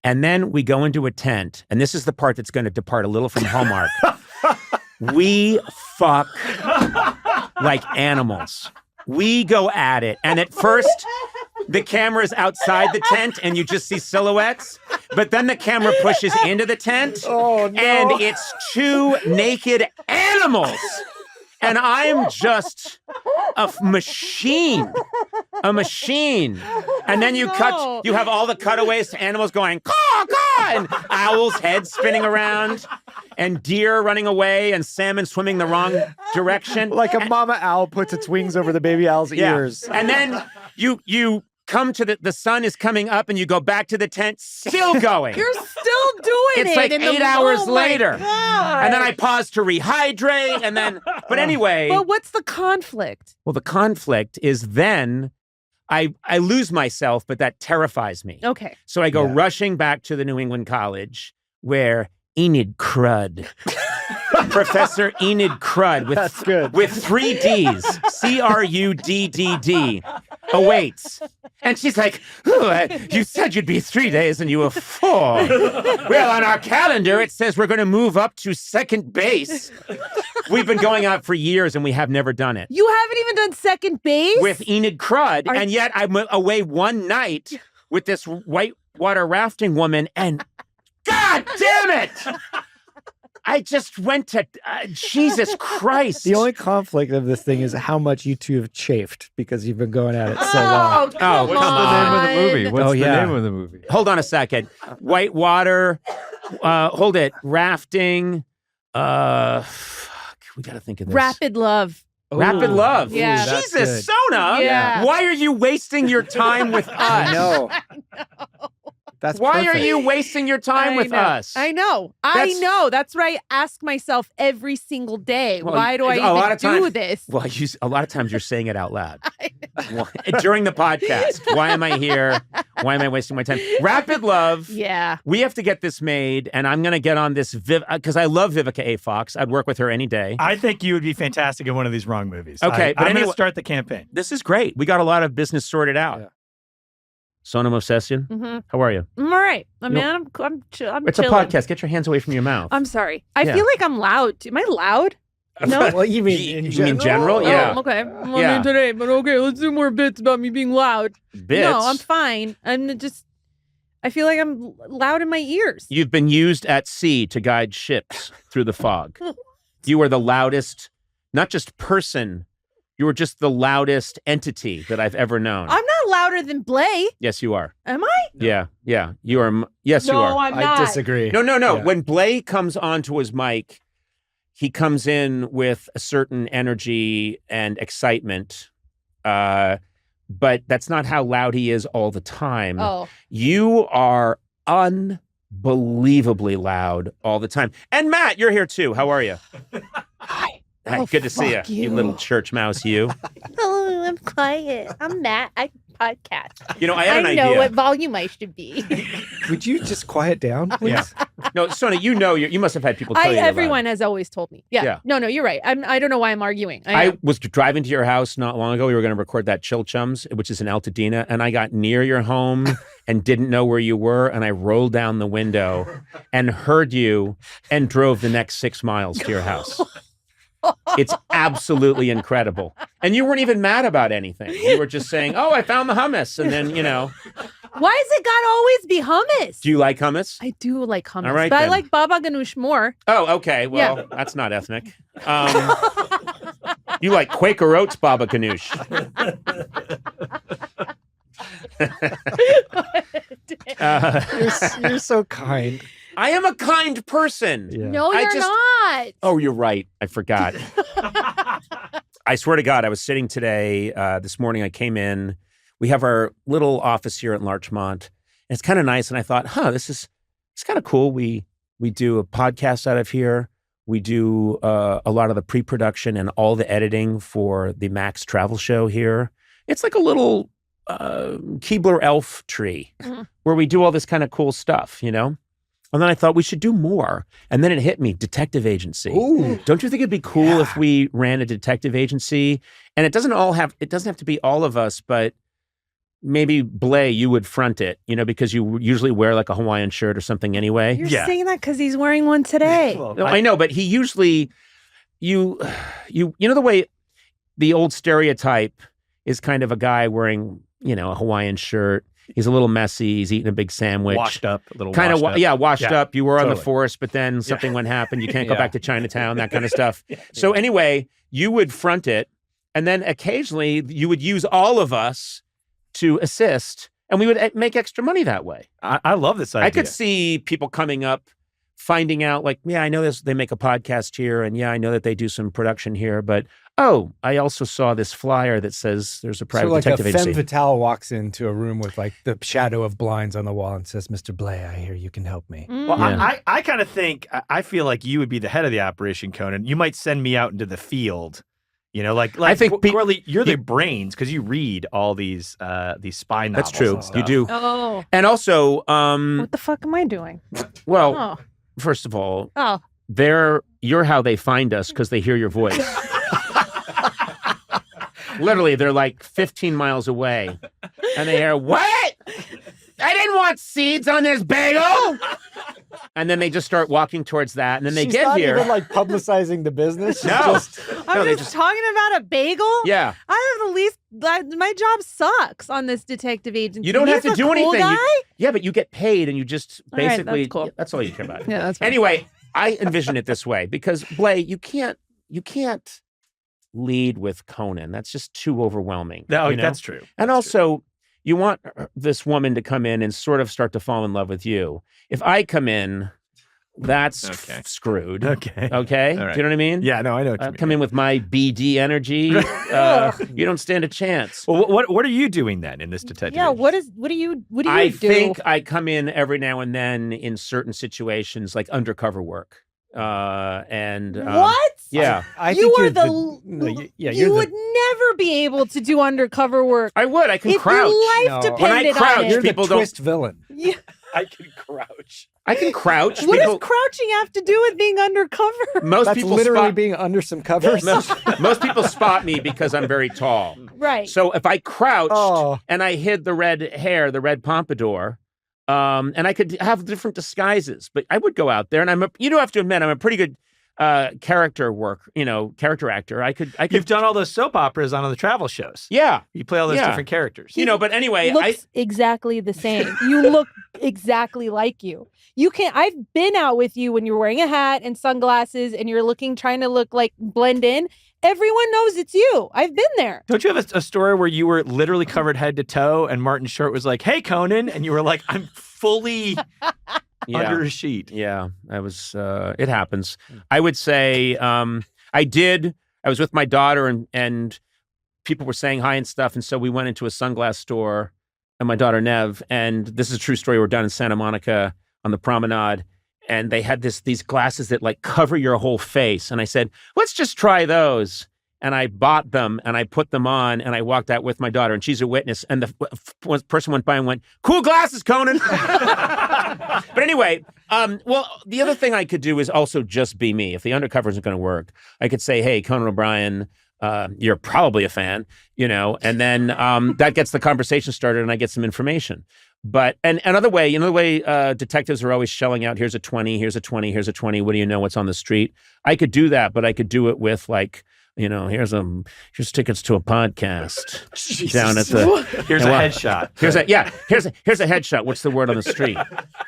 And then we go into a tent, and this is the part that's going to depart a little from Hallmark. We fuck like animals. We go at it. And at first, the camera's outside the tent and you just see silhouettes. But then the camera pushes into the tent. Oh, no. And it's two naked animals. And I'm just a machine. A machine. And then you have all the cutaways to animals going, caw, caw, and owls' heads spinning around, and deer running away, and salmon swimming the wrong direction. Like a mama owl puts its wings over the baby owl's ears. And then you come to the sun is coming up, and you go back to the tent, still going. You're still doing It's it. like 8 hours later. God. And then I pause to rehydrate, and then, but anyway. But what's the conflict? Well, the conflict is then I lose myself, but that terrifies me. Okay. So I go rushing back to the New England College where Enid Crud, Professor Enid Crud with 3 Ds, CRUDDD, awaits. And she's like, you said you'd be 3 days and you were 4. Well, on our calendar, it says we're going to move up to second base. We've been going out for years and we have never done it. You haven't even done second base? With Enid Crud. And yet I'm away one night with this whitewater rafting woman and God damn it! I just went to Jesus Christ. The only conflict of this thing is how much you two have chafed because you've been going at it so long. Oh, What's the name of the movie? What's the yeah. name of the movie? Hold on a second. Whitewater. Hold it. Rafting. Fuck. We got to think of this. Rapid love. Rapid love. Yeah. Jesus, Sona. Yeah. Why are you wasting your time with us? I know. That's Why perfect. are you wasting your time with us? I know. That's what I ask myself every single day. Well, Why do I even do this? Well, a lot of times you're saying it out loud. During the podcast. Why am I here? Why am I wasting my time? Rapid love. Yeah. We have to get this made, and I'm going to get on this because I love Vivica A. Fox. I'd work with her any day. I think you would be fantastic in one of these wrong movies. Okay, I'm going to start the campaign. This is great. We got a lot of business sorted out. Yeah. Sonam Obsession, how are you? I'm all right. I'm It's chilling. a podcast. Get your hands away from your mouth. I'm sorry. I feel like I'm loud. Am I loud? No. Well, you mean in general? mean general? Yeah. Oh, okay. I'm in today, but okay. Let's do more bits about me being loud. Bits? No, I'm fine. I feel like I'm loud in my ears. You've been used at sea to guide ships through the fog. You are the loudest, not just person. You are just the loudest entity that I've ever known. I'm not louder than Blay. Yes, you are. Am I? Yeah. You are. Yes, you are. No, I'm not. I disagree. No. Yeah. When Blay comes onto his mic, he comes in with a certain energy and excitement. But that's not how loud he is all the time. Oh. You are unbelievably loud all the time. And Matt, you're here too. How are you? Hi. Hi, good to see you. You little church mouse, you. Oh, I'm quiet. I'm Matt. I podcast. I had an idea. I know what volume I should be. Would you just quiet down, please? Yeah. No, Sona, you must have had people tell you. Everyone has always told me. Yeah. No, you're right. I don't know why I'm arguing. I was driving to your house not long ago. We were going to record that Chill Chums, which is in Altadena, and I got near your home and didn't know where you were, and I rolled down the window and heard you and drove the next 6 miles to your house. It's absolutely incredible. And you weren't even mad about anything. You were just saying, oh, I found the hummus. And then, Why does it gotta always be hummus? Do you like hummus? I do like hummus. All right, but then. I like baba ganoush more. Oh, okay. Well, that's not ethnic. You like Quaker Oats baba ganoush. You're so kind. I am a kind person. Yeah. No, you're not. Oh, you're right. I forgot. I swear to God, I was sitting today, this morning, I came in. We have our little office here at Larchmont. And it's kind of nice. And I thought, it's kind of cool. We do a podcast out of here. We do a lot of the pre-production and all the editing for the Max Travel Show here. It's like a little Keebler elf tree where we do all this kind of cool stuff, And then I thought we should do more. And then it hit me, detective agency. Ooh. Don't you think it'd be cool if we ran a detective agency? And it doesn't have to be all of us, but maybe Blay, you would front it, because you usually wear like a Hawaiian shirt or something anyway. You're saying that because he's wearing one today. No, I know, but he usually, you know the way the old stereotype is kind of a guy wearing, a Hawaiian shirt. He's a little messy. He's eating a big sandwich. Washed up, a little kind of washed up. washed up. You were on the totally. force, but then something went happen. You can't go Yeah. back to Chinatown, that kind of stuff. So anyway, you would front it, and then occasionally you would use all of us to assist, and we would make extra money that way. I love this idea. I could see people coming up, finding out like, yeah, I know this. They make a podcast here, and yeah, I know that they do some production here, but I also saw this flyer that says there's a private so like detective a agency. femme fatale walks into a room with like the shadow of blinds on the wall and says, "Mr. Blay, I hear you can help me." Well, I kind of think, I feel like you would be the head of the operation, Conan. You might send me out into the field. I think Corley, you're the brains because you read all these spy novels. That's true. and stuff. You do. Oh. And also, What the fuck am I doing? well, first of all, Oh. you're how they find us because they hear your voice. Literally, they're like 15 miles away, and they hear, "What? I didn't want seeds on this bagel." And then they just start walking towards that, and then they She's get not here. even like publicizing the business. She's No. just- I'm they just talking about a bagel? Yeah. I have the least, my job sucks on this detective agency. You don't have He's to a do cool anything. Guy? Yeah, but you get paid, and you just All right, basically that's cool. that's all you care about. Yeah, that's fine. Anyway, I envision it this way because Blay, you can't lead with Conan. That's just too overwhelming. No, you know? that's true. And also, you want this woman to come in and sort of start to fall in love with you. If I come in, that's screwed. Okay. Okay. All right. Do you know what I mean? Yeah, no, I know what you mean. Come in with my BD energy. You don't stand a chance. Well, what are you doing then in this detective? Yeah, what do you I do? think I come in every now and then in certain situations, like undercover work. What? Yeah, I you think are you're the yeah, you would never be able to do undercover work. I would. I can if crouch. Your life depended When I crouch, on it. You're people the twist villain. Yeah. I can crouch. I can crouch. What People- does crouching have to do with being undercover? most That's people literally spot, being under some covers. most people spot me because I'm very tall. Right. So if I crouched Oh. and I hid the red hair, the red pompadour, and I could have different disguises, but I would go out there, and you do have to admit I'm a pretty good character actor. I could. You've done all those soap operas on the travel shows. Yeah, you play all those Yeah. different characters. But anyway, looks exactly the same. You look exactly like you. You can. I've been out with you when you're wearing a hat and sunglasses, and you're trying to look like blend in. Everyone knows it's you. I've been there. Don't you have a story where you were literally covered head to toe, and Martin Short was like, "Hey, Conan," and you were like, "I'm fully." Under a sheet. Yeah, I was. It happens. I would say I was with my daughter and people were saying hi and stuff. And so we went into a sunglass store and my daughter Nev, and this is a true story. We're down in Santa Monica on the promenade. And they had these glasses that like cover your whole face. And I said, let's just try those. And I bought them and I put them on and I walked out with my daughter and she's a witness. And the person went by and went, "Cool glasses, Conan." But anyway, the other thing I could do is also just be me. If the undercover isn't going to work, I could say, "Hey, Conan O'Brien, you're probably a fan," and then that gets the conversation started and I get some information. But another way, detectives are always shelling out, here's a 20, here's a 20, here's a 20. What do you know what's on the street? I could do that, but I could do it with like, here's tickets to a podcast down at the. Here's a headshot. Here's a headshot. What's the word on the street?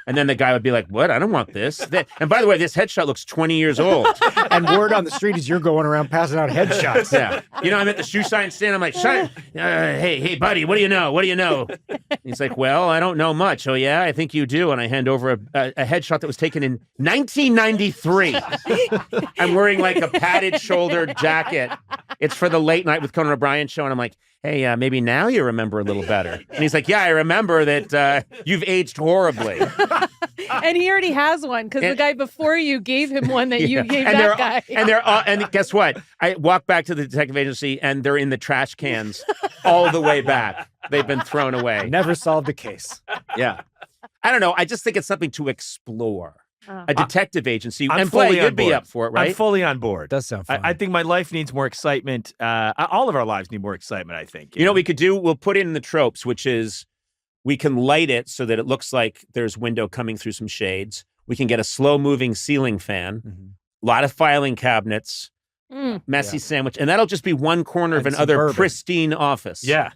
And then the guy would be like, "What? I don't want this." And by the way, this headshot looks 20 years old. And word on the street is you're going around passing out headshots. Yeah. I'm at the shoe sign stand. I'm like, hey, buddy, what do you know? What do you know? And he's like, "Well, I don't know much." "Oh, yeah, I think you do." And I hand over a headshot that was taken in 1993. I'm wearing like a padded shoulder jacket. It's for the Late Night with Conan O'Brien show. And I'm like, "Hey, maybe now you remember a little better." And he's like, "Yeah, I remember that you've aged horribly." And he already has one because the guy before you gave him one that you gave and that guy. And guess what? I walk back to the detective agency and they're in the trash cans all the way back. They've been thrown away. Never solved a case. Yeah. I don't know. I just think it's something to explore. A detective agency. I'm and fully Blake, on you'd be board. up for it, right? I'm fully on board. Does sound fun. I think my life needs more excitement. All of our lives need more excitement, I think. You know what we could do? We'll put in the tropes, which is we can light it so that it looks like there's window coming through some shades. We can get a slow-moving ceiling fan, a lot of filing cabinets, messy sandwich, and that'll just be one corner of another pristine office. Yeah.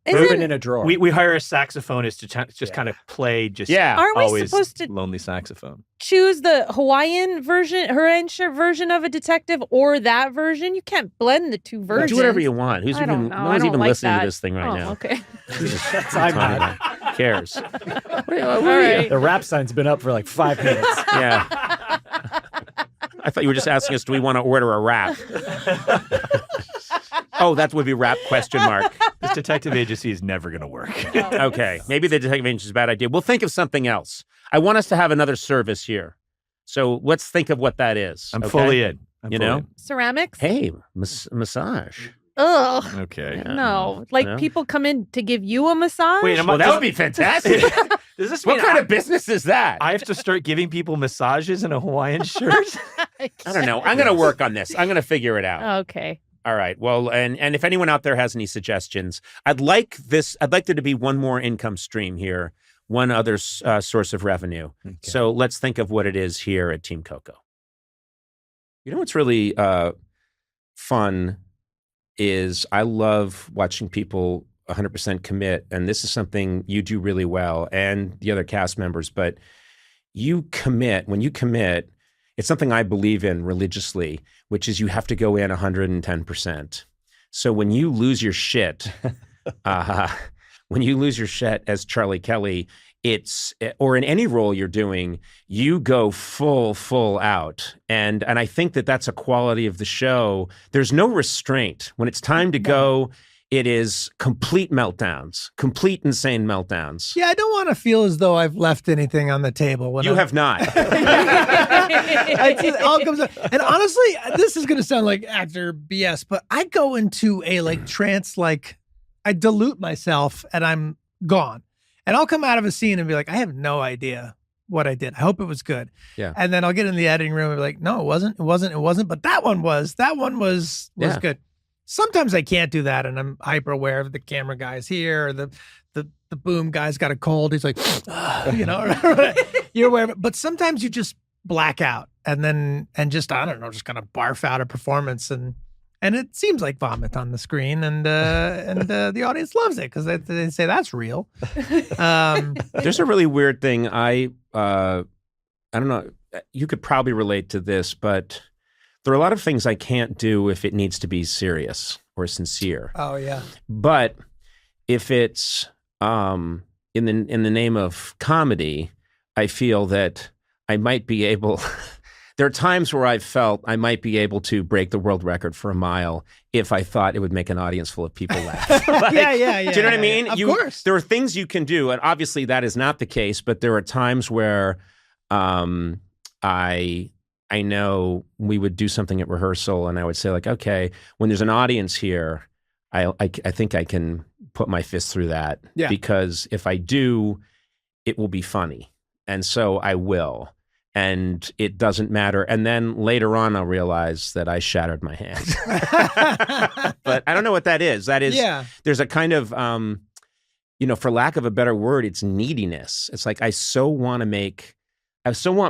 Bourbon in a drawer. We hire a saxophonist to just kind of play Aren't we always supposed to lonely saxophone. choose the Hawaiian version of a detective or that version? You can't blend the two versions. Do whatever you want. No one's even listening to this thing right now. Okay. I'm not. Who cares? right. The rap sign's been up for like 5 minutes. Yeah. I thought you were just asking us, do we want to order a wrap? Oh, that would be wrap ? This detective agency is never going to work. Okay. Maybe the detective agency is a bad idea. We'll think of something else. I want us to have another service here. So let's think of what that is. I'm fully in. Ceramics? Hey, massage. Ugh. Okay. No. People come in to give you a massage? Wait, that would be fantastic. Does this what mean kind of business is that? I have to start giving people massages in a Hawaiian shirt? I don't know. I'm going to work on this. I'm going to figure it out. Okay. All right. Well, and if anyone out there has any suggestions, I'd like there to be one more income stream here, one other source of revenue. Okay. So let's think of what it is here at Team Coco. You know what's really fun is I love watching people 100% commit, and this is something you do really well, and the other cast members, but you commit. When you commit, it's something I believe in religiously, which is you have to go in 110%. So when you lose your shit, as Charlie Kelly, or in any role you're doing, you go full out. And I think that that's a quality of the show. There's no restraint. When it's time to go, it is complete meltdowns, complete insane meltdowns. Yeah, I don't want to feel as though I've left anything on the table. You have not. It all comes up. And honestly, this is going to sound like actor BS, but I go into a trance, I dilute myself and I'm gone. And I'll come out of a scene and be like, I have no idea what I did. I hope it was good. Yeah. And then I'll get in the editing room and be like, no, it wasn't. But that one was good. Sometimes I can't do that, and I'm hyper aware of the camera guys here, or the boom guy's got a cold. He's like, you're aware of it. But sometimes you just black out, and just I don't know, just kind of barf out a performance, and it seems like vomit on the screen, and the audience loves it because they say that's real. There's a really weird thing. I don't know. You could probably relate to this, but there are a lot of things I can't do if it needs to be serious or sincere. Oh yeah. But if it's in the name of comedy, I feel that I might be able. There are times where I've felt I might be able to break the world record for a mile if I thought it would make an audience full of people laugh. Yeah. Do you know what I mean? Of course. There are things you can do, and obviously that is not the case. But there are times where I know we would do something at rehearsal, and I would say okay, when there's an audience here, I think I can put my fist through that because if I do, it will be funny, and so I will. And it doesn't matter. And then later on, I'll realize that I shattered my hand. But I don't know what that is. That is, there's a kind of, for lack of a better word, it's neediness. It's like I so want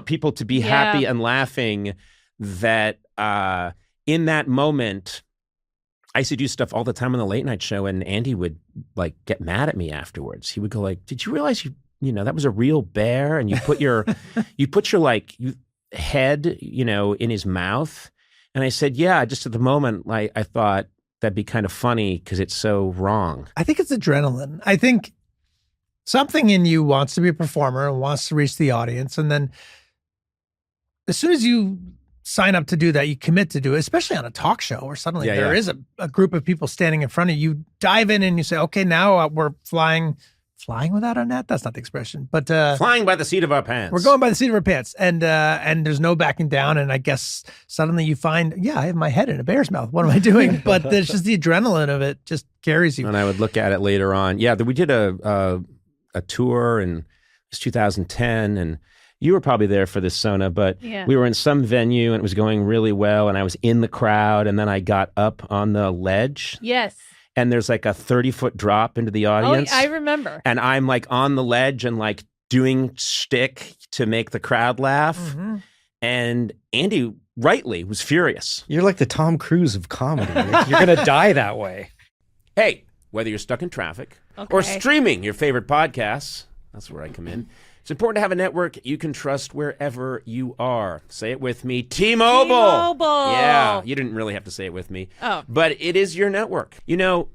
people to be happy and laughing that in that moment, I used to do stuff all the time on the late night show, and Andy would get mad at me afterwards. He would go did you realize that was a real bear, and you put your head, in his mouth. And I said, yeah, just at the moment, I thought that'd be kind of funny because it's so wrong. I think it's adrenaline. I think something in you wants to be a performer and wants to reach the audience. And then as soon as you sign up to do that, you commit to do it, especially on a talk show where suddenly there is a group of people standing in front of you. You dive in and you say, okay, now we're flying without a net? That's not the expression, but flying by the seat of our pants. We're going by the seat of our pants, and there's no backing down. And I guess suddenly you find, I have my head in a bear's mouth. What am I doing? But there's just the adrenaline of it just carries you. And I would look at it later on. Yeah, we did a tour, and was 2010, and you were probably there for this, Sona, but Yeah. we were in some venue and it was going really well, and I was in the crowd, and then I got up on the ledge. Yes. And there's like a 30-foot drop into the audience. Oh, I remember. And I'm like on the ledge and like doing shtick to make the crowd laugh. Mm-hmm. And Andy rightly was furious. You're like the Tom Cruise of comedy. You're going to die that way. Hey, whether you're stuck in traffic or Okay. streaming your favorite podcasts, that's where I come in. It's important to have a network you can trust wherever you are. Say it with me, T-Mobile. T-Mobile. Yeah, you didn't really have to say it with me. Oh. But it is your network. You know,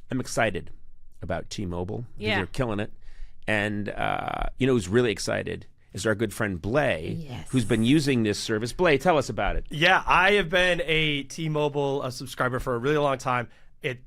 I'm excited about T-Mobile. Yeah. They're killing it. And, you know, who's really excited is our good friend Blay, who's been using this service. Blay, tell us about it. Yeah, I have been a T-Mobile subscriber for a really long time.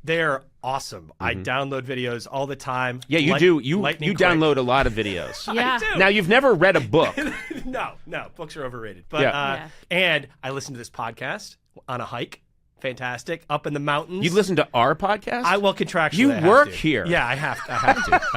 They're awesome. I download videos all the time. Yeah, you do. You lightning quick. download a lot of videos. Yeah. I do. Now, you've never read a book. No, books are overrated. But and I listen to this podcast on a hike. Fantastic. Up in the mountains. You listen to our podcast? Contractually. You I have work to. here. Yeah, I have to. I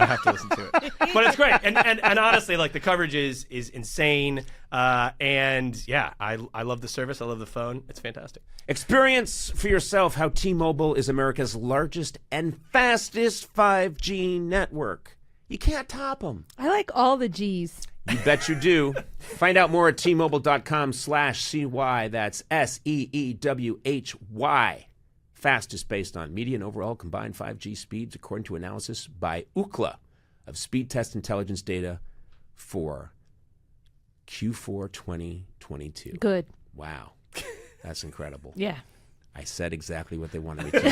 have to listen to it. But it's great. And honestly, like the coverage is insane. And yeah, I love the service. I love the phone. It's fantastic. Experience for yourself how T-Mobile is America's largest and fastest 5G network. You can't top them. I like all the G's. You bet you do. Find out more at T-Mobile.com/CY. That's SEEWHY. Fastest based on median overall combined 5G speeds, according to analysis by Ookla of speed test intelligence data for Q4 2022. Good. Wow. That's incredible. Yeah. I said exactly what they wanted me to.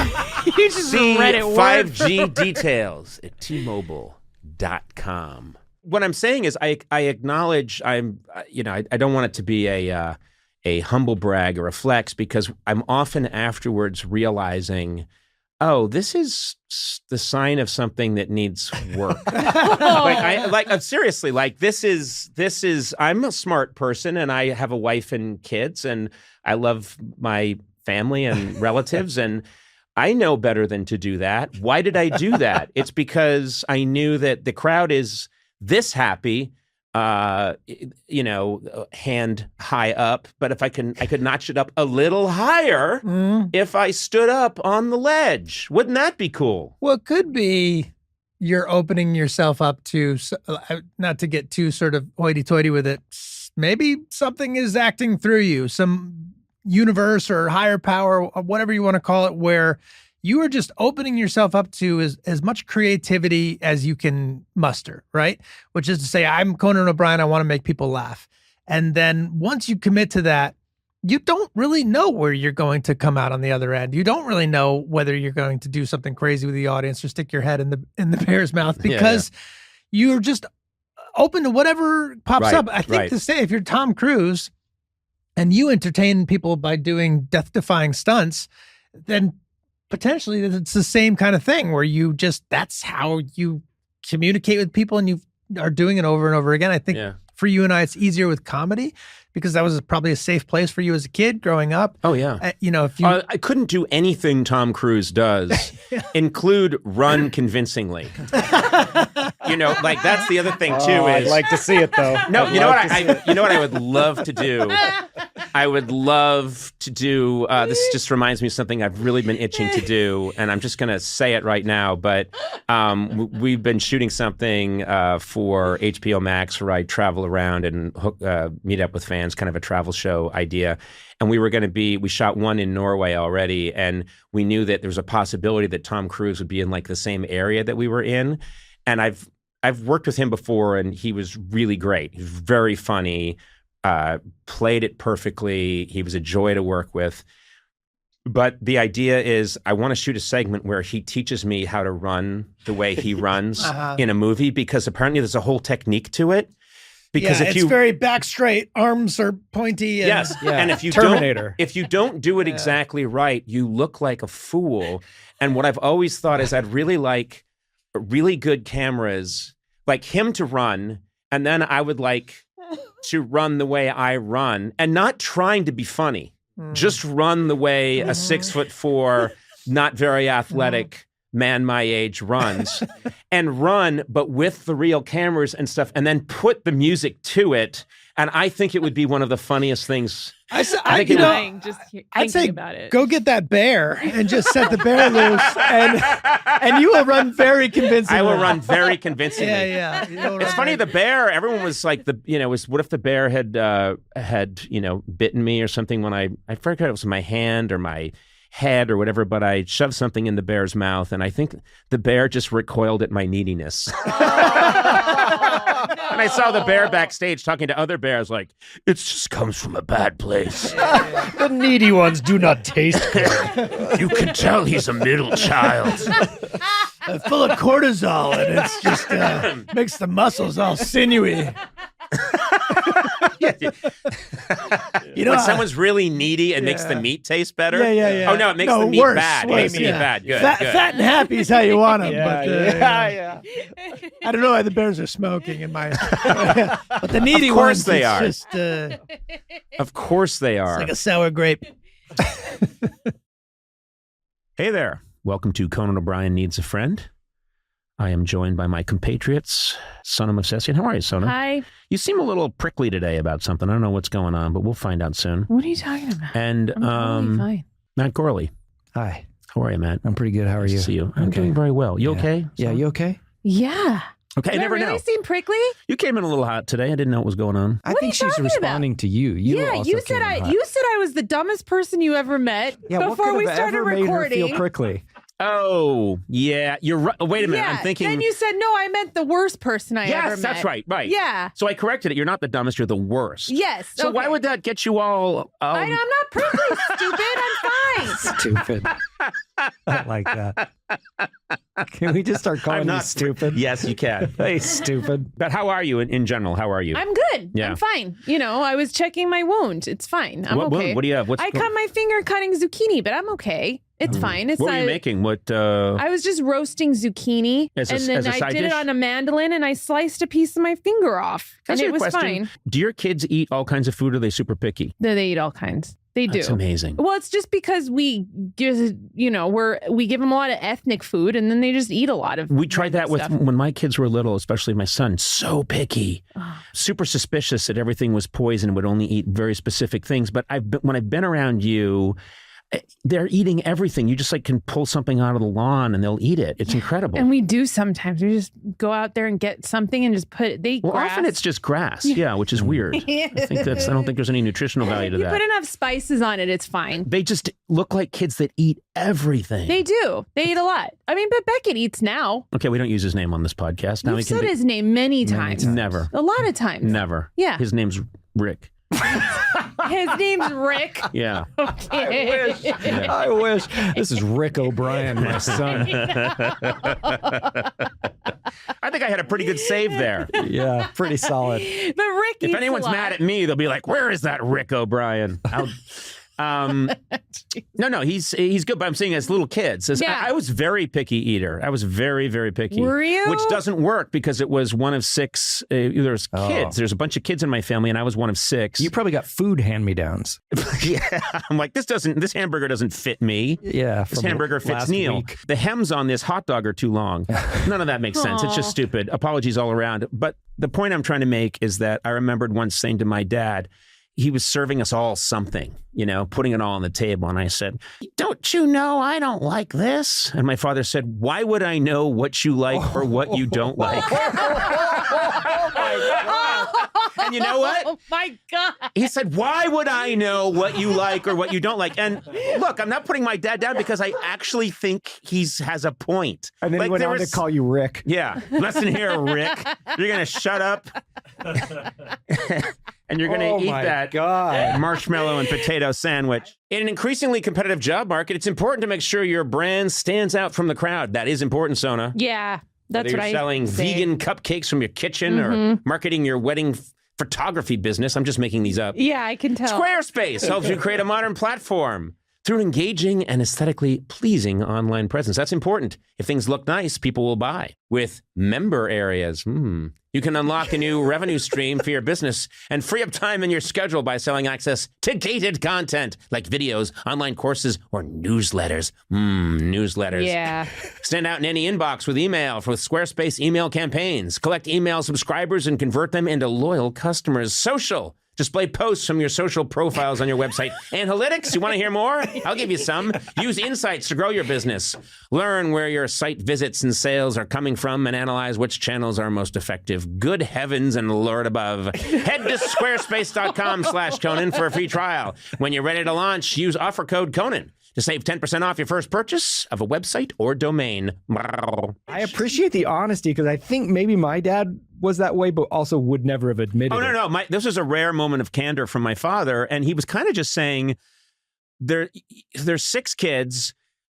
You just See read it word 5G details at T-Mobile.com. What I'm saying is I acknowledge I don't want it to be a humble brag or a flex, because I'm often afterwards realizing, oh, this is the sign of something that needs work. Seriously, this is I'm a smart person and I have a wife and kids and I love my family and relatives and I know better than to do that. Why did I do that? It's because I knew that the crowd is this happy, hand high up. But if I could notch it up a little higher if I stood up on the ledge. Wouldn't that be cool? Well, it could be you're opening yourself up to, not to get too sort of hoity-toity with it, maybe something is acting through you, some universe or higher power, or whatever you want to call it, where you are just opening yourself up to as much creativity as you can muster, right? Which is to say, I'm Conan O'Brien, I want to make people laugh. And then once you commit to that, you don't really know where you're going to come out on the other end. You don't really know whether you're going to do something crazy with the audience or stick your head in the bear's mouth, because you're just open to whatever pops up. I think to say, if you're Tom Cruise and you entertain people by doing death-defying stunts, then potentially it's the same kind of thing where that's how you communicate with people, and you are doing it over and over again. I think for you and I, it's easier with comedy because that was probably a safe place for you as a kid growing up. Oh, yeah. If you... I couldn't do anything Tom Cruise does, include run convincingly. That's the other thing, too. I'd like to see it, though. No, you know what I would love to do? I would love to do, this just reminds me of something I've really been itching to do, and I'm just going to say it right now, but we've been shooting something for HBO Max where I travel around and meet up with fans, kind of a travel show idea. And we shot one in Norway already, and we knew that there was a possibility that Tom Cruise would be in like the same area that we were in. And I've worked with him before, and he was really great. He was very funny, played it perfectly. He was a joy to work with. But the idea is I want to shoot a segment where he teaches me how to run the way he runs in a movie, because apparently there's a whole technique to it. Because it's very back straight, arms are pointy. And, and if you don't do it exactly right, you look like a fool. And what I've always thought is I'd really like really good cameras, like him to run, and then I would like to run the way I run, and not trying to be funny, just run the way a 6'4", not very athletic man my age runs and run, but with the real cameras and stuff, and then put the music to it. And I think it would be one of the funniest things. I'd say about it. Go get that bear and just set the bear loose, and you will run very convincingly. I will run very convincingly. Yeah. It's funny. The bear. Everyone was like, what if the bear had bitten me or something when I forgot it was my hand or my head or whatever, but I shoved something in the bear's mouth, and I think the bear just recoiled at my neediness. And I saw the bear backstage talking to other bears like, it just comes from a bad place. The needy ones do not taste good. You can tell he's a middle child. Full of cortisol, and it's just makes the muscles all sinewy. When someone's really needy, it makes the meat taste better. Yeah. Oh no, it makes the meat worse, bad. It makes the meat bad. Good. Fat and happy is how you want them. Yeah. I don't know why the bears are smoking in my. But the needy Of course ones, they it's are. Just, Of course they are. It's like a sour grape. Hey there. Welcome to Conan O'Brien Needs a Friend. I am joined by my compatriots, Sona Movsesian. How are you, Sona? Hi. You seem a little prickly today about something. I don't know what's going on, but we'll find out soon. What are you talking about? And I'm totally fine. Matt Gorley. Hi. How are you, Matt? I'm pretty good. How are Nice you? to see you. I'm doing very well. You okay? Yeah, you okay? Yeah. Okay, I Do never really know. seem prickly? You came in a little hot today. I didn't know what was going on. I think she's responding to you. You said I was the dumbest person you ever met before we started recording. Feel prickly. Oh, yeah. You're right. Wait a minute. I'm thinking. Then you said, no, I meant the worst person I ever met. Yes, that's right. Right. Yeah. So I corrected it. You're not the dumbest. You're the worst. Yes. So why would that get you all? I'm not prickly, stupid. I'm fine. Stupid. I like that. Can we just start calling you stupid? Yes, you can. Hey, stupid. But how are you in general? How are you? I'm good. Yeah. I'm fine. I was checking my wound. It's fine. I'm What okay. wound? What do you have? I cut my finger cutting zucchini, but I'm okay. It's fine. It's what were you making? What? I was just roasting zucchini, As a- and then as a I side did dish? it on a mandolin, and I sliced a piece of my finger off, Can I and ask you it a was question? fine. Do your kids eat all kinds of food, or are they super picky? No, they eat all kinds. They do. That's amazing. Well, it's just because we just, we give them a lot of ethnic food, and then they just eat a lot of. We tried that with stuff. when my kids were little, especially my son. So picky, super suspicious that everything was poison. Would only eat very specific things. But when I've been around you, they're eating everything. You just can pull something out of the lawn and they'll eat it. It's incredible. And we do sometimes. We just go out there and get something and just put it. They eat grass. Often it's just grass. Yeah, which is weird. I don't think there's any nutritional value to You that. put enough spices on it, it's fine. They just look like kids that eat everything. They do. They eat a lot. I mean, but Beckett eats now. Okay, we don't use his name on this podcast. Now You've said his name many times. Never. A lot of times. Never. Yeah. His name's Rick. His name's Rick. Yeah. Okay. I wish. This is Rick O'Brien, my son. I think I had a pretty good save there. Yeah, pretty solid. But Rick If eats anyone's a lot. mad at me, they'll be like, "Where is that Rick O'Brien?" No, he's good. But I'm saying as little kids, Yeah. I was very picky eater. I was very, very picky. Were you? Which doesn't work because it was one of six. There's kids. There's a bunch of kids in my family, and I was one of six. You probably got food hand-me-downs. Yeah, I'm like, this hamburger doesn't fit me. Yeah, This from hamburger fits last Neil. week. The hems on this hot dog are too long. None of that makes sense. It's just Aw. stupid. Apologies all around. But the point I'm trying to make is that I remembered once saying to my dad, he was serving us all something, putting it all on the table. And I said, "Don't you know I don't like this?" And my father said, "Why would I know what you like or what you don't like?" And you know what? Oh my God. He said, "Why would I know what you like or what you don't like?" And look, I'm not putting my dad down because I actually think he has a point. And then he went on to call you Rick. Yeah. Listen here, Rick. You're going to shut up. And you're going to eat that marshmallow and potato sandwich. In an increasingly competitive job market, it's important to make sure your brand stands out from the crowd. That is important, Sona. Yeah, that's Whether what you're selling say. vegan cupcakes from your kitchen or marketing your wedding photography business. I'm just making these up. Yeah, I can tell. Squarespace helps you create a modern platform through engaging and aesthetically pleasing online presence. That's important. If things look nice, people will buy. With member areas, you can unlock a new revenue stream for your business and free up time in your schedule by selling access to gated content like videos, online courses, or newsletters. Newsletters. Yeah. Stand out in any inbox with email with Squarespace email campaigns. Collect email subscribers and convert them into loyal customers. Social. Display posts from your social profiles on your website. Analytics, you want to hear more? I'll give you some. Use insights to grow your business. Learn where your site visits and sales are coming from and analyze which channels are most effective. Good heavens and Lord above. Head to squarespace.com/Conan for a free trial. When you're ready to launch, use offer code Conan to save 10% off your first purchase of a website or domain. I appreciate the honesty because I think maybe my dad was that way, but also would never have admitted it. No. This was a rare moment of candor from my father, and he was kind of just saying, there's 6 kids.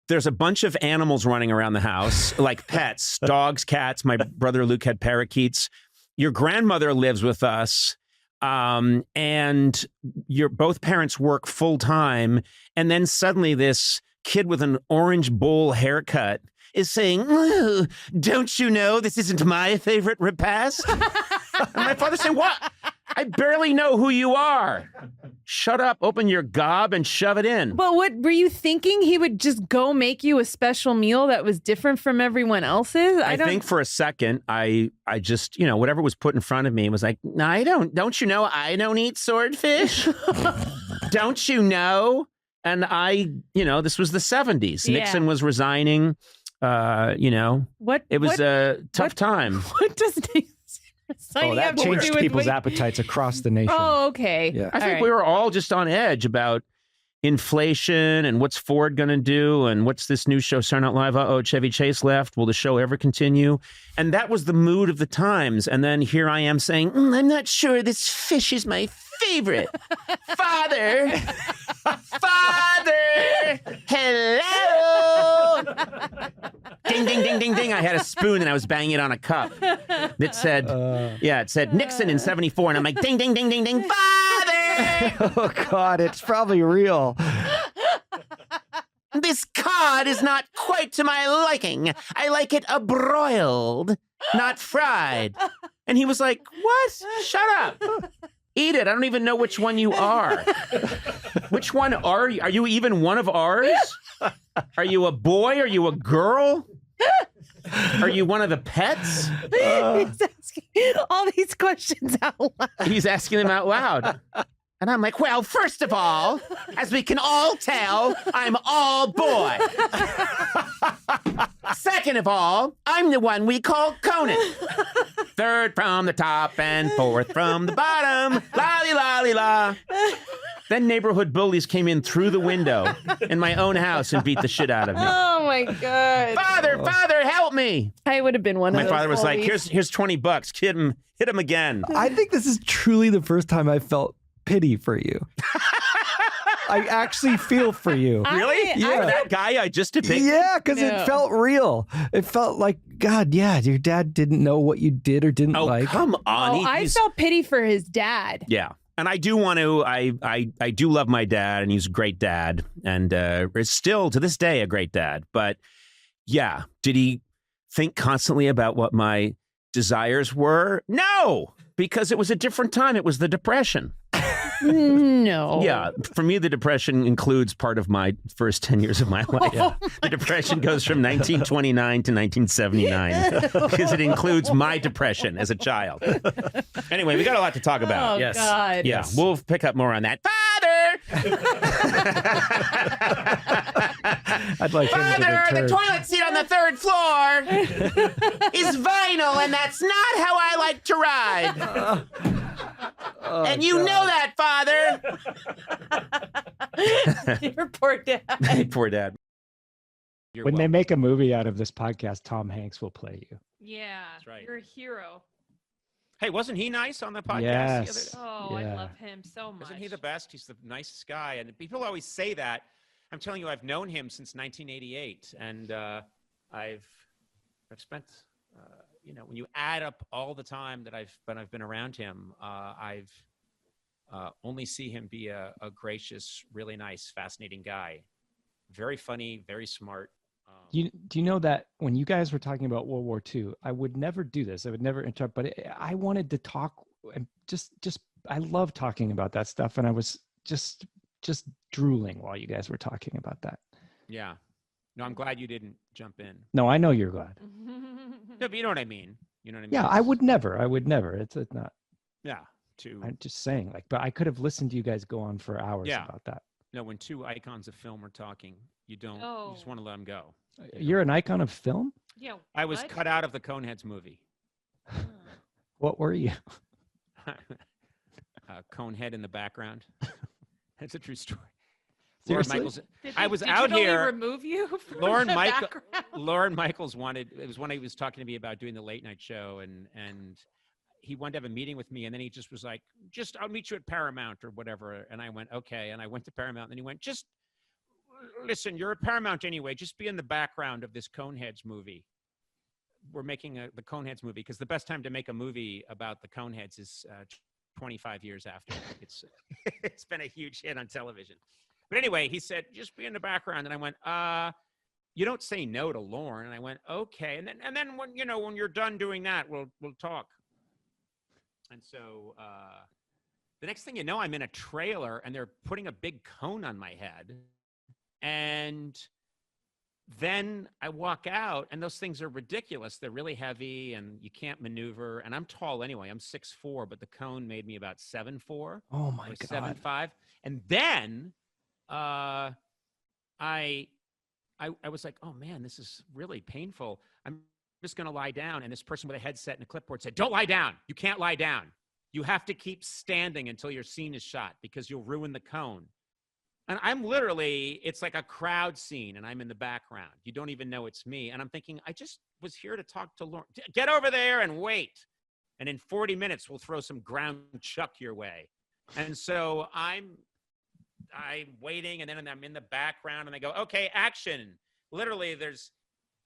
There's a bunch of animals running around the house, like pets, dogs, cats. My brother Luke had parakeets. Your grandmother lives with us. And your both parents work full time. And then suddenly this kid with an orange bowl haircut is saying, don't you know this isn't my favorite repast? And my father saying, what? I barely know who you are. Shut up, open your gob and shove it in. But what were you thinking? He would just go make you a special meal that was different from everyone else's? I think for a second, I just, whatever was put in front of me was like, no, don't you know I don't eat swordfish? Don't you know? And this was the 70s. Yeah. Nixon was resigning. It was a tough time. What does signing that up to changed do with people's appetites across the nation. Oh, okay. Yeah. I think we were all just on edge about inflation and what's Ford going to do and what's this new show, Saturday Night Live? Uh-oh, Chevy Chase left. Will the show ever continue? And that was the mood of the times. And then here I am saying, I'm not sure this fish is my favorite. Father, hello. Ding, ding, ding, ding, ding. I had a spoon and I was banging it on a cup. It said, it said Nixon in 74. And I'm like, ding, ding, ding, ding, ding, father. Oh, God, it's probably real. This cod is not quite to my liking. I like it broiled, not fried. And he was like, what? Shut up. Eat it. I don't even know which one you are. Which one are you? Are you even one of ours? Are you a boy? Are you a girl? Are you one of the pets? He's asking all these questions out loud. He's asking them out loud. And I'm like, well, first of all, as we can all tell, I'm all boy. Second of all, I'm the one we call Conan. Third from the top and fourth from the bottom. La-li-la-li-la. Then neighborhood bullies came in through the window in my own house and beat the shit out of me. Oh, my God. Father, help me. I would have been one of those My father was bullies. like, here's $20. Hit him again. I think this is truly the first time I felt pity for you. I actually feel for you. Really? Yeah. For that guy I just depicted? Yeah, because it felt real. It felt like, God, yeah, your dad didn't know what you did or didn't like. Come on. I felt pity for his dad. Yeah. And I do want to, I do love my dad, and he's a great dad, and is still to this day a great dad. But yeah, did he think constantly about what my desires were? No, because it was a different time. It was the Depression. No. Yeah. For me, the Depression includes part of my first 10 years of my life. Oh The Depression goes from 1929 to 1979 because it includes my depression as a child. Anyway, we got a lot to talk about. Oh, yes. God. Yeah. Yes. We'll pick up more on that. Father! I'd like Father, the toilet seat on the third floor is vinyl, and that's not how I like to ride. And you know that, Father. Your poor dad. Poor dad. When they make a movie out of this podcast, Tom Hanks will play you. Yeah. That's right. You're a hero. Hey, wasn't he nice on the podcast? Yes. The other day? Oh, Yeah. I love him so much. Isn't he the best? He's the nicest guy. And people always say that. I'm telling you, I've known him since 1988. And I've spent, when you add up all the time that I've been around him, I've only see him be a gracious, really nice, fascinating guy. very funny, very smart. Do you know that when you guys were talking about World War II, I would never do this. I would never interrupt, but I wanted to talk and just I love talking about that stuff, and I was just drooling while you guys were talking about that. Yeah. No, I'm glad you didn't jump in. No, I know you're glad. No, but you know what I mean. You know what I mean? Yeah, I would never. It's not. Yeah. I'm just saying, like, but I could have listened to you guys go on for hours about that. No, when two icons of film are talking, you don't. You just want to let them go. You're an icon of film? Yeah. I was cut out of the Coneheads movie. What were you? Conehead in the background. That's a true story. Seriously? Lauren Michaels. Did I was did out you here. remove you from Lauren the Michael. background? Lauren Michaels wanted. It was when he was talking to me about doing the late night show, and he wanted to have a meeting with me, and then he just was like, "Just I'll meet you at Paramount or whatever." And I went, "Okay." And I went to Paramount, and then he went, "Just listen, you're at Paramount anyway. Just be in the background of this Coneheads movie. We're making the Coneheads movie because the best time to make a movie about the Coneheads is 25 years after it's been a huge hit on television." But anyway, he said, "Just be in the background." And I went, "You don't say no to Lauren." And I went, "Okay." And then when you're done doing that, we'll talk. And so the next thing you know, I'm in a trailer and they're putting a big cone on my head. And then I walk out and those things are ridiculous. They're really heavy and you can't maneuver. And I'm tall anyway. I'm 6'4", but the cone made me about 7'4". Oh my God. 7'5". And then I was like, oh man, this is really painful. I'm just going to lie down. And this person with a headset and a clipboard said, "Don't lie down. You can't lie down. You have to keep standing until your scene is shot because you'll ruin the cone." And I'm literally, it's like a crowd scene and I'm in the background. You don't even know it's me. And I'm thinking, I just was here to talk to Lauren. Get over there and wait. And in 40 minutes, we'll throw some ground chuck your way. And so I'm waiting, and then I'm in the background and they go, "Okay, action." Literally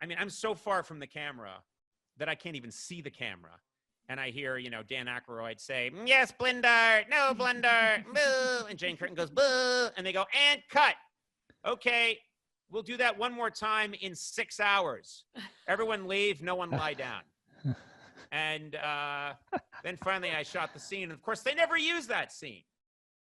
I'm so far from the camera that I can't even see the camera. And I hear, Dan Aykroyd say, "Yes, Blinder, no Blunder, boo." And Jane Curtin goes, "Boo." And they go, "And cut." "Okay, we'll do that one more time in 6 hours. Everyone leave, no one lie down." And then finally I shot the scene. And of course, they never use that scene.